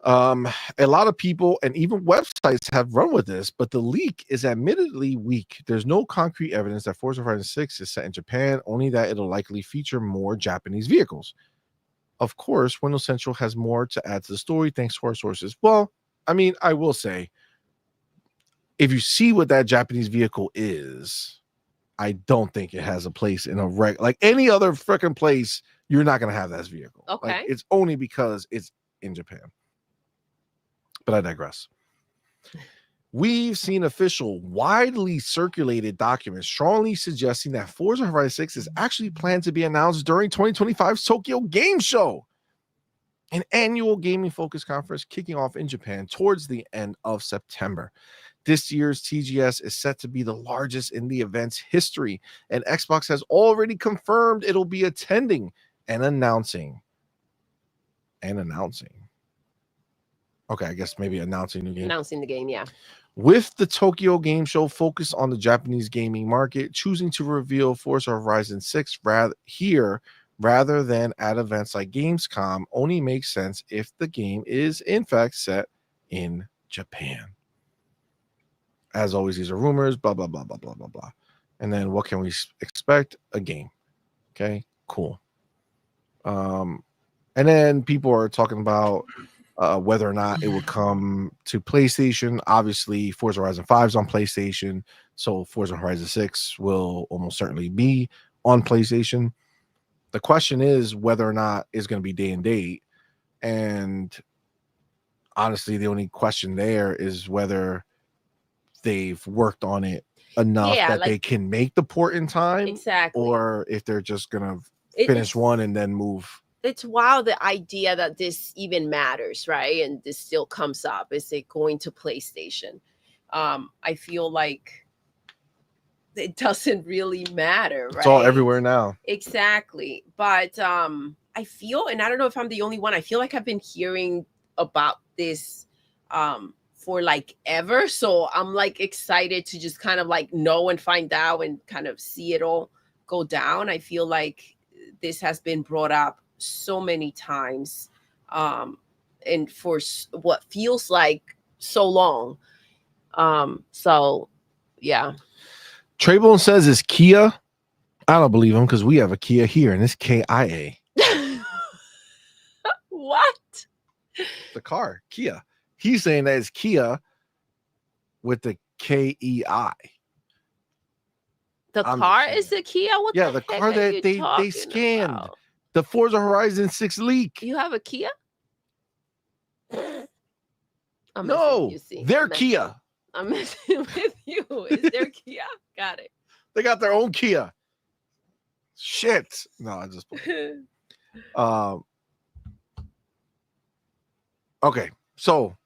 A lot of people and even websites have run with this, but the leak is admittedly weak. There's no concrete evidence that Forza Horizon 6 is set in Japan, only that it'll likely feature more Japanese vehicles. Of course, Windows Central has more to add to the story thanks to our sources. Well, I mean, I will say, if you see what that Japanese vehicle is, I don't think it has a place in a like any other freaking place. You're not going to have that vehicle. Okay. Like, it's only because it's in Japan. But I digress. We've seen official, widely circulated documents strongly suggesting that Forza Horizon 6 is actually planned to be announced during 2025's Tokyo Game Show, an annual gaming-focused conference kicking off in Japan towards the end of September. This year's TGS is set to be the largest in the event's history, and Xbox has already confirmed it'll be attending and announcing. Okay, I guess maybe announcing new game. Announcing the game, yeah. With the Tokyo Game Show focused on the Japanese gaming market, choosing to reveal Forza Horizon 6 rather than at events like Gamescom only makes sense if the game is in fact set in Japan. As always, these are rumors, blah, blah, blah, blah, blah, blah, blah. And then what can we expect? A game. Okay, cool. And then people are talking about whether or not it would come to PlayStation. Obviously, Forza Horizon 5 is on PlayStation, so Forza Horizon 6 will almost certainly be on PlayStation. The question is whether or not it's going to be day and date. And honestly, the only question there is whether they've worked on it enough that they can make the port in time, exactly, or if they're just going to finish one and then move. It's wild, the idea that this even matters, right? And this still comes up. Is it going to PlayStation? I feel like it doesn't really matter, right? It's all everywhere now. Exactly. But I feel, and I don't know if I'm the only one, I feel like I've been hearing about this for like ever. So I'm like excited to just kind of like know and find out and kind of see it all go down. I feel like this has been brought up so many times, and for what feels like so long. So yeah. Traybone says it's Kia. I don't believe him because we have a Kia here and it's KIA. What? The car, Kia. He's saying that it's Kia with the KEI. The car is a Kia? What yeah, the car that they scanned. About? The Forza Horizon 6 leak. You have a Kia? No, they're Kia. I'm messing with you. Is there Kia? Got it. They got their own Kia. Shit. No, I just okay, so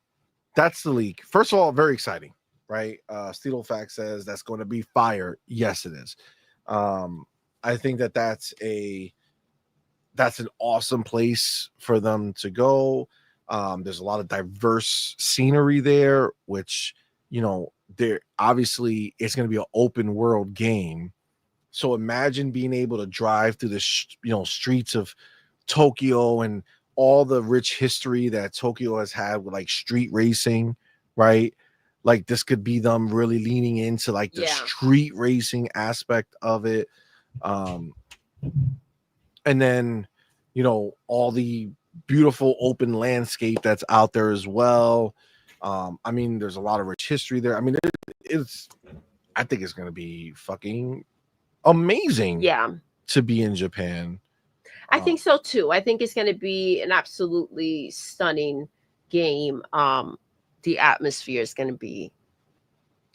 that's the leak. First of all, very exciting, right? Steelo Fact says that's going to be fire. Yes, it is. I think that's an awesome place for them to go. There's a lot of diverse scenery there, which, there obviously it's going to be an open world game. So imagine being able to drive through the streets of Tokyo and all the rich history that Tokyo has had with like street racing, right? Like this could be them really leaning into like the street racing aspect of it. And then, all the beautiful open landscape that's out there as well. I mean, there's a lot of rich history there. I mean, I think it's going to be fucking amazing. Yeah. To be in Japan. I think so too. I think it's going to be an absolutely stunning game. The atmosphere is going to be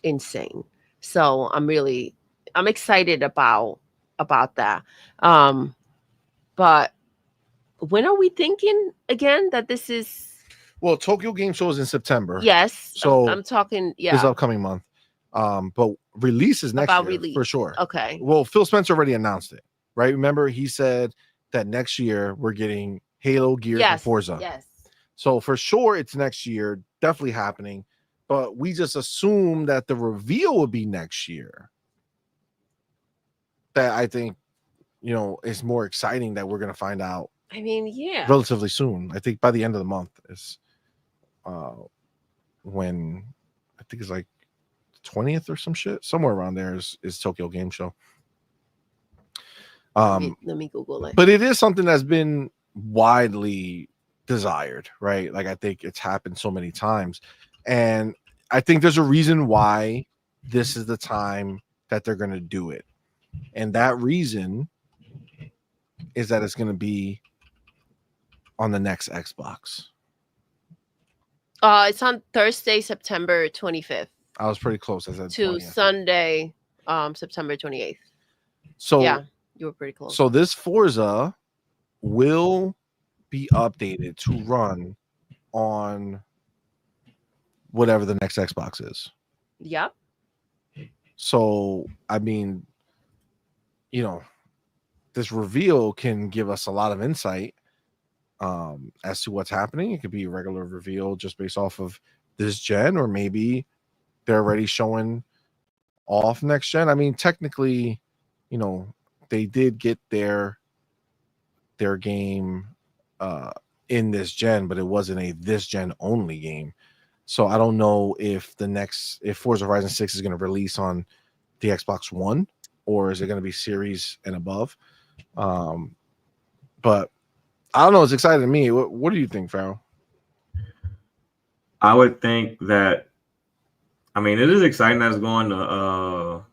insane. So I'm excited about that. But when are we thinking again that this is? Well, Tokyo Game Show is in September. Yes. So I'm talking, this upcoming month. But release is next year for sure. Okay. Well, Phil Spencer already announced it, right? Remember, he said that next year we're getting Halo, Gears, and Forza. Yes. So for sure it's next year, definitely happening. But we just assume that the reveal will be next year. That I think, is more exciting that we're going to find out. I mean, yeah. Relatively soon. I think by the end of the month is when I think it's like 20th or some shit. Somewhere around there is Tokyo Game Show. Let me Google it. But it is something that's been widely desired, right? Like I think it's happened so many times. And I think there's a reason why this is the time that they're going to do it. And that reason is that it's going to be on the next Xbox. It's on Thursday, September 25th. I was pretty close. I said to 20th. Sunday, September 28th. So yeah, you were pretty close. So this Forza will be updated to run on whatever the next Xbox is. Yep. So I mean, this reveal can give us a lot of insight as to what's happening. It could be a regular reveal just based off of this gen, or maybe they're already showing off next gen. I mean, technically, you know, they did get their game in this gen, but it wasn't a this gen only game. So I don't know if Forza Horizon 6 is going to release on the Xbox One, or is it going to be Series and above? But I don't know. It's exciting to me. What do you think, Farrell? I would think that, I mean, it is exciting that it's going to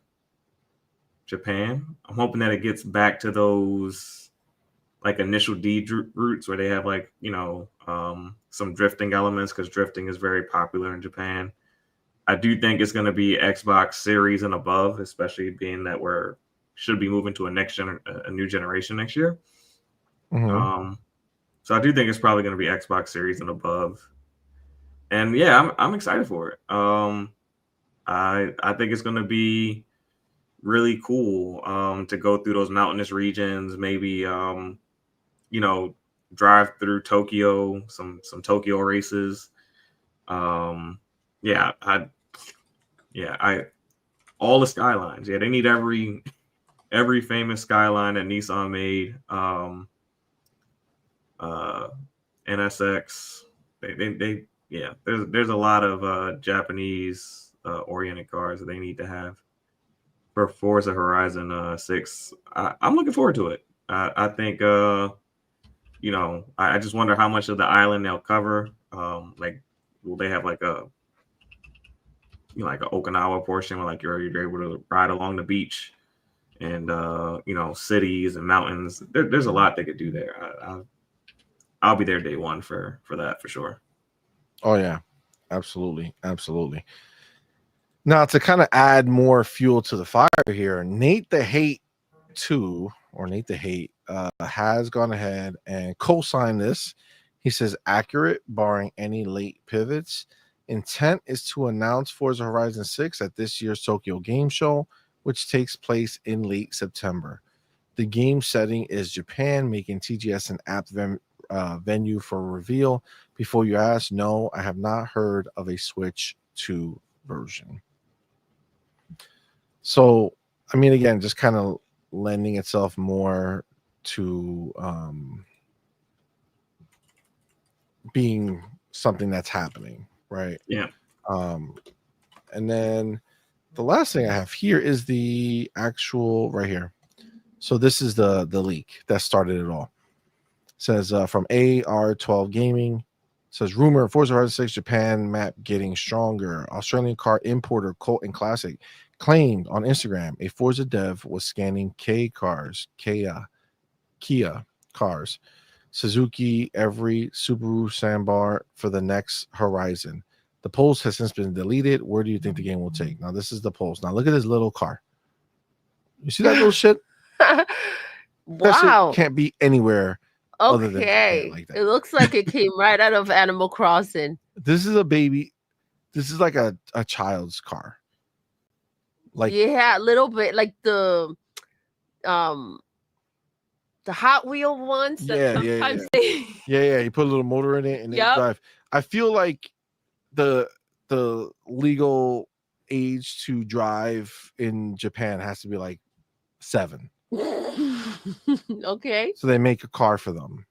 Japan. I'm hoping that it gets back to those like initial D routes where they have like, you know, some drifting elements, because drifting is very popular in Japan. I do think it's going to be Xbox Series and above, especially being that should be moving to a new generation next year. Mm-hmm. So I do think it's probably going to be Xbox Series and above. And yeah, I'm excited for it. I think it's going to be really cool to go through those mountainous regions, maybe you know, drive through Tokyo, some Tokyo races. Yeah, all the skylines. Yeah, they need every famous skyline that Nissan made. NSX. They yeah. There's a lot of Japanese oriented cars that they need to have for Forza Horizon 6. I'm looking forward to it. I think you know, I just wonder how much of the island they'll cover. Like, will they have like a, you know, like an Okinawa portion where like you're able to ride along the beach, and you know, cities and mountains. There's a lot they could do there. I'll be there day one for that for sure. Oh yeah, absolutely. Now, to kind of add more fuel to the fire here, Nate the Hate has gone ahead and co-signed this. He says, accurate, barring any late pivots. Intent is to announce Forza Horizon 6 at this year's Tokyo Game Show, which takes place in late September. The game setting is Japan, making TGS an apt venue for a reveal. Before you ask, no, I have not heard of a Switch 2 version. So, I mean, again, just kind of lending itself more to being something that's happening, right? Yeah. And then the last thing I have here is the actual right here. So this is the leak that started it all. It says from AR12 Gaming. It says rumor Forza Horizon 6 Japan map getting stronger. Australian car importer Colton Classic claimed on Instagram a Forza dev was scanning Kia cars, Suzuki, every Subaru Sandbar for the next Horizon. The post has since been deleted. Where do you think the game will take? Now, this is the post. Now, look at this little car. You see that little shit? Wow. That shit can't be anywhere other than Japan like that. It looks like it came right out of Animal Crossing. This is a baby. This is like a child's car. Like, yeah, a little bit like the Hot Wheel ones that sometimes they you put a little motor in it and they drive. I feel like the legal age to drive in Japan has to be like 7. Okay. So they make a car for them.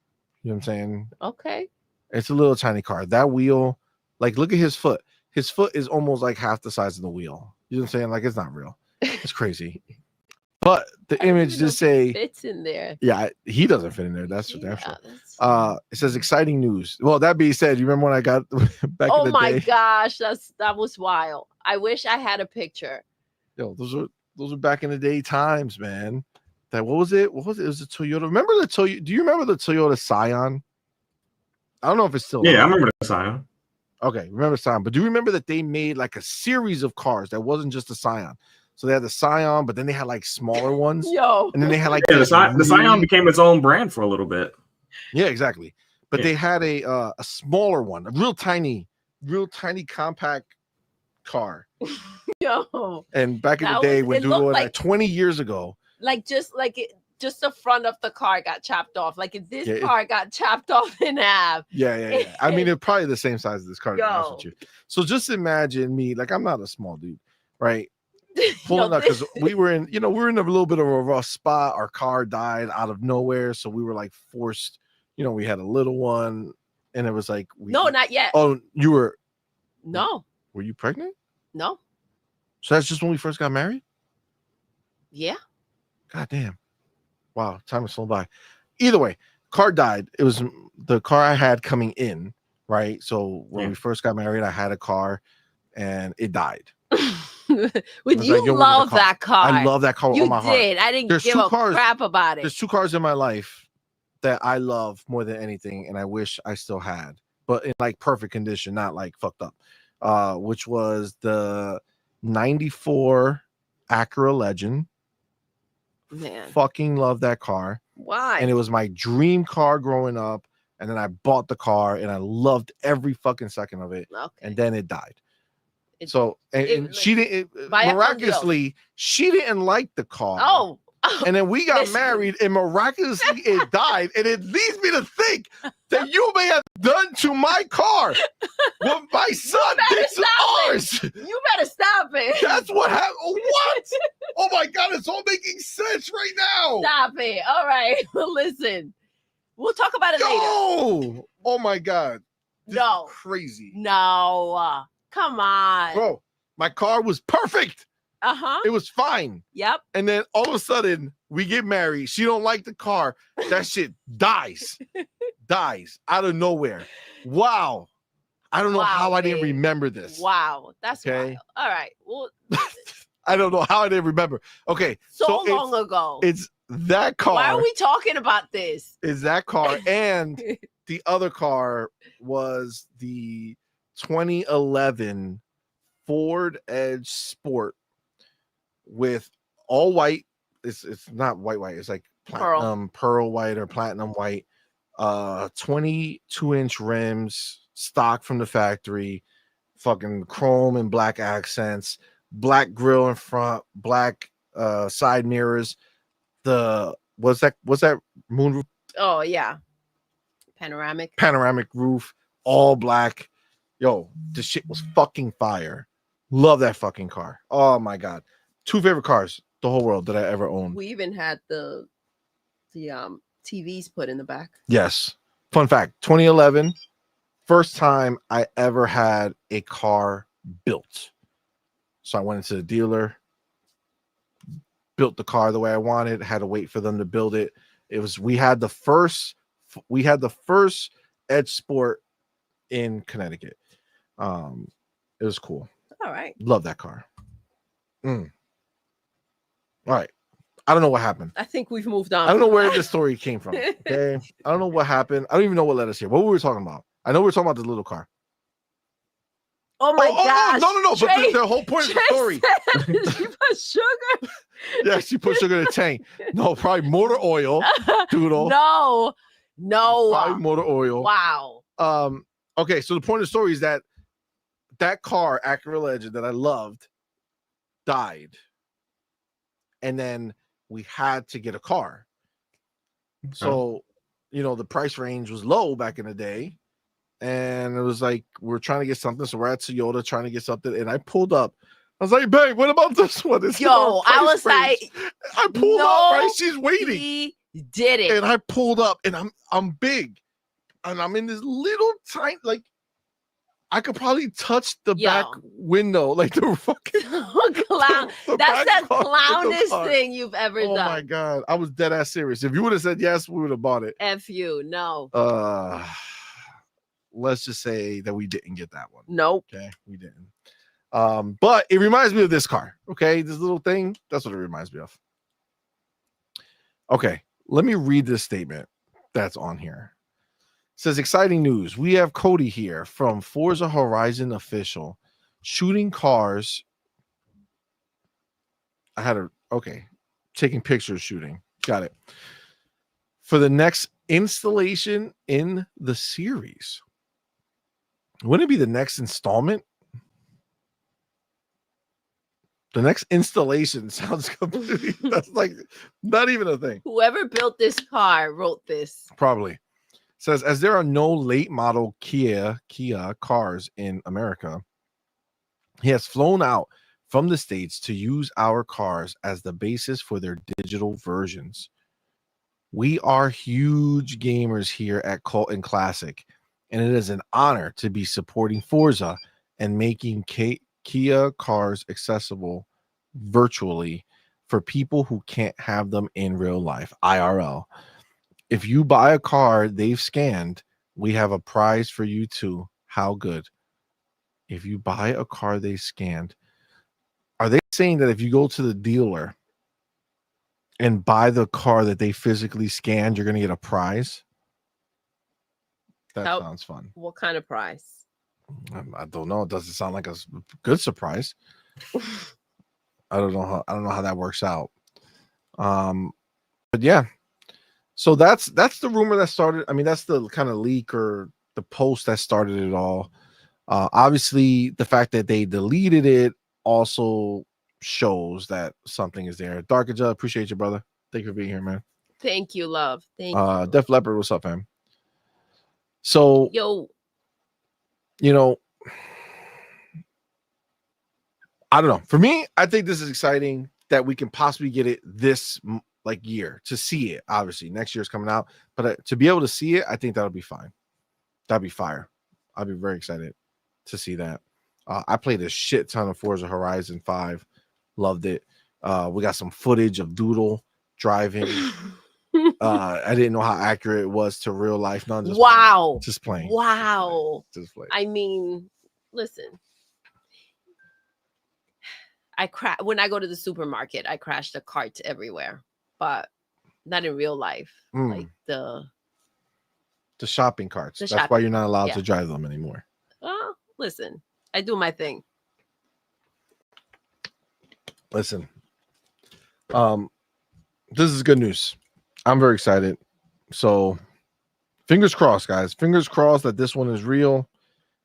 You know what I'm saying? Okay. It's a little tiny car. That wheel, like, look at his foot. His foot is almost like half the size of the wheel. You know what I'm saying? Like, it's not real. It's crazy. But the image does say fits in there. Yeah, he doesn't fit in there. That's for damn sure. It says exciting news. Well, that being said, you remember when I got back in the day? Oh my gosh, that was wild. I wish I had a picture. Yo, those are back in the day times, man. What was it? It was a Toyota. Remember the Toyota? Do you remember the Toyota Scion? I don't know if it's still. Yeah, I remember the Scion. Okay, remember Scion. But do you remember that they made like a series of cars that wasn't just a Scion? So they had the Scion, but then they had like smaller ones. And then they had like the Scion became its own brand for a little bit. Yeah, exactly. But they had a smaller one, a real tiny compact car. Yo. And back in the day when Doodle was like 20 years ago. Like just just the front of the car got chopped off. Like if this Yeah, car got chopped off in half. Yeah. I mean, they're probably the same size as this car, to be honest with Yo. you. So just imagine me, like I'm not a small dude, right? Pulling Yo, up because we were in a little bit of a rough spot. Our car died out of nowhere, so we were like forced. We had a little one, and it was like no, not yet. Oh, you were? No. Were you pregnant? No. So that's just when we first got married? Yeah. God damn. Wow, time has flown by. Either way, car died. It was the car I had coming in, right? So when we first got married, I had a car and it died. Would you love that car? I love that car with all my heart. You did. I didn't give a crap about it. There's 2 cars in my life that I love more than anything, and I wish I still had, but in like perfect condition, not like fucked up. Which was the 94 Acura Legend. Man, fucking love that car. Why? And it was my dream car growing up, and then I bought the car and I loved every fucking second of it. Okay. And then it died. And she didn't miraculously, she didn't like the car. Oh. And then we got married, and miraculously it died. And it leads me to think that you may have done to my car what my son did to ours. You better stop it. That's what happened. What? Oh my God, it's all making sense right now. Stop it. All right. Well, listen, we'll talk about it later. Oh my God. This is crazy. No. Come on. Bro, my car was perfect. Uh-huh. It was fine. Yep. And then all of a sudden, we get married. She don't like the car. That shit dies. Dies out of nowhere. Wow. I don't know how I didn't remember this. Wow. That's wild. All right. Well, I don't know how I didn't remember. Okay. So long ago. It's that car. Why are we talking about this? It's that car. And the other car was the 2011 Ford Edge Sport with all white. It's not white. It's like platinum, pearl white or platinum white. 22-inch rims, stock from the factory, fucking chrome and black accents, black grille in front, black side mirrors. What's that moon roof? Oh yeah, panoramic roof, all black. Yo, this shit was fucking fire. Love that fucking car. Oh my God. 2 favorite cars the whole world that I ever owned. We even had the TVs put in the back. Yes. Fun fact, 2011, first time I ever had a car built. So I went into the dealer, built the car the way I wanted, had to wait for them to build it. We had the first Edge Sport in Connecticut. It was cool. All right. Love that car. All right. I don't know what happened. I think we've moved on. I don't know where this story came from. Okay. I don't know what happened. I don't even know what led us here. What were we talking about? I know we were talking about the little car. Oh my gosh. No. But the whole point of the story. She put sugar. Yeah, she put sugar in the tank. No, probably motor oil. Doodle. No. Probably motor oil. Wow. Okay, so the point of the story is that car, Acura Legend, that I loved, died. And then we had to get a car. Okay. So, the price range was low back in the day. And it was like, we're trying to get something. So we're at Toyota trying to get something. And I pulled up. I was like, babe, what about this one? I was like, I pulled up, right? She's waiting. He did it. And I pulled up, and I'm big. And I'm in this little tiny, like, I could probably touch the back window, like the fucking clown. That's the clownish thing you've ever done. Oh my God. I was dead ass serious. If you would have said yes, we would have bought it. F you, no. Let's just say that we didn't get that one. Nope. Okay, we didn't. But it reminds me of this car. Okay, this little thing. That's what it reminds me of. Okay, let me read this statement that's on here. It says, exciting news. We have Cody here from Forza Horizon Official shooting cars. Taking pictures, shooting. Got it. For the next installation in the series. Wouldn't it be the next installment? The next installation sounds completely. That's like not even a thing. Whoever built this car wrote this. Probably says as there are no late model Kia cars in America, he has flown out from the States to use our cars as the basis for their digital versions. We are huge gamers here at Cult and Classic, and it is an honor to be supporting Forza and making Kia cars accessible virtually for people who can't have them in real life, IRL. If you buy a car they've scanned, we have a prize for you too. How good. If you buy a car they scanned, are they saying that if you go to the dealer and buy the car that they physically scanned, you're going to get a prize? That sounds fun. What kind of prize? I don't know. It doesn't sound like a good surprise. I don't know how that works out. But yeah. So that's the rumor that started. I mean, that's the kind of leak or the post that started it all. Obviously, the fact that they deleted it also shows that something is there. Darkaja, appreciate you, brother. Thank you for being here, man. Thank you, love. Thank you. Def Leppard, what's up, man? So, you know, I don't know. For me, I think this is exciting that we can possibly get it this year to see it. Obviously, next year's coming out, but to be able to see it, I think that'll be fine. That'd be fire. I'd be very excited to see that. I played a shit ton of Forza Horizon 5. Loved it. We got some footage of Doodle driving. I didn't know how accurate it was to real life. None. Just playing. Wow. Just playing. I mean, listen. When I go to the supermarket, I crash the carts everywhere, but not in real life. Like the shopping carts. That's why you're not allowed to drive them anymore. Well, listen, I do my thing. Listen, this is good news. I'm very excited. So fingers crossed, guys. Fingers crossed that this one is real,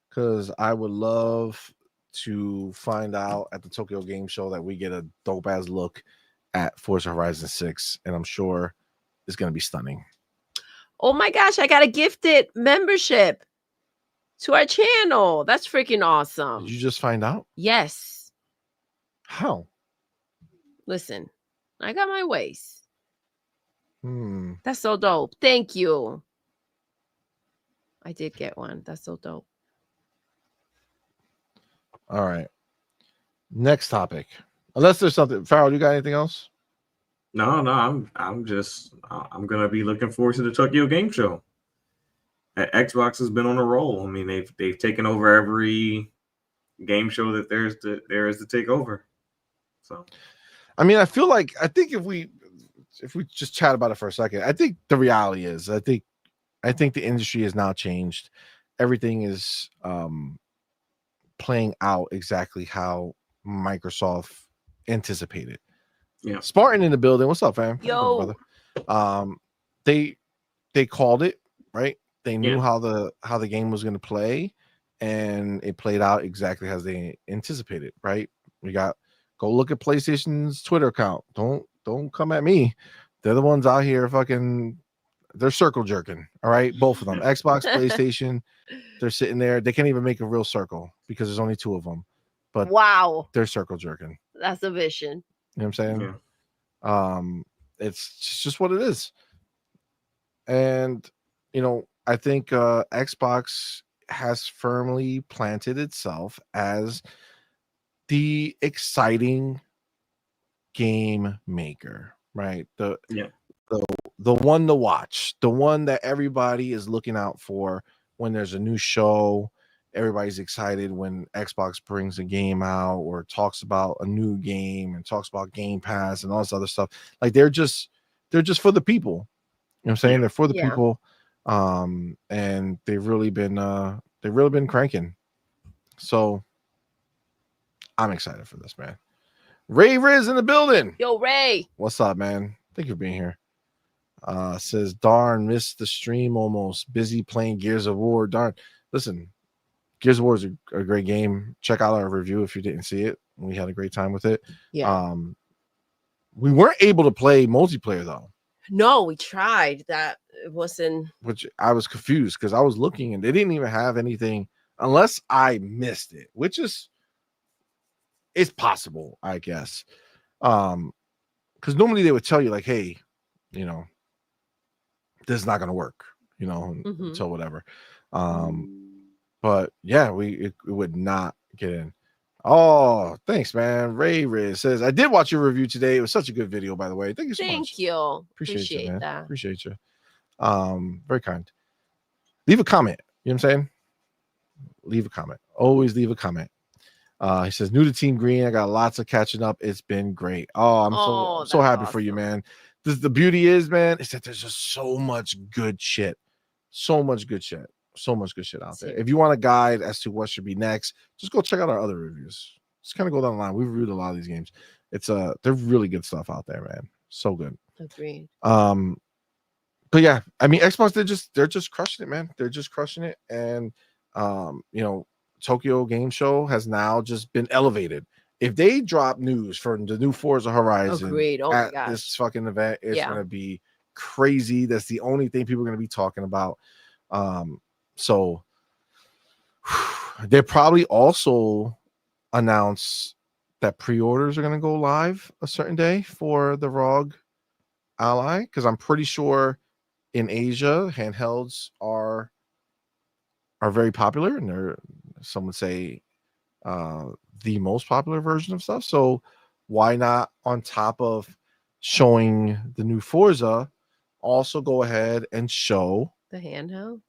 because I would love to find out at the Tokyo Game Show that we get a dope ass look at Forza Horizon 6, and I'm sure it's going to be stunning. Oh my gosh, I got a gifted membership to our channel. That's freaking awesome. Did you just find out? Yes. How? Listen, I got my ways. That's so dope. Thank you. I did get one. That's so dope. All right. Next topic. Unless there's something. Farrell, you got anything else? No, I'm gonna be looking forward to the Tokyo Game Show. Xbox has been on a roll. I mean, they've taken over every game show that there is to take over. So, I mean, I think if we just chat about it for a second, I think the reality is, I think the industry has now changed. Everything is playing out exactly how Microsoft anticipated. Yeah. Spartan in the building. What's up, fam? Yo. Brother. They called it, right? They knew how the game was going to play, and it played out exactly as they anticipated, right? Go look at PlayStation's Twitter account. Don't come at me. They're the ones out here they're circle jerking. All right. Both of them. Xbox, PlayStation, they're sitting there. They can't even make a real circle because there's only two of them. But wow, they're circle jerking. That's a vision. You know what I'm saying? Yeah. It's just what it is. And I think Xbox has firmly planted itself as the exciting game maker, right? The one to watch, the one that everybody is looking out for when there's a new show. Everybody's excited when Xbox brings a game out or talks about a new game and talks about Game Pass and all this other stuff. Like they're just for the people. You know what I'm saying? Yeah. They're for the people. And they've really been cranking. So I'm excited for this, man. Ray Riz in the building. Yo, Ray. What's up, man? Thank you for being here. Says, darn, missed the stream almost. Busy playing Gears of War. Darn. Listen, Gears of War is a great game. Check out our review if you didn't see it. We had a great time with it. Yeah. We weren't able to play multiplayer though. No, we tried. That it wasn't. Which I was confused because I was looking and they didn't even have anything unless I missed it, which is it's possible, I guess. Because normally they would tell you like, hey, you know, this is not gonna work, you know, until whatever. But yeah, it would not get in. Oh, thanks, man. Ray Riz says, I did watch your review today. It was such a good video, by the way. Thank you so much. Thank you. Appreciate you, man. that. Appreciate you. Very kind. Leave a comment. You know what I'm saying? Leave a comment. Always leave a comment. He says, new to Team Green. I got lots of catching up. It's been great. Oh, I'm so happy for you, man. The beauty is, man, is that there's just so much good shit. So much good shit out there. If you want a guide as to what should be next, just go check out our other reviews. Just kind of go down the line. We've reviewed a lot of these games. It's they're really good stuff out there, man. So good. Agreed. But yeah, I mean, Xbox, they're just crushing it, man. They're just crushing it. And you know, Tokyo Game Show has now just been elevated. If they drop news for the new Forza Horizon at this fucking event, it's gonna be crazy. That's the only thing people are gonna be talking about. So they probably also announce that pre-orders are gonna go live a certain day for the ROG Ally, because I'm pretty sure in Asia handhelds are very popular, and they're, some would say, the most popular version of stuff. So why not, on top of showing the new Forza, also go ahead and show the handheld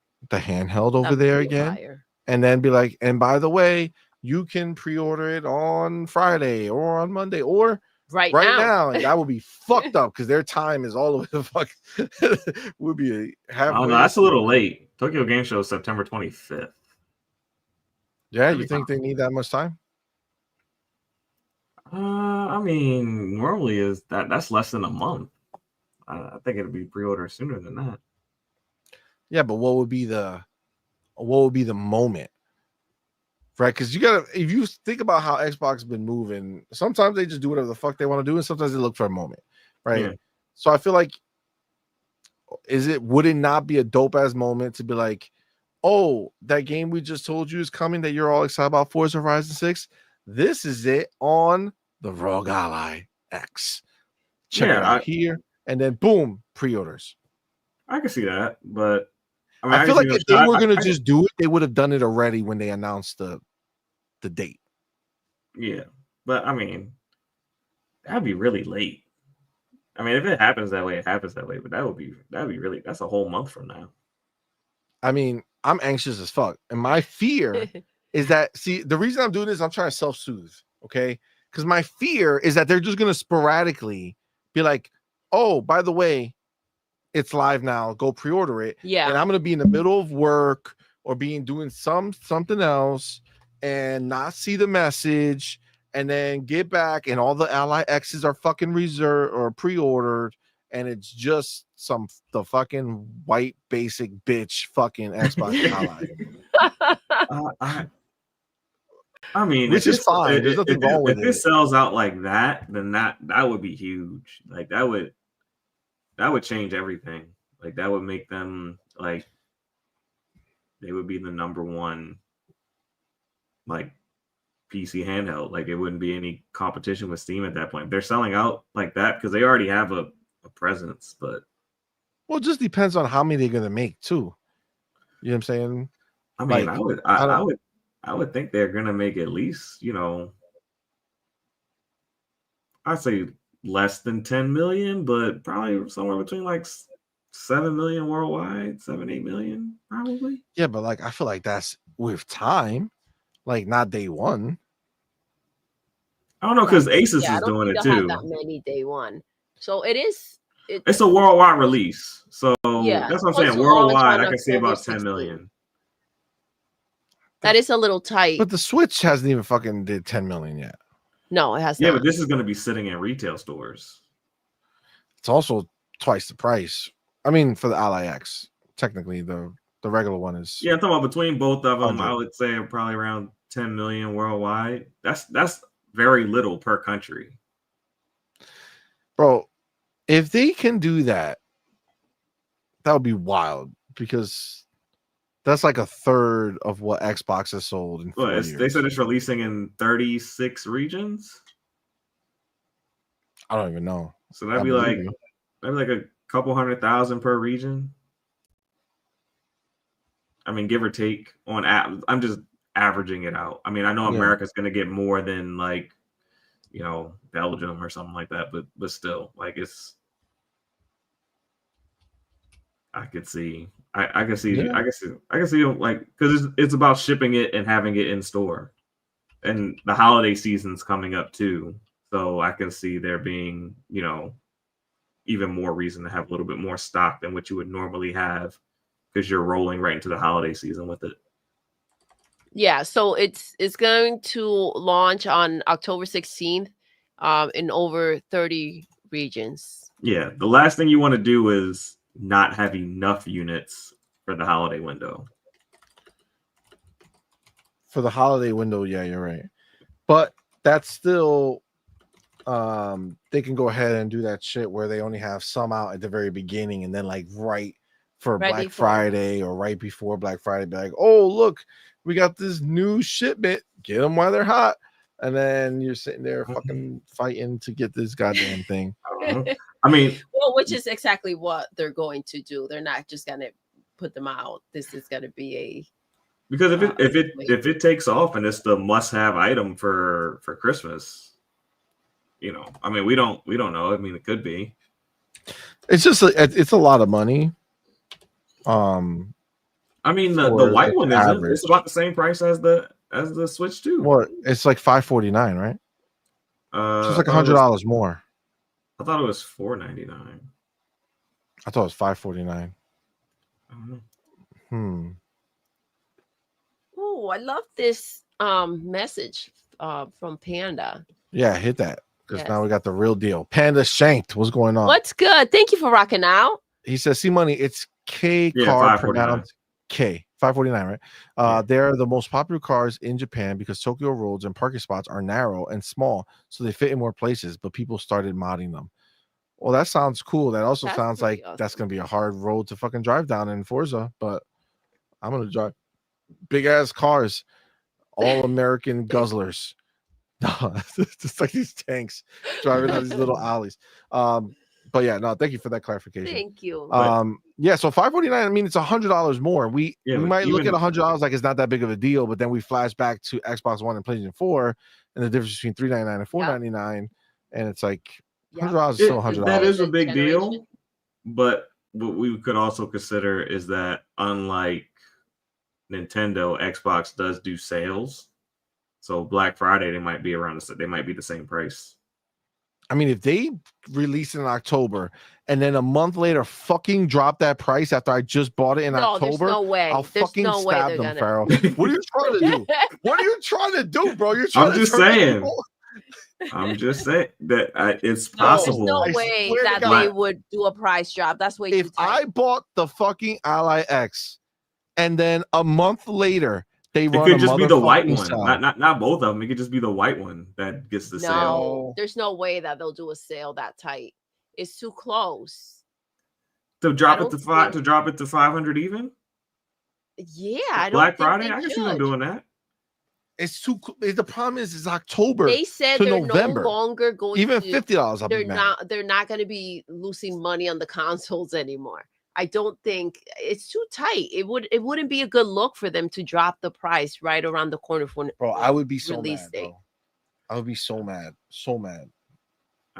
over there again, and then be like, and by the way, you can pre-order it on Friday or on Monday or right now. And that would be fucked up because their time is all over the fuck. Would be halfway. Oh no, that's a little late. Tokyo Game Show is September 25th. Yeah, you think they need that much time? I mean, normally is that's less than a month. I think it'll be pre-order sooner than that. Yeah, but what would be the moment? Right? Because you gotta, if you think about how Xbox has been moving, sometimes they just do whatever the fuck they want to do, and sometimes they look for a moment, right? Yeah. So I feel like, would it not be a dope ass moment to be like, oh, that game we just told you is coming that you're all excited about, Forza Horizon 6? This is it on the ROG Ally X. Check it out here, and then boom, pre-orders. I can see that, but I feel like if they were gonna just do it, they would have done it already when they announced the date. Yeah, but I mean, that'd be really late. I mean, if it happens that way, it happens that way. But that'd be really, that's a whole month from now. I mean, I'm anxious as fuck, and my fear is that, see, the reason I'm doing this, I'm trying to self-soothe, okay? Because my fear is that they're just gonna sporadically be like, oh, by the way, it's live now, go pre-order it. Yeah. And I'm gonna be in the middle of work or doing something else and not see the message, and then get back and all the Ally X's are fucking reserved or pre-ordered, and it's just the fucking white basic bitch fucking Xbox Ally. I mean, which is fine. There's nothing wrong with it. If it sells out like that, then that would be huge. Like that would change everything. Like that would make them, like, they would be the number one, like, PC handheld. Like it wouldn't be any competition with Steam at that point. They're selling out like that because they already have a presence. But well, it just depends on how many they're gonna make too. You know what I'm saying? I mean, like, I would think they're gonna make at least, you know, I'd say less than 10 million, but probably somewhere between like 7 million worldwide, 7-8 million, probably. Yeah, but like I feel like that's with time, like not day one. I don't know, because Asus is doing it too. Have that many day one, so it's a worldwide release. So yeah, that's what I'm saying. Worldwide, I can see about 10 million. That is a little tight. But the Switch hasn't even fucking did 10 million yet. No, it has not. Yeah, but this is going to be sitting in retail stores. It's also twice the price. I mean, for the Ally X, technically the The regular one is. Yeah, I'm talking about between both of them. 100. I would say probably around 10 million worldwide. That's very little per country. Bro, if they can do that, that would be wild because that's like a third of what Xbox has sold in 4 years. They said it's releasing in 36 regions. I don't even know. So that'd be like a couple 100,000 per region. I mean, give or take on app. I'm just averaging it out. I mean, I know America's going to get more than like, you know, Belgium or something like that, but still, like it's. I could see like because it's about shipping it and having it in store, and the holiday season's coming up too. So I can see there being, you know, even more reason to have a little bit more stock than what you would normally have because you're rolling right into the holiday season with it. Yeah, so it's going to launch on October 16th in over 30 regions. Yeah, the last thing you want to do is not have enough units for the holiday window. For the holiday window, yeah, you're right. But that's still they can go ahead and do that shit where they only have some out at the very beginning and then like right Black Friday or right before Black Friday be like, oh look, we got this new shipment, get them while they're hot, and then you're sitting there fucking fighting to get this goddamn thing. I mean, well, which is exactly what they're going to do. They're not just gonna put them out. This is gonna be a because if it takes off and it's the must-have item for Christmas, you know, I mean, we don't know. I mean, it could be. It's just it's a lot of money. I mean, the white one isn't. It's about the same price as the Switch 2. What? It's like $549, right? So it's like $100 more. I thought it was $499. I thought it was $549. I don't know. Oh, I love this message from Panda. Yeah, hit that because now we got the real deal. Panda Shanked. What's going on? What's good? Thank you for rocking out. He says, CMoney, it's K car pronounced K. 549, right? They're the most popular cars in Japan because Tokyo roads and parking spots are narrow and small, so they fit in more places, but people started modding them. Well, that sounds cool. That also sounds like that's going to be a hard road to fucking drive down in Forza, but I'm going to drive big ass cars, all American guzzlers. No, it's just like these tanks driving down these little alleys. But yeah, no, thank you for that clarification. Thank you. Yeah, so $549, I mean, it's $100 more. We might look at $100 like it's not that big of a deal, but then we flash back to Xbox One and PlayStation 4 and the difference between $399 and $499, and it's like $100 is still $100. That is a big deal, but what we could also consider is that unlike Nintendo, Xbox does do sales. So Black Friday, they might be the same price. I mean, if they release it in October and then a month later fucking drop that price after I just bought it in October, no way. I'll fucking stab them, Pharaoh. What are you trying to do? What are you trying to do, bro? I'm just saying that it's possible. There's no way that they would do a price drop. That's way too tight. I bought the fucking Ally X and then a month later it could just be the white one, not both of them. It could just be the white one that gets the sale. There's no way that they'll do a sale that tight. It's too close. To drop it to 500 even. Yeah, I don't. Black Friday, I can see them doing that. It's too. The problem is, it's October. They said they're November. No longer going. Even $50. They're not going to be losing money on the consoles anymore. I don't think it's too tight. It wouldn't be a good look for them to drop the price right around the corner for bro. I would be so release mad, date. bro. I would be so mad,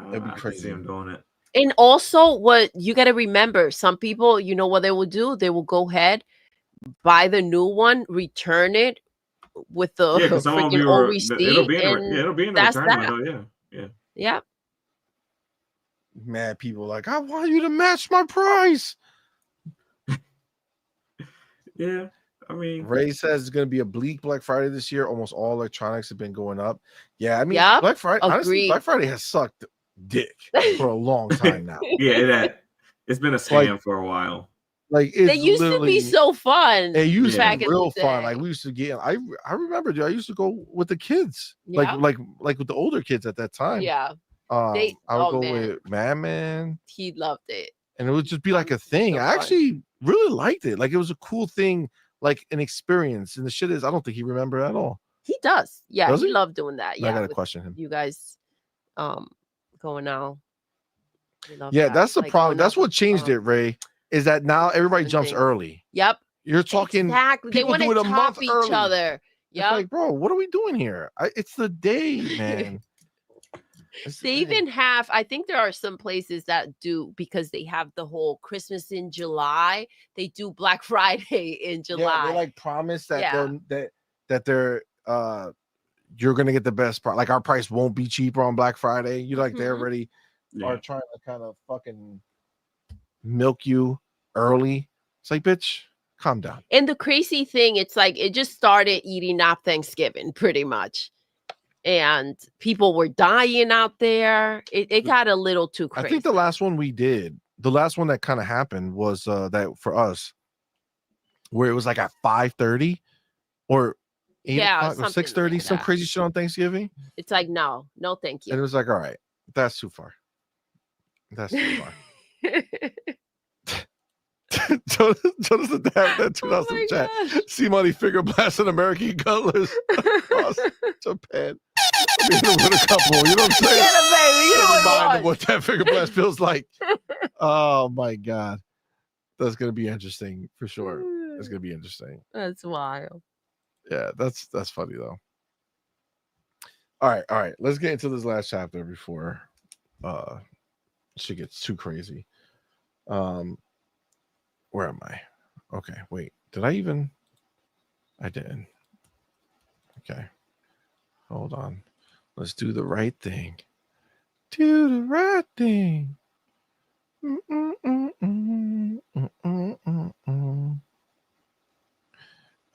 It'd be crazy. I see them doing it. And also, what you got to remember, some people, you know what they will do? They will go ahead, buy the new one, return it with the freaking old receipt. It'll be in the return window. Yeah. Mad people like, I want you to match my price. Yeah, I mean, Ray says it's going to be a bleak Black Friday this year. Almost all electronics have been going up. Yeah, I mean, Black Friday. Honestly, Black Friday has sucked dick for a long time now. Yeah, it's been a scam for a while. Like They it's used to be so fun. It used to back be in the real fun. day. Like we used to get. I remember, dude. I used to go with the kids. Yeah. Like with the older kids at that time. Yeah, I would oh, go man. with Madman, he loved it. and it would just be like a thing. So I fun. actually really liked it. Like it was a cool thing, like an experience. And the shit is, I don't think he remembered at all. He does. Yeah, Does he he? loved doing that. Yeah, I gotta with question him. you guys going out. He loved Yeah, that. that's the Like, problem. going That's out what with, changed it, Ray. Is that now everybody different jumps things. early? Yep. You're talking Exactly. They people want do it to a month top each early. other. It's Yep. like, bro, what are we doing here? It's the day, man. It's the They day. even have, I think there are some places that do, because they have the whole Christmas in July, they do Black Friday in July. Yeah, they like promise that Yeah. they're you're gonna get the best price. Like our price won't be cheaper on Black Friday. You like they Mhm. already are Yeah. trying to kind of fucking milk you early. It's like, bitch, calm down. And the crazy thing, it's like it just started eating up Thanksgiving pretty much. And people were dying out there. It got a little too I crazy. think the last one we did, the last one that kind of happened was that for us, where it was like at 5:30 or 8 o'clock or something 6:30, like some that. crazy shit on Thanksgiving. It's like, no, thank And it you. was like, all right, that's too far. That's too far. Jonas the Dab, that Oh 2000 my chat. gosh. CMoney finger blasting American gutlers across Japan. Being a winter couple, you know what I'm saying? Get it, baby. You know what Remind you them what that finger blast feels like. Oh my god, that's gonna be interesting for sure. It's gonna be interesting. That's wild. Yeah, that's funny though. All right. Let's get into this last chapter before shit gets too crazy. Where am I? Okay, wait. Did I even? I didn't. Okay. Hold on. Let's do the right thing. Do the right thing.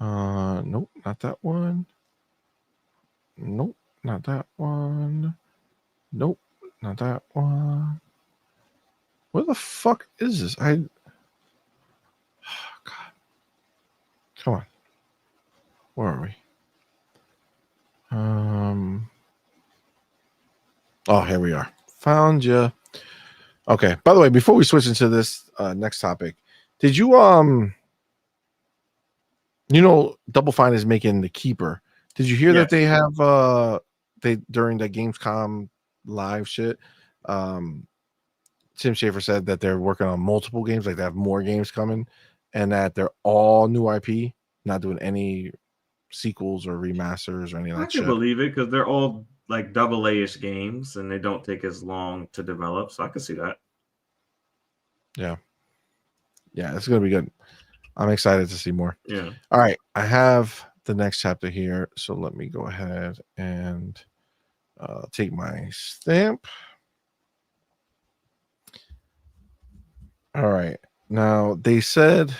Nope, not that one. Nope, not that one. Nope, not that one. Where the fuck is this? God. Come on. Where are we? Oh, here we are. Found you. Okay. By the way, before we switch into this next topic, did you Double Fine is making the Keeper. Did you hear that they have they during the Gamescom live shit? Tim Schafer said that they're working on multiple games, like they have more games coming, and that they're all new IP, not doing any sequels or remasters or any of that shit. I can believe it because they're all like double-A-ish games and they don't take as long to develop, so I can see that. Yeah, it's gonna be good. I'm excited to see more. Yeah. All right, I have the next chapter here, so let me go ahead and take my stamp. All right, now they said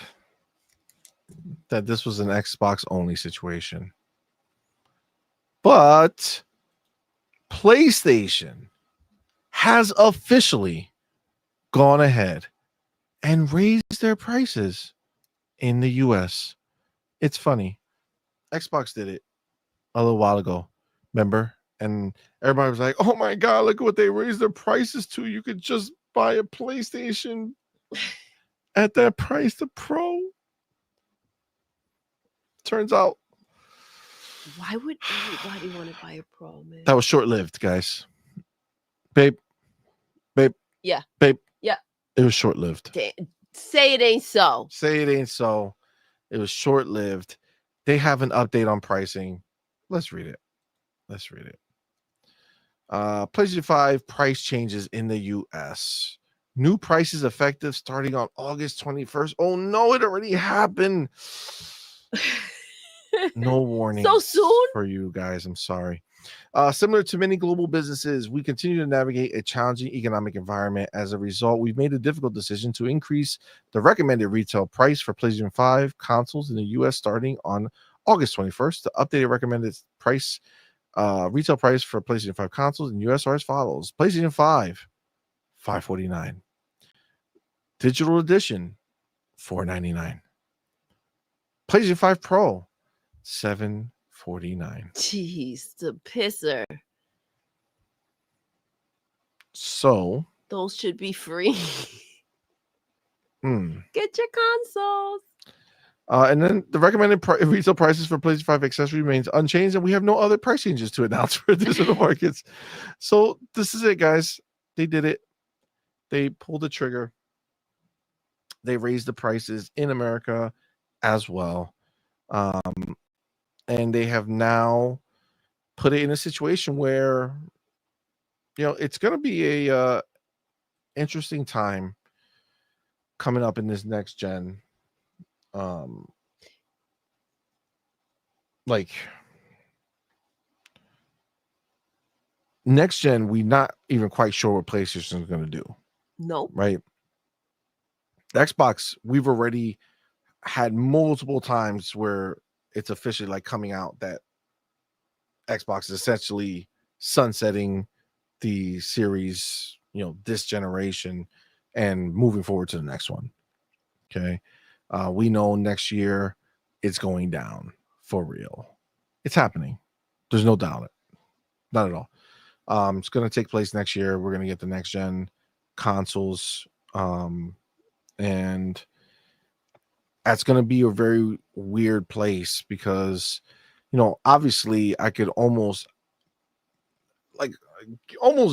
that this was an Xbox only situation, but PlayStation has officially gone ahead and raised their prices in the US. It's funny. Xbox did it a little while ago, remember? And everybody was like, oh my God, look at what they raised their prices to. You could just buy a PlayStation at that price, the Pro. Turns out. Why would anybody want to buy a Pro, man? That was short-lived, guys. Babe. Yeah. Babe. Yeah. It was short-lived. Say it ain't so. Say it ain't so. It was short-lived. They have an update on pricing. Let's read it. PlayStation 5 price changes in the US. New prices effective starting on August 21st. Oh no, it already happened. No warning. So soon for you guys. I'm sorry. Similar to many global businesses, we continue to navigate a challenging economic environment. As a result, we've made a difficult decision to increase the recommended retail price for PlayStation 5 consoles in the US starting on August 21st. The updated recommended price, retail price for PlayStation 5 consoles in US are as follows: PlayStation 5, $549. Digital edition, $499. PlayStation 5 Pro, $749. Jeez, the pisser. So Those should be free. hmm. Get your consoles. And then the recommended retail prices for PlayStation 5 accessory remains unchanged, and we have no other price changes to announce for additional markets. So this is it, guys. They did it. They pulled the trigger. They raised the prices in America as well. And they have now put it in a situation where, it's going to be a interesting time coming up in this next gen. Like next gen, we're not even quite sure what PlayStation is going to do. No. Right. Xbox, we've already had multiple times where it's officially like coming out that Xbox is essentially sunsetting the series, this generation and moving forward to the next one. Okay. We know next year it's going down for real. It's happening. There's no doubt. Not at all. It's going to take place next year. We're going to get the next gen consoles. And that's going to be a very weird place because, obviously I could almost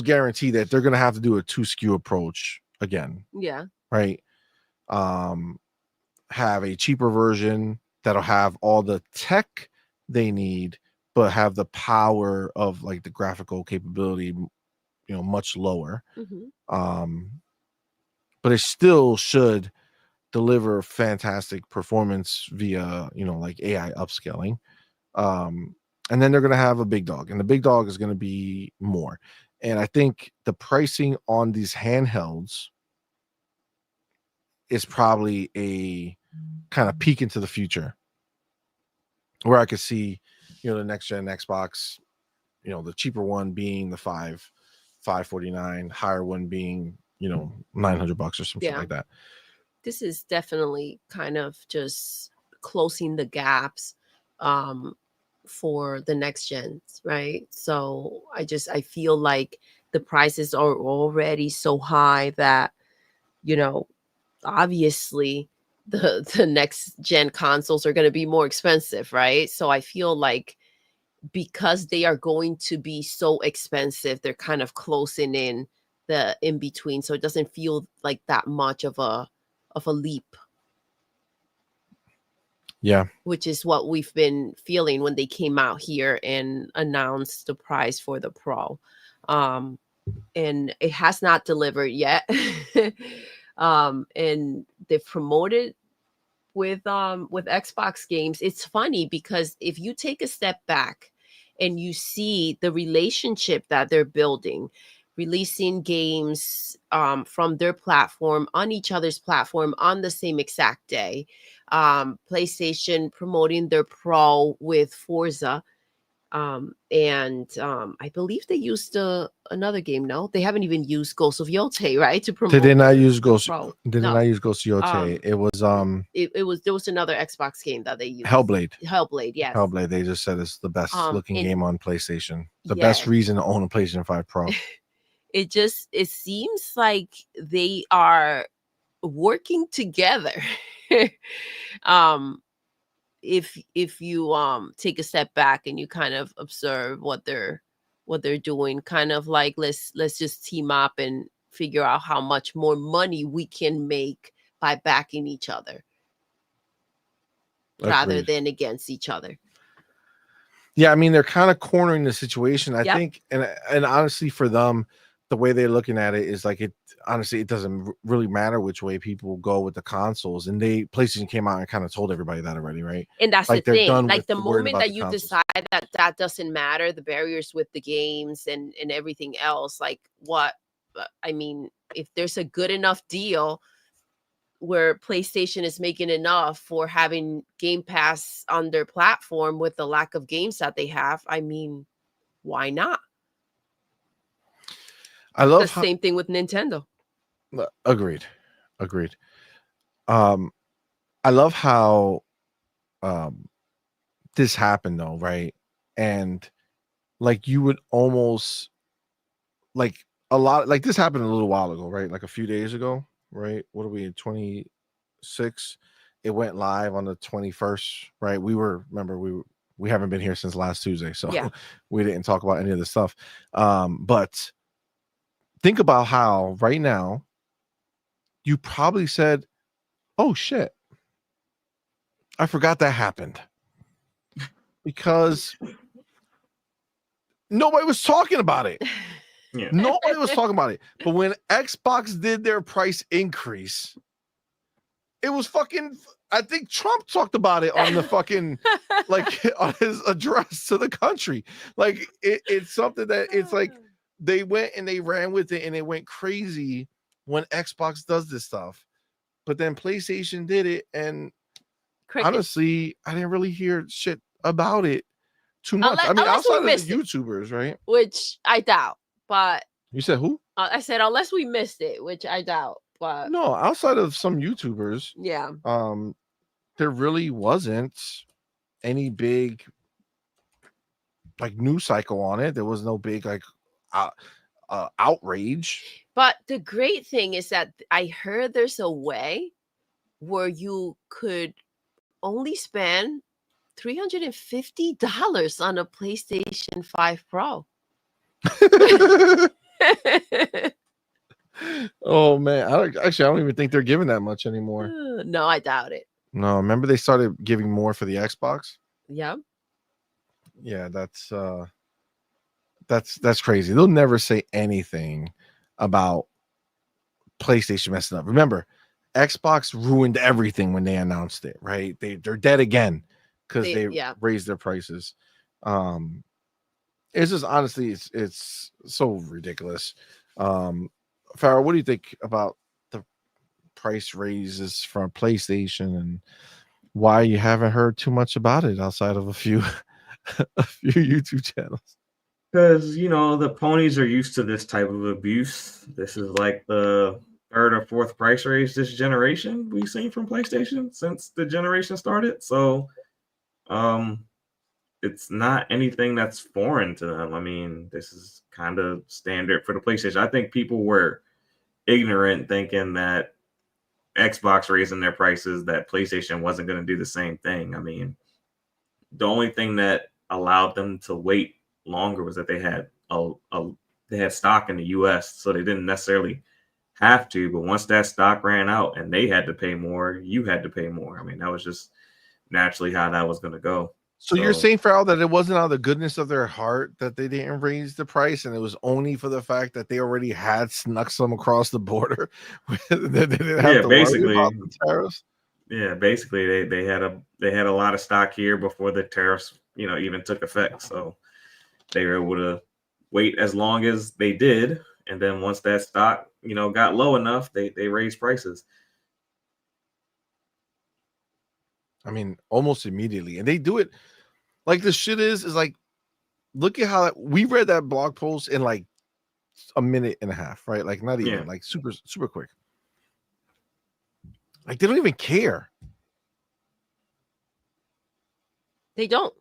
guarantee that they're going to have to do a 2 SKU approach again. Yeah. Right. Have a cheaper version that'll have all the tech they need, but have the power of like the graphical capability, much lower. Mm-hmm. But it still should deliver fantastic performance via, like AI upscaling. And then they're going to have a big dog, and the big dog is going to be more. And I think the pricing on these handhelds is probably a kind of peek into the future where I could see, the next gen Xbox, the cheaper one being the $549, higher one being, $900 or something like that. This is definitely kind of just closing the gaps for the next gens, right? So I feel like the prices are already so high that, obviously the next gen consoles are going to be more expensive, right? So I feel like because they are going to be so expensive, they're kind of closing in the in between, so it doesn't feel like that much of a leap. Yeah. Which is what we've been feeling when they came out here and announced the price for the Pro. And it has not delivered yet. And they've promoted with Xbox games. It's funny because if you take a step back and you see the relationship that they're building, releasing games from their platform on each other's platform on the same exact day, PlayStation promoting their Pro with Forza, and I believe they used another game. No, they haven't even used Ghost of Yotei, right? To promote. They did not use Ghost. Pro. They did not use Ghost of Yotei. It was there was another Xbox game that they used. Hellblade. Yes. Hellblade. They just said it's the best looking game on PlayStation. The Yeah. best reason to own a PlayStation 5 Pro. It seems like they are working together. If you take a step back and you kind of observe what they're doing, kind of like let's just team up and figure out how much more money we can make by backing each other. Rather than against each other. Yeah, I mean, they're kind of cornering the situation, I think, and honestly, for them, the way they're looking at it is like it doesn't really matter which way people go with the consoles. And PlayStation came out and kind of told everybody that already, right? And that's like the thing. Like the worrying moment about that the you consoles. decide that doesn't matter, the barriers with the games and everything else, like what I mean, if there's a good enough deal where PlayStation is making enough for having Game Pass on their platform with the lack of games that they have, I mean, why not? I love the same thing with Nintendo. Agreed. I love how this happened though, right? And like you would almost like a lot like this happened a little while ago, right? Like a few days ago, right? What are we in 26? It went live on the 21st, right? We haven't been here since last Tuesday, so Yeah. we didn't talk about any of this stuff. But think about how right now you probably said, "Oh shit, I forgot that happened," because nobody was talking about it. Yeah. Nobody was talking about it. But when Xbox did their price increase, it was fucking. I think Trump talked about it on the fucking like on his address to the country. Like it's something that it's like they went and they ran with it and it went crazy when Xbox does this stuff. But then PlayStation did it, and Crickets. honestly, I didn't really hear shit about it too much. Unless- I mean, unless we outside of the missed it. YouTubers, right? Which I doubt. But You said who? I said unless we missed it, which I doubt. But No, outside of some YouTubers, yeah. there really wasn't any big like news cycle on it. There was no big like outrage. But the great thing is that I heard there's a way where you could only spend $350 on a PlayStation 5 Pro. Oh man, I don't even think they're giving that much anymore. No, I doubt it. No, remember they started giving more for the Xbox? Yeah. Yeah, that's crazy. They'll never say anything about PlayStation messing up. Remember, Xbox ruined everything when they announced it, right? They're dead again because they raised their prices. It's just honestly, it's so ridiculous. Farrell, what do you think about the price raises from PlayStation and why you haven't heard too much about it outside of a few YouTube channels? Because the ponies are used to this type of abuse. This is like the third or fourth price raise this generation we've seen from PlayStation since the generation started. So it's not anything that's foreign to them. I mean, this is kind of standard for the PlayStation. I think people were ignorant thinking that Xbox raising their prices, that PlayStation wasn't going to do the same thing. I mean, the only thing that allowed them to wait longer was that they had stock in the US, so they didn't necessarily have to. But once that stock ran out and they had to pay more, you had to pay more. I mean, that was just naturally how that was going to go. So you're saying, Farrell, that it wasn't out of the goodness of their heart that they didn't raise the price, and it was only for the fact that they already had snuck some across the border that they didn't have to basically worry about the tariffs? Yeah, basically they had a lot of stock here before the tariffs, even took effect. So they were able to wait as long as they did, and then once that stock, got low enough, they raised prices. I mean, almost immediately, and they do it like the shit is like, look at how we read that blog post in like a minute and a half, right? Like not even like super quick. Like they don't even care. They don't.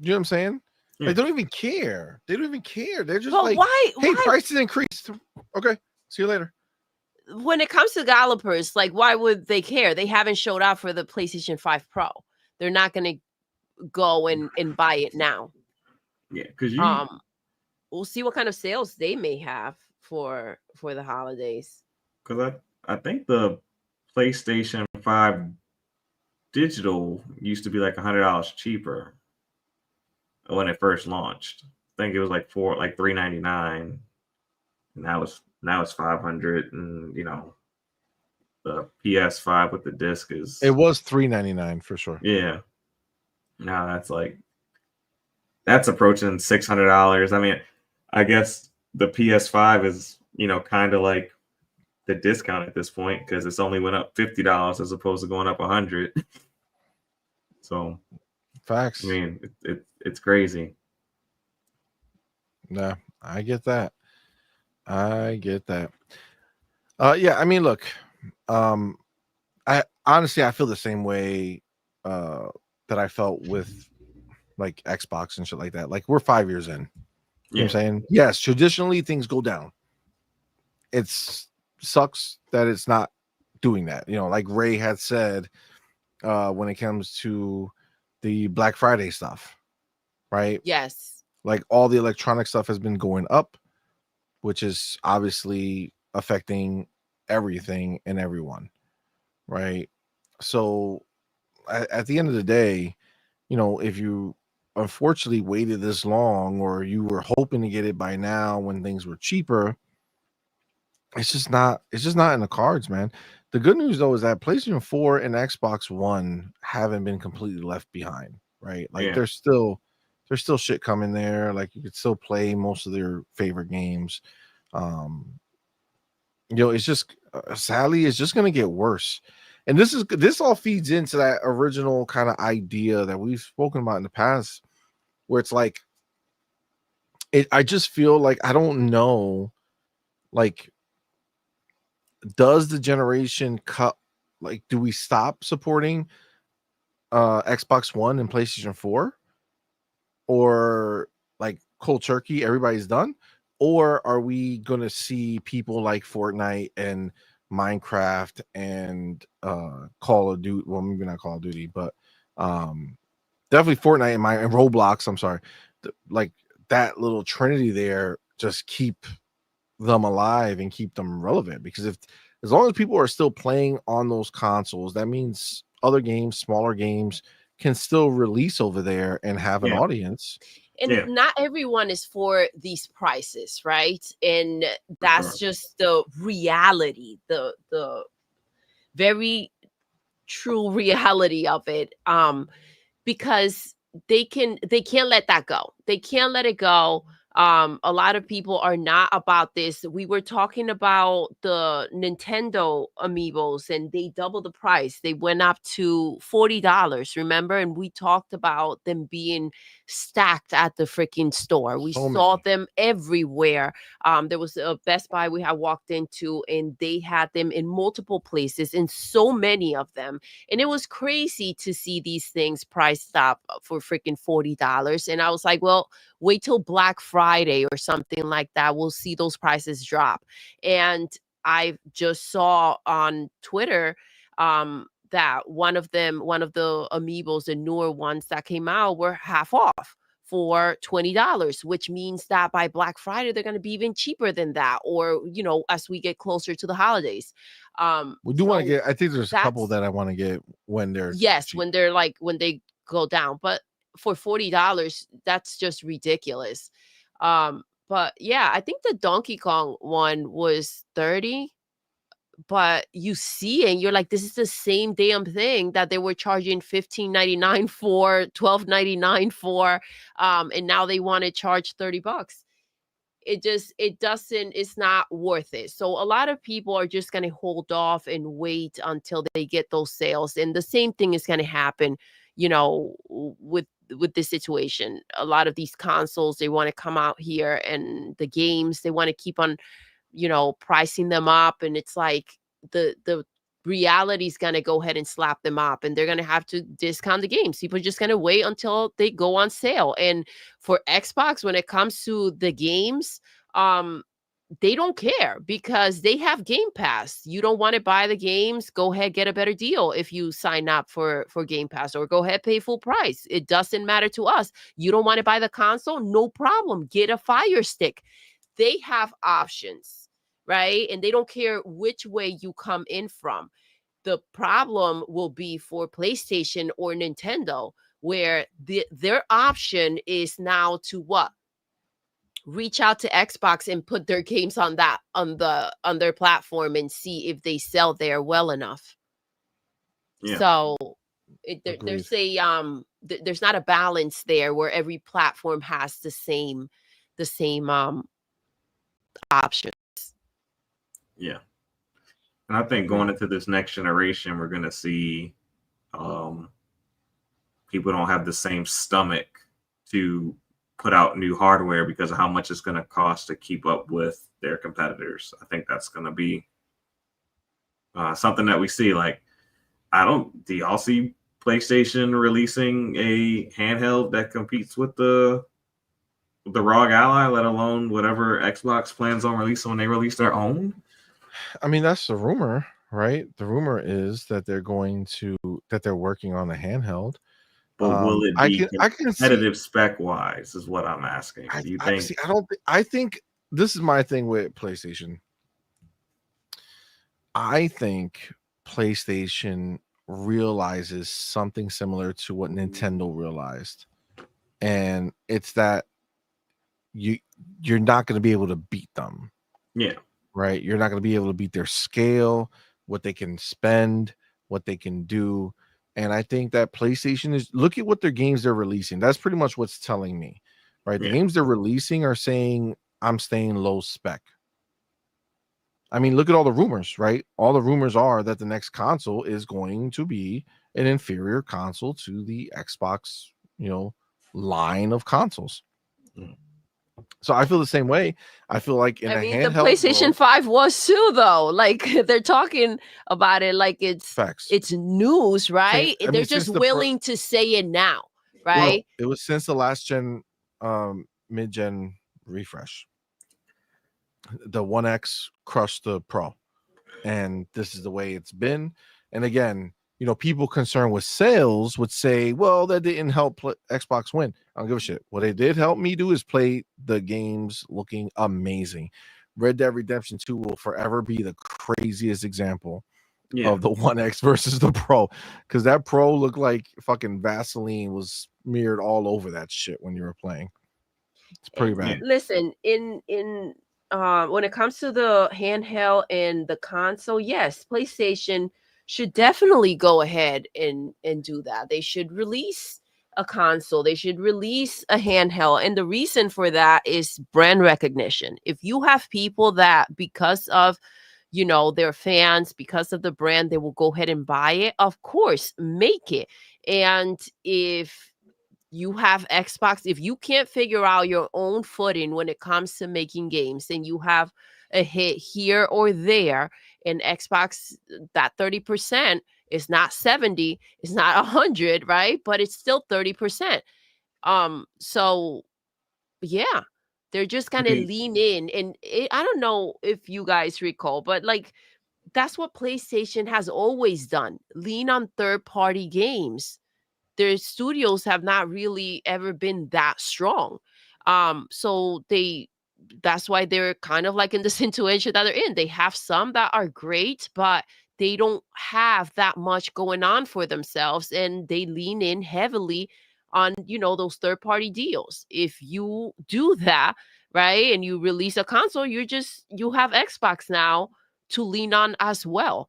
You know what I'm saying? Yeah. They don't even care. They don't even care. They're just But like, hey, prices increased. Okay, see you later. When it comes to developers, like, why would they care? They haven't showed up for the PlayStation 5 Pro. They're not going to go and buy it now. Yeah, because we'll see what kind of sales they may have for the holidays. Because I think the PlayStation 5 digital used to be like $100 cheaper when it first launched. I think it was like $399. And now it's 500, and the PS5 with the disc it was $399 for sure. Yeah. Now that's approaching $600. I mean, I guess the PS5 is, kind of like the discount at this point because it's only went up $50 as opposed to going up $100. So facts. I mean, it's crazy. Yeah, I get that. Yeah, I mean, look, I honestly, I feel the same way that I felt with like Xbox and shit like that. Like we're 5 years in. You know what I'm saying? Yes, traditionally things go down. It's sucks that it's not doing that. You know, like Ray had said when it comes to the Black Friday stuff, right? Yes. Like all the electronic stuff has been going up, which is obviously affecting everything and everyone, right? So at the end of the day, you know, if you unfortunately waited this long or you were hoping to get it by now when things were cheaper, it's just not in the cards, man. The good news though is that PlayStation 4 and Xbox One haven't been completely left behind, right? Like there's still shit coming there. Like you could still play most of their favorite games. You know, it's just sadly it's just gonna get worse. And this all feeds into that original kind of idea that we've spoken about in the past, where it's like I just feel like I don't know, like, does the generation cut, like, do we stop supporting Xbox One and PlayStation 4? Or like cold turkey, everybody's done? Or are we gonna see people like Fortnite and Minecraft and Call of Duty? Well, maybe not Call of Duty, but definitely Fortnite and Roblox. I'm sorry, like that little trinity there, just keep them alive and keep them relevant. Because if as long as people are still playing on those consoles, that means other games, smaller games, can still release over there and have an audience. And not everyone is for these prices, right? And that's just the reality, the very true reality of it. Because they can't let that go. They can't let it go. A lot of people are not about this. We were talking about the Nintendo amiibos and they doubled the price. They went up to $40, remember? And we talked about them being stacked at the freaking store. We saw them everywhere. There was a Best Buy we had walked into and they had them in multiple places and so many of them. And it was crazy to see these things priced up for freaking $40. And I was like, well, wait till Black Friday or something like that. We'll see those prices drop. And I just saw on Twitter that one of the amiibos, the newer ones that came out, were half off for $20, which means that by Black Friday, they're going to be even cheaper than that. Or, you know, as we get closer to the holidays. We do want to get, I think there's a couple that I want to get when they're cheap. When they're like, when they go down, but for $40, that's just ridiculous. But yeah, I think the Donkey Kong one was 30, but you see and you're like, this is the same damn thing that they were charging $15.99 for, $12.99 for, and now they want to charge $30. It's not worth it. So a lot of people are just going to hold off and wait until they get those sales. And the same thing is going to happen, you know, with this situation. A lot of these consoles, they want to come out here, and the games, they want to keep on, you know, pricing them up. And it's like the reality is going to go ahead and slap them up, and they're going to have to discount the games. People are just going to wait until they go on sale. And for Xbox, when it comes to the games, they don't care because they have Game Pass. You don't want to buy the games, go ahead, get a better deal if you sign up for Game Pass, or go ahead, pay full price. It doesn't matter to us. You don't want to buy the console? No problem. Get a Fire Stick. They have options, right? And they don't care which way you come in from. The problem will be for PlayStation or Nintendo, where their option is now to what? Reach out to Xbox and put their games on their platform and see if they sell there well enough. Yeah. So there's there's not a balance there where every platform has the same options. Yeah. And I think going into this next generation, we're going to see people don't have the same stomach to put out new hardware because of how much it's going to cost to keep up with their competitors. I think that's going to be something that we see. Like Do y'all see PlayStation releasing a handheld that competes with the ROG Ally, let alone whatever Xbox plans on releasing when they release their own? I mean, that's the rumor, right? The rumor is that they're working on a handheld. But will it I be can see. competitive spec wise? Is what I'm asking. Do you think? I don't. I think this is my thing with PlayStation. I think PlayStation realizes something similar to what Nintendo realized, and it's that you're not going to be able to beat them. Yeah. Right. You're not going to be able to beat their scale, what they can spend, what they can do. And I think that PlayStation is, look at what their games they're releasing. That's pretty much what's telling me, right? The games they're releasing are saying, I'm staying low spec. I mean, look at all the rumors, right? All the rumors are that the next console is going to be an inferior console to the Xbox, line of consoles. So I feel the same way. I feel like in handheld, the PlayStation 5 was too, though. Like, they're talking about it like it's facts. It's news, right? They're just willing to say it now, right? Well, it was since the last gen, mid-gen refresh. The 1X crushed the Pro, and this is the way it's been. And again, people concerned with sales would say, well, that didn't help Xbox win. I don't give a shit. What it did help me do is play the games looking amazing. Red Dead Redemption 2 will forever be the craziest example of the 1X versus the Pro, because that Pro looked like fucking Vaseline was smeared all over that shit when you were playing. It's pretty bad. Listen, in when it comes to the handheld and the console, yes, PlayStation should definitely go ahead and do that. They should release a console. They should release a handheld. And the reason for that is brand recognition. If you have people that, because of, their fans, because of the brand, they will go ahead and buy it, of course, make it. And if you have Xbox, if you can't figure out your own footing when it comes to making games, and you have a hit here or there, and Xbox, that 30% is not 70, it's not 100, right? But it's still 30%. So yeah, they're just gonna lean in, and I don't know if you guys recall, but like, that's what PlayStation has always done: lean on third-party games. Their studios have not really ever been that strong. So that's why they're kind of like in the situation that they're in. They have some that are great, but they don't have that much going on for themselves, and they lean in heavily on, those third-party deals. If you do that, right, and you release a console, you have Xbox now to lean on as well.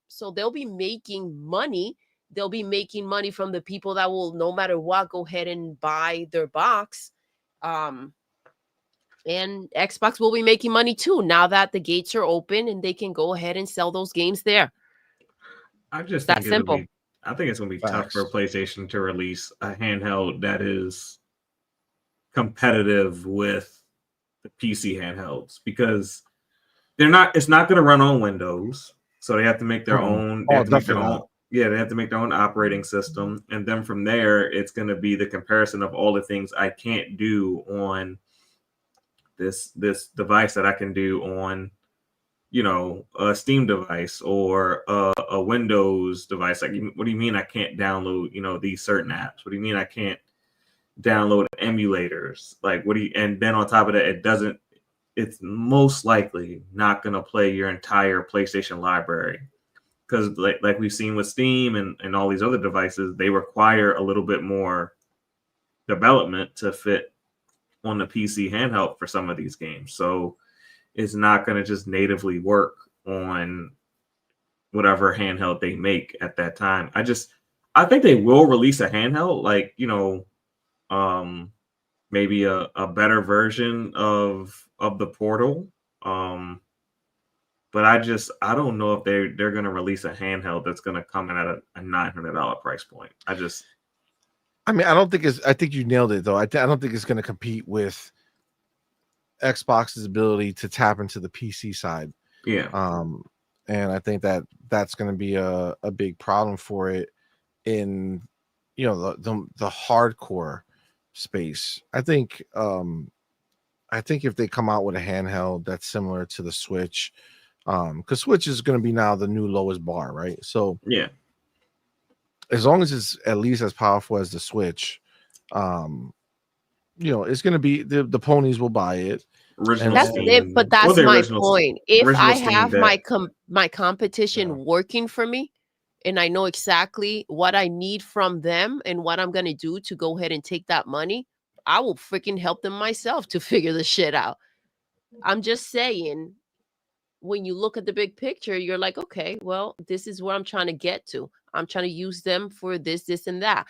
So they'll be making money. They'll be making money from the people that will, no matter what, go ahead and buy their box. And Xbox will be making money too, now that the gates are open and they can go ahead and sell those games there. I just think simple. I think it's going to be tough for PlayStation to release a handheld that is competitive with the PC handhelds, because it's not going to run on Windows. So they have to make their own. They have to make their own operating system. And then from there, it's going to be the comparison of all the things I can't do on this device that I can do on, a Steam device or a Windows device. Like, what do you mean I can't download, these certain apps? What do you mean I can't download emulators? Like, and then on top of that, it's most likely not going to play your entire PlayStation library. Because like we've seen with Steam and all these other devices, they require a little bit more development to fit on the PC handheld for some of these games. So it's not going to just natively work on whatever handheld they make at that time. I think they will release a handheld, like, maybe a better version of the Portal. But I don't know if they're going to release a handheld that's going to come in at a $900 price point. I don't think I think you nailed it, though. I don't think it's going to compete with Xbox's ability to tap into the PC side. Yeah. and I think that that's going to be a big problem for it in the hardcore space. I think if they come out with a handheld that's similar to the Switch, because Switch is going to be now the new lowest bar, right? So Yeah. as long as it's at least as powerful as the Switch, it's going to be the ponies will buy it. Original That's Steam, it, but that's the my original point. If original I Steam have Deck. my competition working for me, and I know exactly what I need from them and what I'm gonna do to go ahead and take that money, I will freaking help them myself to figure the shit out. I'm just saying, when you look at the big picture, you're like, okay, well, this is where I'm trying to get to. I'm trying to use them for this, and that.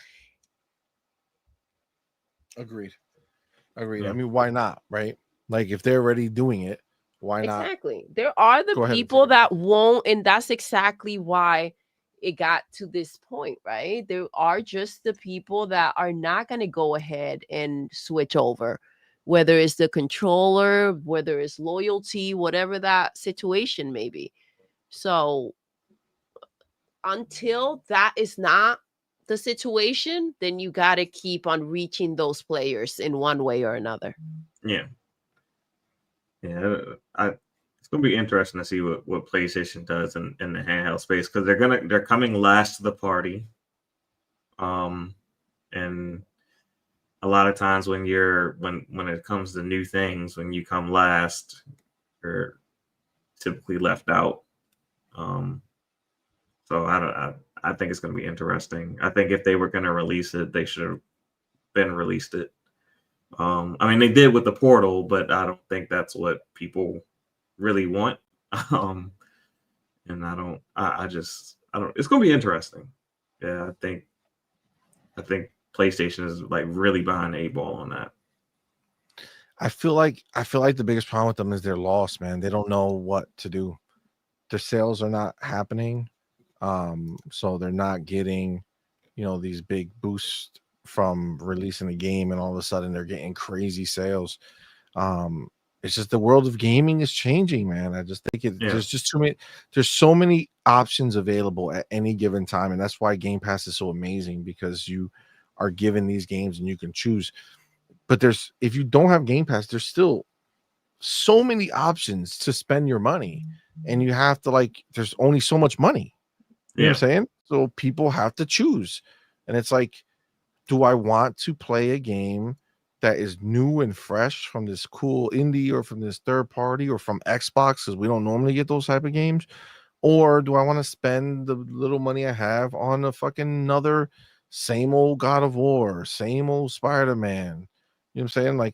Agreed. Yeah. I mean, why not, right? Like, if they're already doing it, why not? Exactly. There are the Go ahead and people take it. that won't, and that's exactly why it got to this point, right? There are just the people that are not going to go ahead and switch over, whether it's the controller, whether it's loyalty, whatever that situation may be. So until that is not the situation, then you got to keep on reaching those players in one way or another. Yeah. It's gonna be interesting to see what PlayStation does in the handheld space, because they're coming last to the party. And a lot of times when it comes to new things, when you come last, you're typically left out. So I think it's gonna be interesting. I think if they were gonna release it, they should have been released it. I mean, they did with the Portal, but I don't think that's what people really want. And I don't. It's going to be interesting. Yeah, I think PlayStation is like really behind the 8 ball on that. I feel like the biggest problem with them is they're lost, man. They don't know what to do. Their sales are not happening, so they're not getting, these big boosts from releasing the game, and all of a sudden they're getting crazy sales. It's just the world of gaming is changing, man. I just think there's just too many. There's so many options available at any given time, and that's why Game Pass is so amazing, because you are given these games and you can choose. But if you don't have Game Pass, there's still so many options to spend your money, and you have to there's only so much money. You know what I'm saying? So people have to choose, and it's like, do I want to play a game that is new and fresh from this cool indie or from this third party or from Xbox, because we don't normally get those type of games? Or do I want to spend the little money I have on a fucking another same old God of War, same old Spider-Man? You know what I'm saying?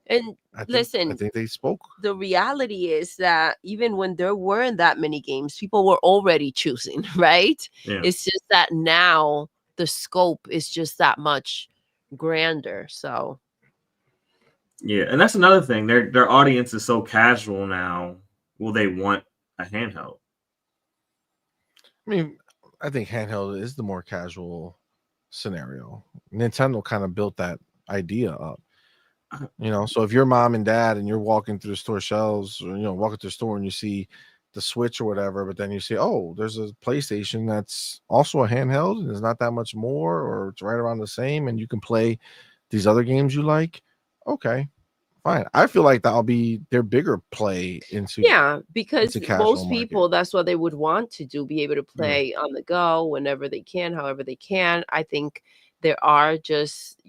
And I think they spoke. The reality is that even when there weren't that many games, people were already choosing, right? Yeah. It's just that now the scope is just that much grander. So Yeah, and that's another thing. Their audience is so casual now. Will they want a handheld? I mean, I think handheld is the more casual scenario. Nintendo kind of built that idea up. So if you're mom and dad and you're walking through the store shelves, or walking through the store and you see the Switch or whatever, but then you see, oh, there's a PlayStation that's also a handheld and it's not that much more, or it's right around the same, and you can play these other games you like. Okay, fine. I feel like that'll be their bigger play into because casual most market. people, that's what they would want to do, be able to play on the go whenever they can, however they can. I think there are just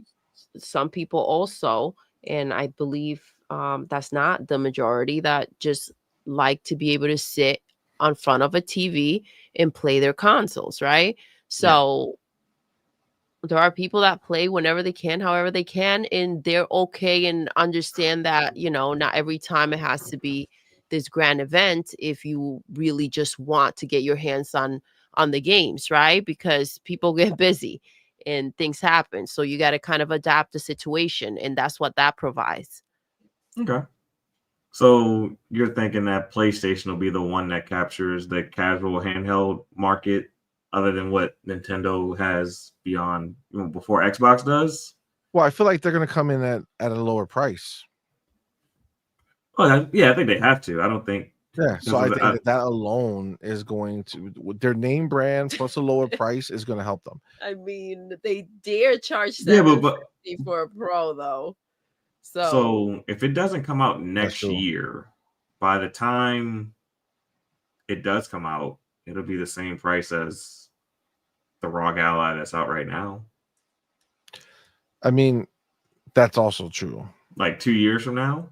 some people also, and I believe that's not the majority, that just like to be able to sit on front of a TV and play their consoles, right? So there are people that play whenever they can, however they can, and they're okay and understand that, not every time it has to be this grand event if you really just want to get your hands on the games, right? Because people get busy and things happen. So you got to kind of adapt the situation, and that's what that provides. Okay. So you're thinking that PlayStation will be the one that captures the casual handheld market, other than what Nintendo has beyond before Xbox does? Well, I feel like they're going to come in at a lower price. Oh, yeah, I think they have to. I don't think Yeah, so I Because think that alone is going to, with their name brand plus a lower price, is going to help them. I mean, they dare charge Yeah, but $750 for a Pro though. so if it doesn't come out next true. year, by the time it does come out, it'll be the same price as the ROG Ally that's out right now. I mean, that's also true. Like 2 years from now.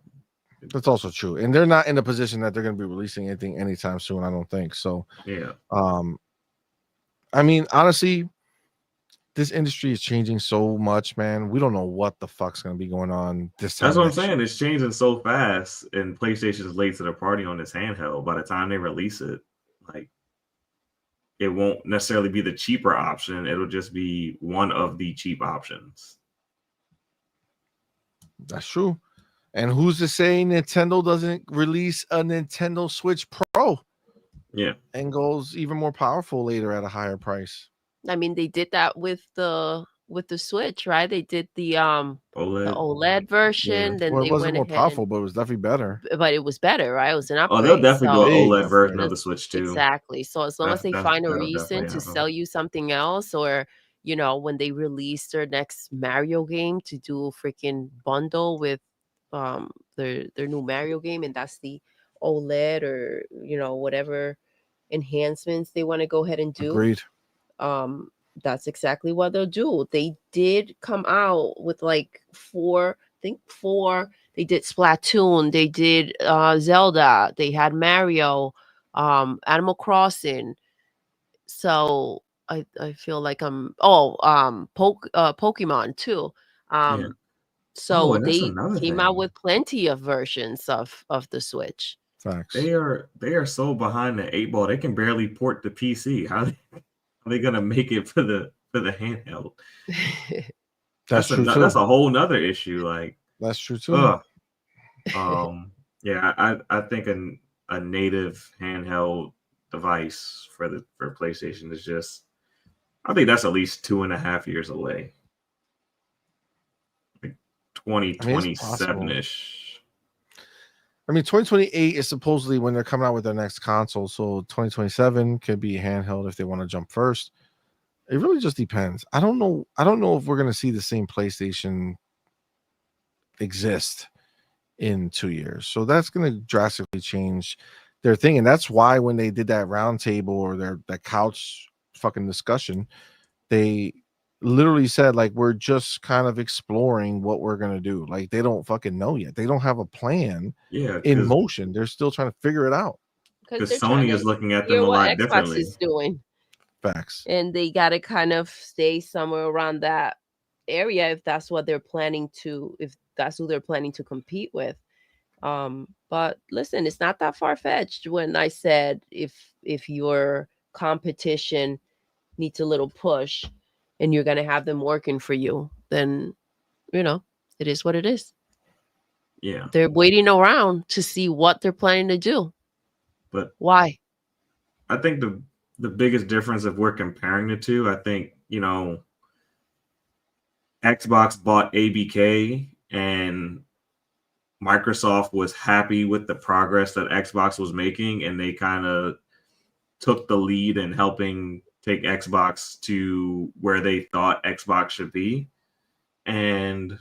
That's also true, and they're not in a position that they're going to be releasing anything anytime soon. I don't think so. Yeah. I mean, honestly, this industry is changing so much, man. We don't know what the fuck's going to be going on this time. That's what I'm saying. It's changing so fast, and PlayStation's late to the party on this handheld. By the time they release it, like, it won't necessarily be the cheaper option. It'll just be one of the cheap options. That's true. And who's to say Nintendo doesn't release a Nintendo Switch Pro? Yeah. And goes even more powerful later at a higher price. I mean, they did that with the Switch, right? They did the OLED version. Yeah. Then well, they it wasn't went more ahead powerful, but it was definitely better. But it was better, right? It was an upgrade. Oh, they'll definitely do an OLED version upgrade. of the Switch too. Exactly. So as long as they find a that'll reason definitely to happen. sell you something else, or when they release their next Mario game, to do a freaking bundle with their new Mario game, and that's the OLED, or whatever enhancements they want to go ahead and do. Agreed. That's exactly what they'll do. They did come out with like four. They did Splatoon, they did Zelda, they had Mario, Animal Crossing. So I feel like I'm Pokemon too. Yeah. So and that's they another came thing. out with plenty of versions of the Switch. Facts. They are so behind the 8 ball. They can barely port the PC. How are they gonna make it for the handheld? That's true too. That's a whole nother issue. Like, that's true too. Yeah, I think a native handheld device for PlayStation is just, I think that's at least 2.5 years away. Like 2027-ish. I mean, 2028 is supposedly when they're coming out with their next console. So 2027 could be handheld if they want to jump first. It really just depends. I don't know if we're going to see the same PlayStation exist in 2 years. So that's going to drastically change their thing. And that's why when they did that roundtable or that couch fucking discussion, they literally said, like, we're just kind of exploring what we're going to do. Like, they don't fucking know yet. They don't have a plan in motion. They're still trying to figure it out. Because Sony is looking at them a lot differently. Xbox is doing. Facts. And they got to kind of stay somewhere around that area if that's what they're planning to, if that's who they're planning to compete with. But listen, it's not that far-fetched when I said if your competition needs a little push and you're going to have them working for you, then it is what it is. Yeah, they're waiting around to see what they're planning to do. But why? I think the biggest difference, if we're comparing the two, I think, Xbox bought ABK and Microsoft was happy with the progress that Xbox was making, and they kind of took the lead in helping take Xbox to where they thought Xbox should be. And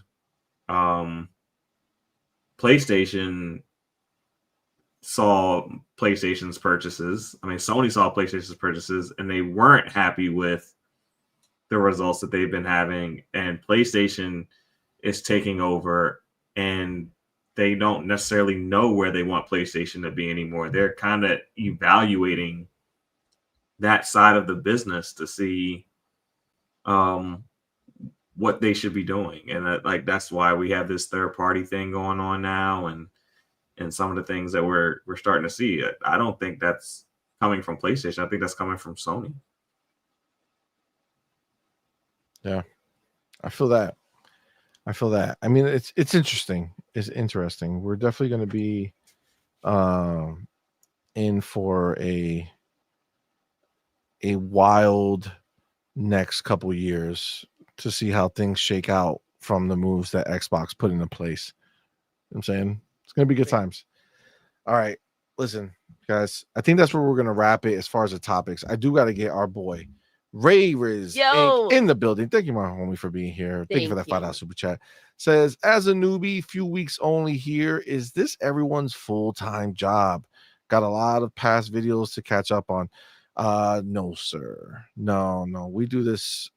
PlayStation saw PlayStation's purchases. I mean, Sony saw PlayStation's purchases, and they weren't happy with the results that they've been having. And PlayStation is taking over, and they don't necessarily know where they want PlayStation to be anymore. They're kind of evaluating that side of the business to see what they should be doing. And that's why we have this third party thing going on now, and some of the things that we're starting to see. I don't think that's coming from PlayStation. I think that's coming from Sony. Yeah, I feel that. I mean, it's interesting. It's interesting. We're definitely going to be in for a wild next couple years to see how things shake out from the moves that Xbox put into place. You know what I'm saying? It's going to be good times. All right. Listen, guys, I think that's where we're gonna wrap it as far as the topics. I do got to get our boy Ray Riz Inc. in the building. Thank you, my homie, for being here. Thank you for that $5 super chat. Says, as a newbie, few weeks only here. Is this everyone's full-time job? Got a lot of past videos to catch up on. No, sir. No. We do this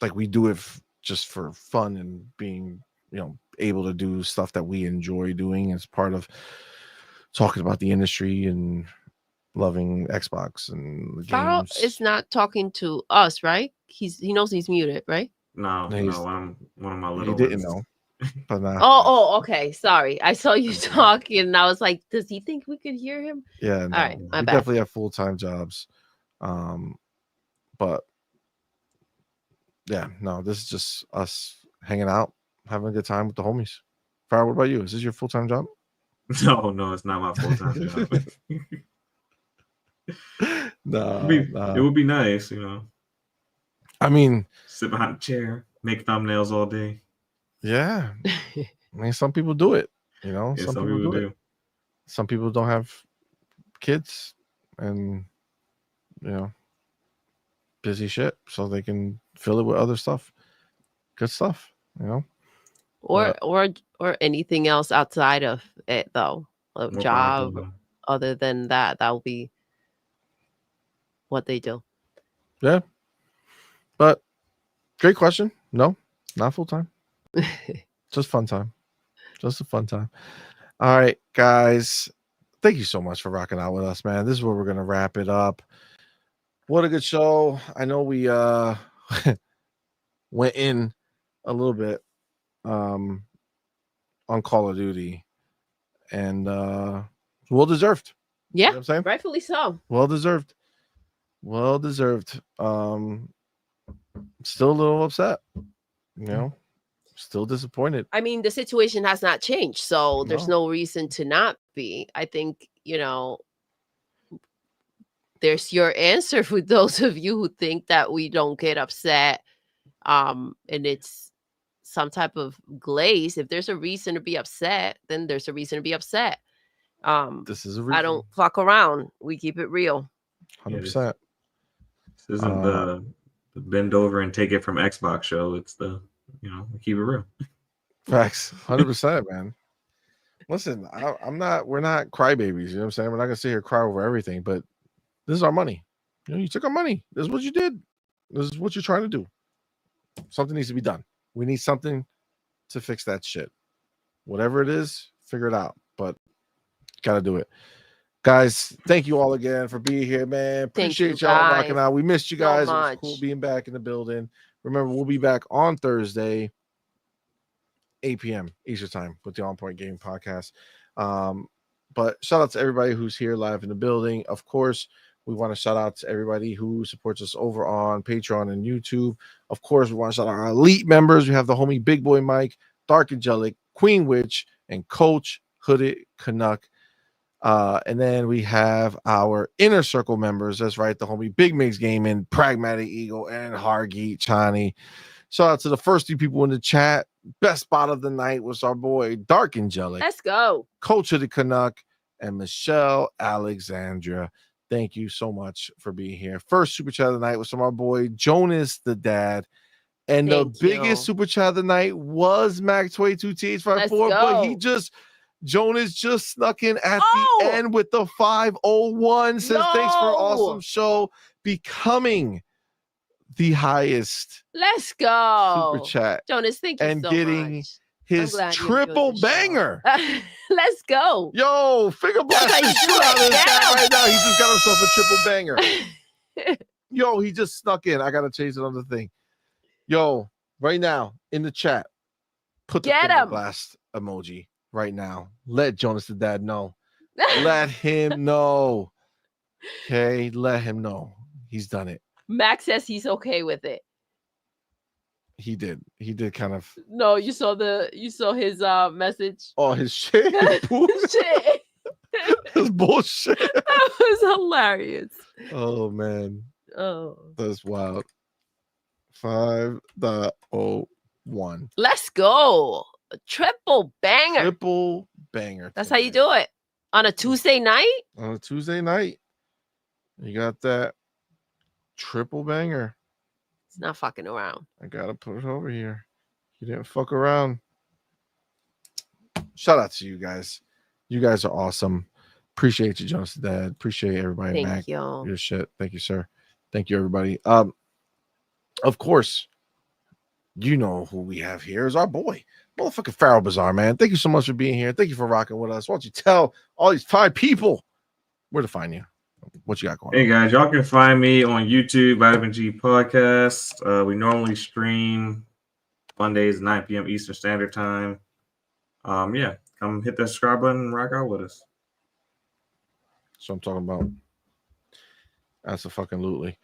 like we do it just for fun and being, able to do stuff that we enjoy doing as part of talking about the industry and loving Xbox and the Carl games. is not talking to us, right? He knows he's muted, right? No, one of my little. He didn't know. But Okay. Sorry, I saw you talking, and I was like, "Does he think we could hear him?" Yeah, all right, my we bad. definitely have full-time jobs, but yeah, no, this is just us hanging out, having a good time with the homies. Farrah, what about you? Is this your full-time job? No, it's not my full-time job. It would be nice, I mean, sit behind a chair, make thumbnails all day. Yeah. I mean, some people do it, Yeah, some people do. Some people don't have kids and, busy shit, so they can fill it with other stuff. Good stuff, Or anything else outside of it, though. A job other than that will be what they do. Yeah. But great question. No, not full time. Just fun time. Just a fun time. All right, guys. Thank you so much for rocking out with us, man. This is where we're gonna wrap it up. What a good show. I know we went in a little bit on Call of Duty, and well deserved. Yeah, you know what I'm saying? Rightfully so. Well deserved. Still a little upset, still disappointed. I mean, the situation has not changed, so there's no reason to not be. I think, there's your answer for those of you who think that we don't get upset, and it's some type of glaze. If there's a reason to be upset, then there's a reason to be upset. This is a reason. I don't fuck around. We keep it real. 100%. This isn't the bend over and take it from Xbox show. It's the, we keep it real. Facts. 100%, man. Listen, we're not crybabies. You know what I'm saying? We're not going to sit here and cry over everything, but this is our money. You took our money. This is what you did. This is what you're trying to do. Something needs to be done. We need something to fix that shit. Whatever it is, figure it out. But got to do it. Guys, thank you all again for being here, man. Appreciate y'all rocking out. We missed you guys. So much. It was cool being back in the building. Remember, we'll be back on Thursday, 8 p.m. Eastern time with the On Point Gaming Podcast. But shout out to everybody who's here live in the building. Of course, we want to shout out to everybody who supports us over on Patreon and YouTube. Of course, we want to shout out our elite members. We have the homie Big Boy Mike, Dark Angelic, Queen Witch, and Coach Hooded Canuck. And then we have our inner circle members. That's right, the homie Big Migs Gaming, Pragmatic Eagle, and Hargeet Chani. Shout out to the first 3 people in the chat. Best spot of the night was our boy Dark Angelic. Let's go. Coach of the Canuck and Michelle Alexandra. Thank you so much for being here. First super chat of the night was from our boy Jonas the Dad. And the biggest super chat of the night was Mac22TH54. But Jonas just snuck in at the end with the 501. Says thanks for an awesome show. Becoming the highest Let's go super chat. Jonas, thank you and so getting much. His triple banger. Let's go. Yo, finger blast the shit out of this guy right now. He just got himself a triple banger. Yo, he just snuck in. I gotta change another thing. Yo, right now in the chat, put the finger blast emoji right now. Let Jonas the Dad know. Let him know. Okay, let him know. He's done it. Max says he's okay with it. He did kind of. No, you saw his message. Oh, his shit. Shit. That's bullshit. That was hilarious. Oh man. Oh, that's wild. 5.01. Let's go. A triple banger. Triple banger. That's how you do it on a Tuesday night. On a Tuesday night, you got that triple banger. It's not fucking around. I gotta put it over here. You didn't fuck around. Shout out to you guys. You guys are awesome. Appreciate you, Jonas Dad. Appreciate everybody. Thank Mac, you. your shit. Thank you, sir. Thank you, everybody. Of course, you know who we have here is our boy, motherfucking Pharaoh Bazaar, man. Thank you so much for being here. Thank you for rocking with us. Why don't you tell all these fine people where to find you? What you got going on? Hey guys, y'all can find me on YouTube, Vitamin G Podcast. We normally stream Mondays 9 p.m. Eastern Standard Time. Yeah, come hit that subscribe button and rock out with us. So I'm talking about. That's a fucking lootly.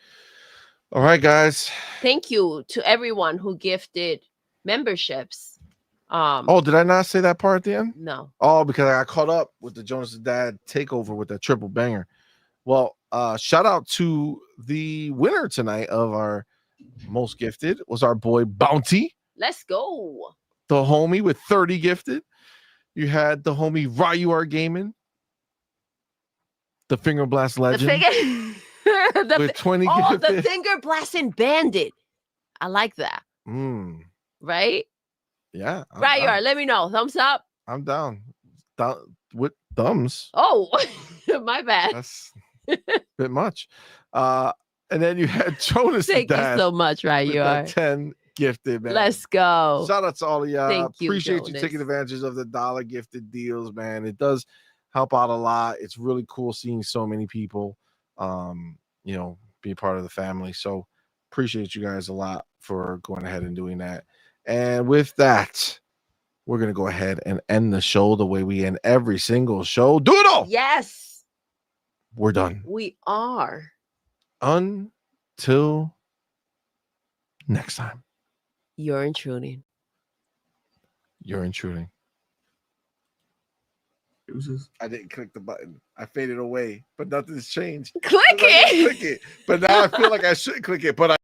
All right, guys. Thank you to everyone who gifted memberships. Oh, did I not say that part at the end? No. Oh, because I got caught up with the Jonas' Dad takeover with that triple banger. Well, shout out to the winner tonight of our most gifted was our boy Bounty, Let's go. the homie with 30 gifted. You had the homie Ryuar Gaming, the Finger Blast Legend, with 20 oh, gifted. the Finger Blasting Bandit. I like that. Right? Yeah. Ryuar, let me know. Thumbs up. I'm down. With thumbs. Oh, my bad. That's a bit much. And then you had Jonas' Thank Dad you so much, with that Ryuar. 10 gifted, man. Let's go. Shout out to all of y'all. Thank you, Appreciate Jonas. you taking advantage of the dollar gifted deals, man. It does help out a lot. It's really cool seeing so many people, be a part of the family. So appreciate you guys a lot for going ahead and doing that. And with that, we're going to go ahead and end the show the way we end every single show. Doodle! Yes. We're done. We are. Until next time. You're intruding. You're intruding. Deuces. I didn't click the button. I faded away, but nothing's changed. Click it. Click it. But now I feel like I should click it, but I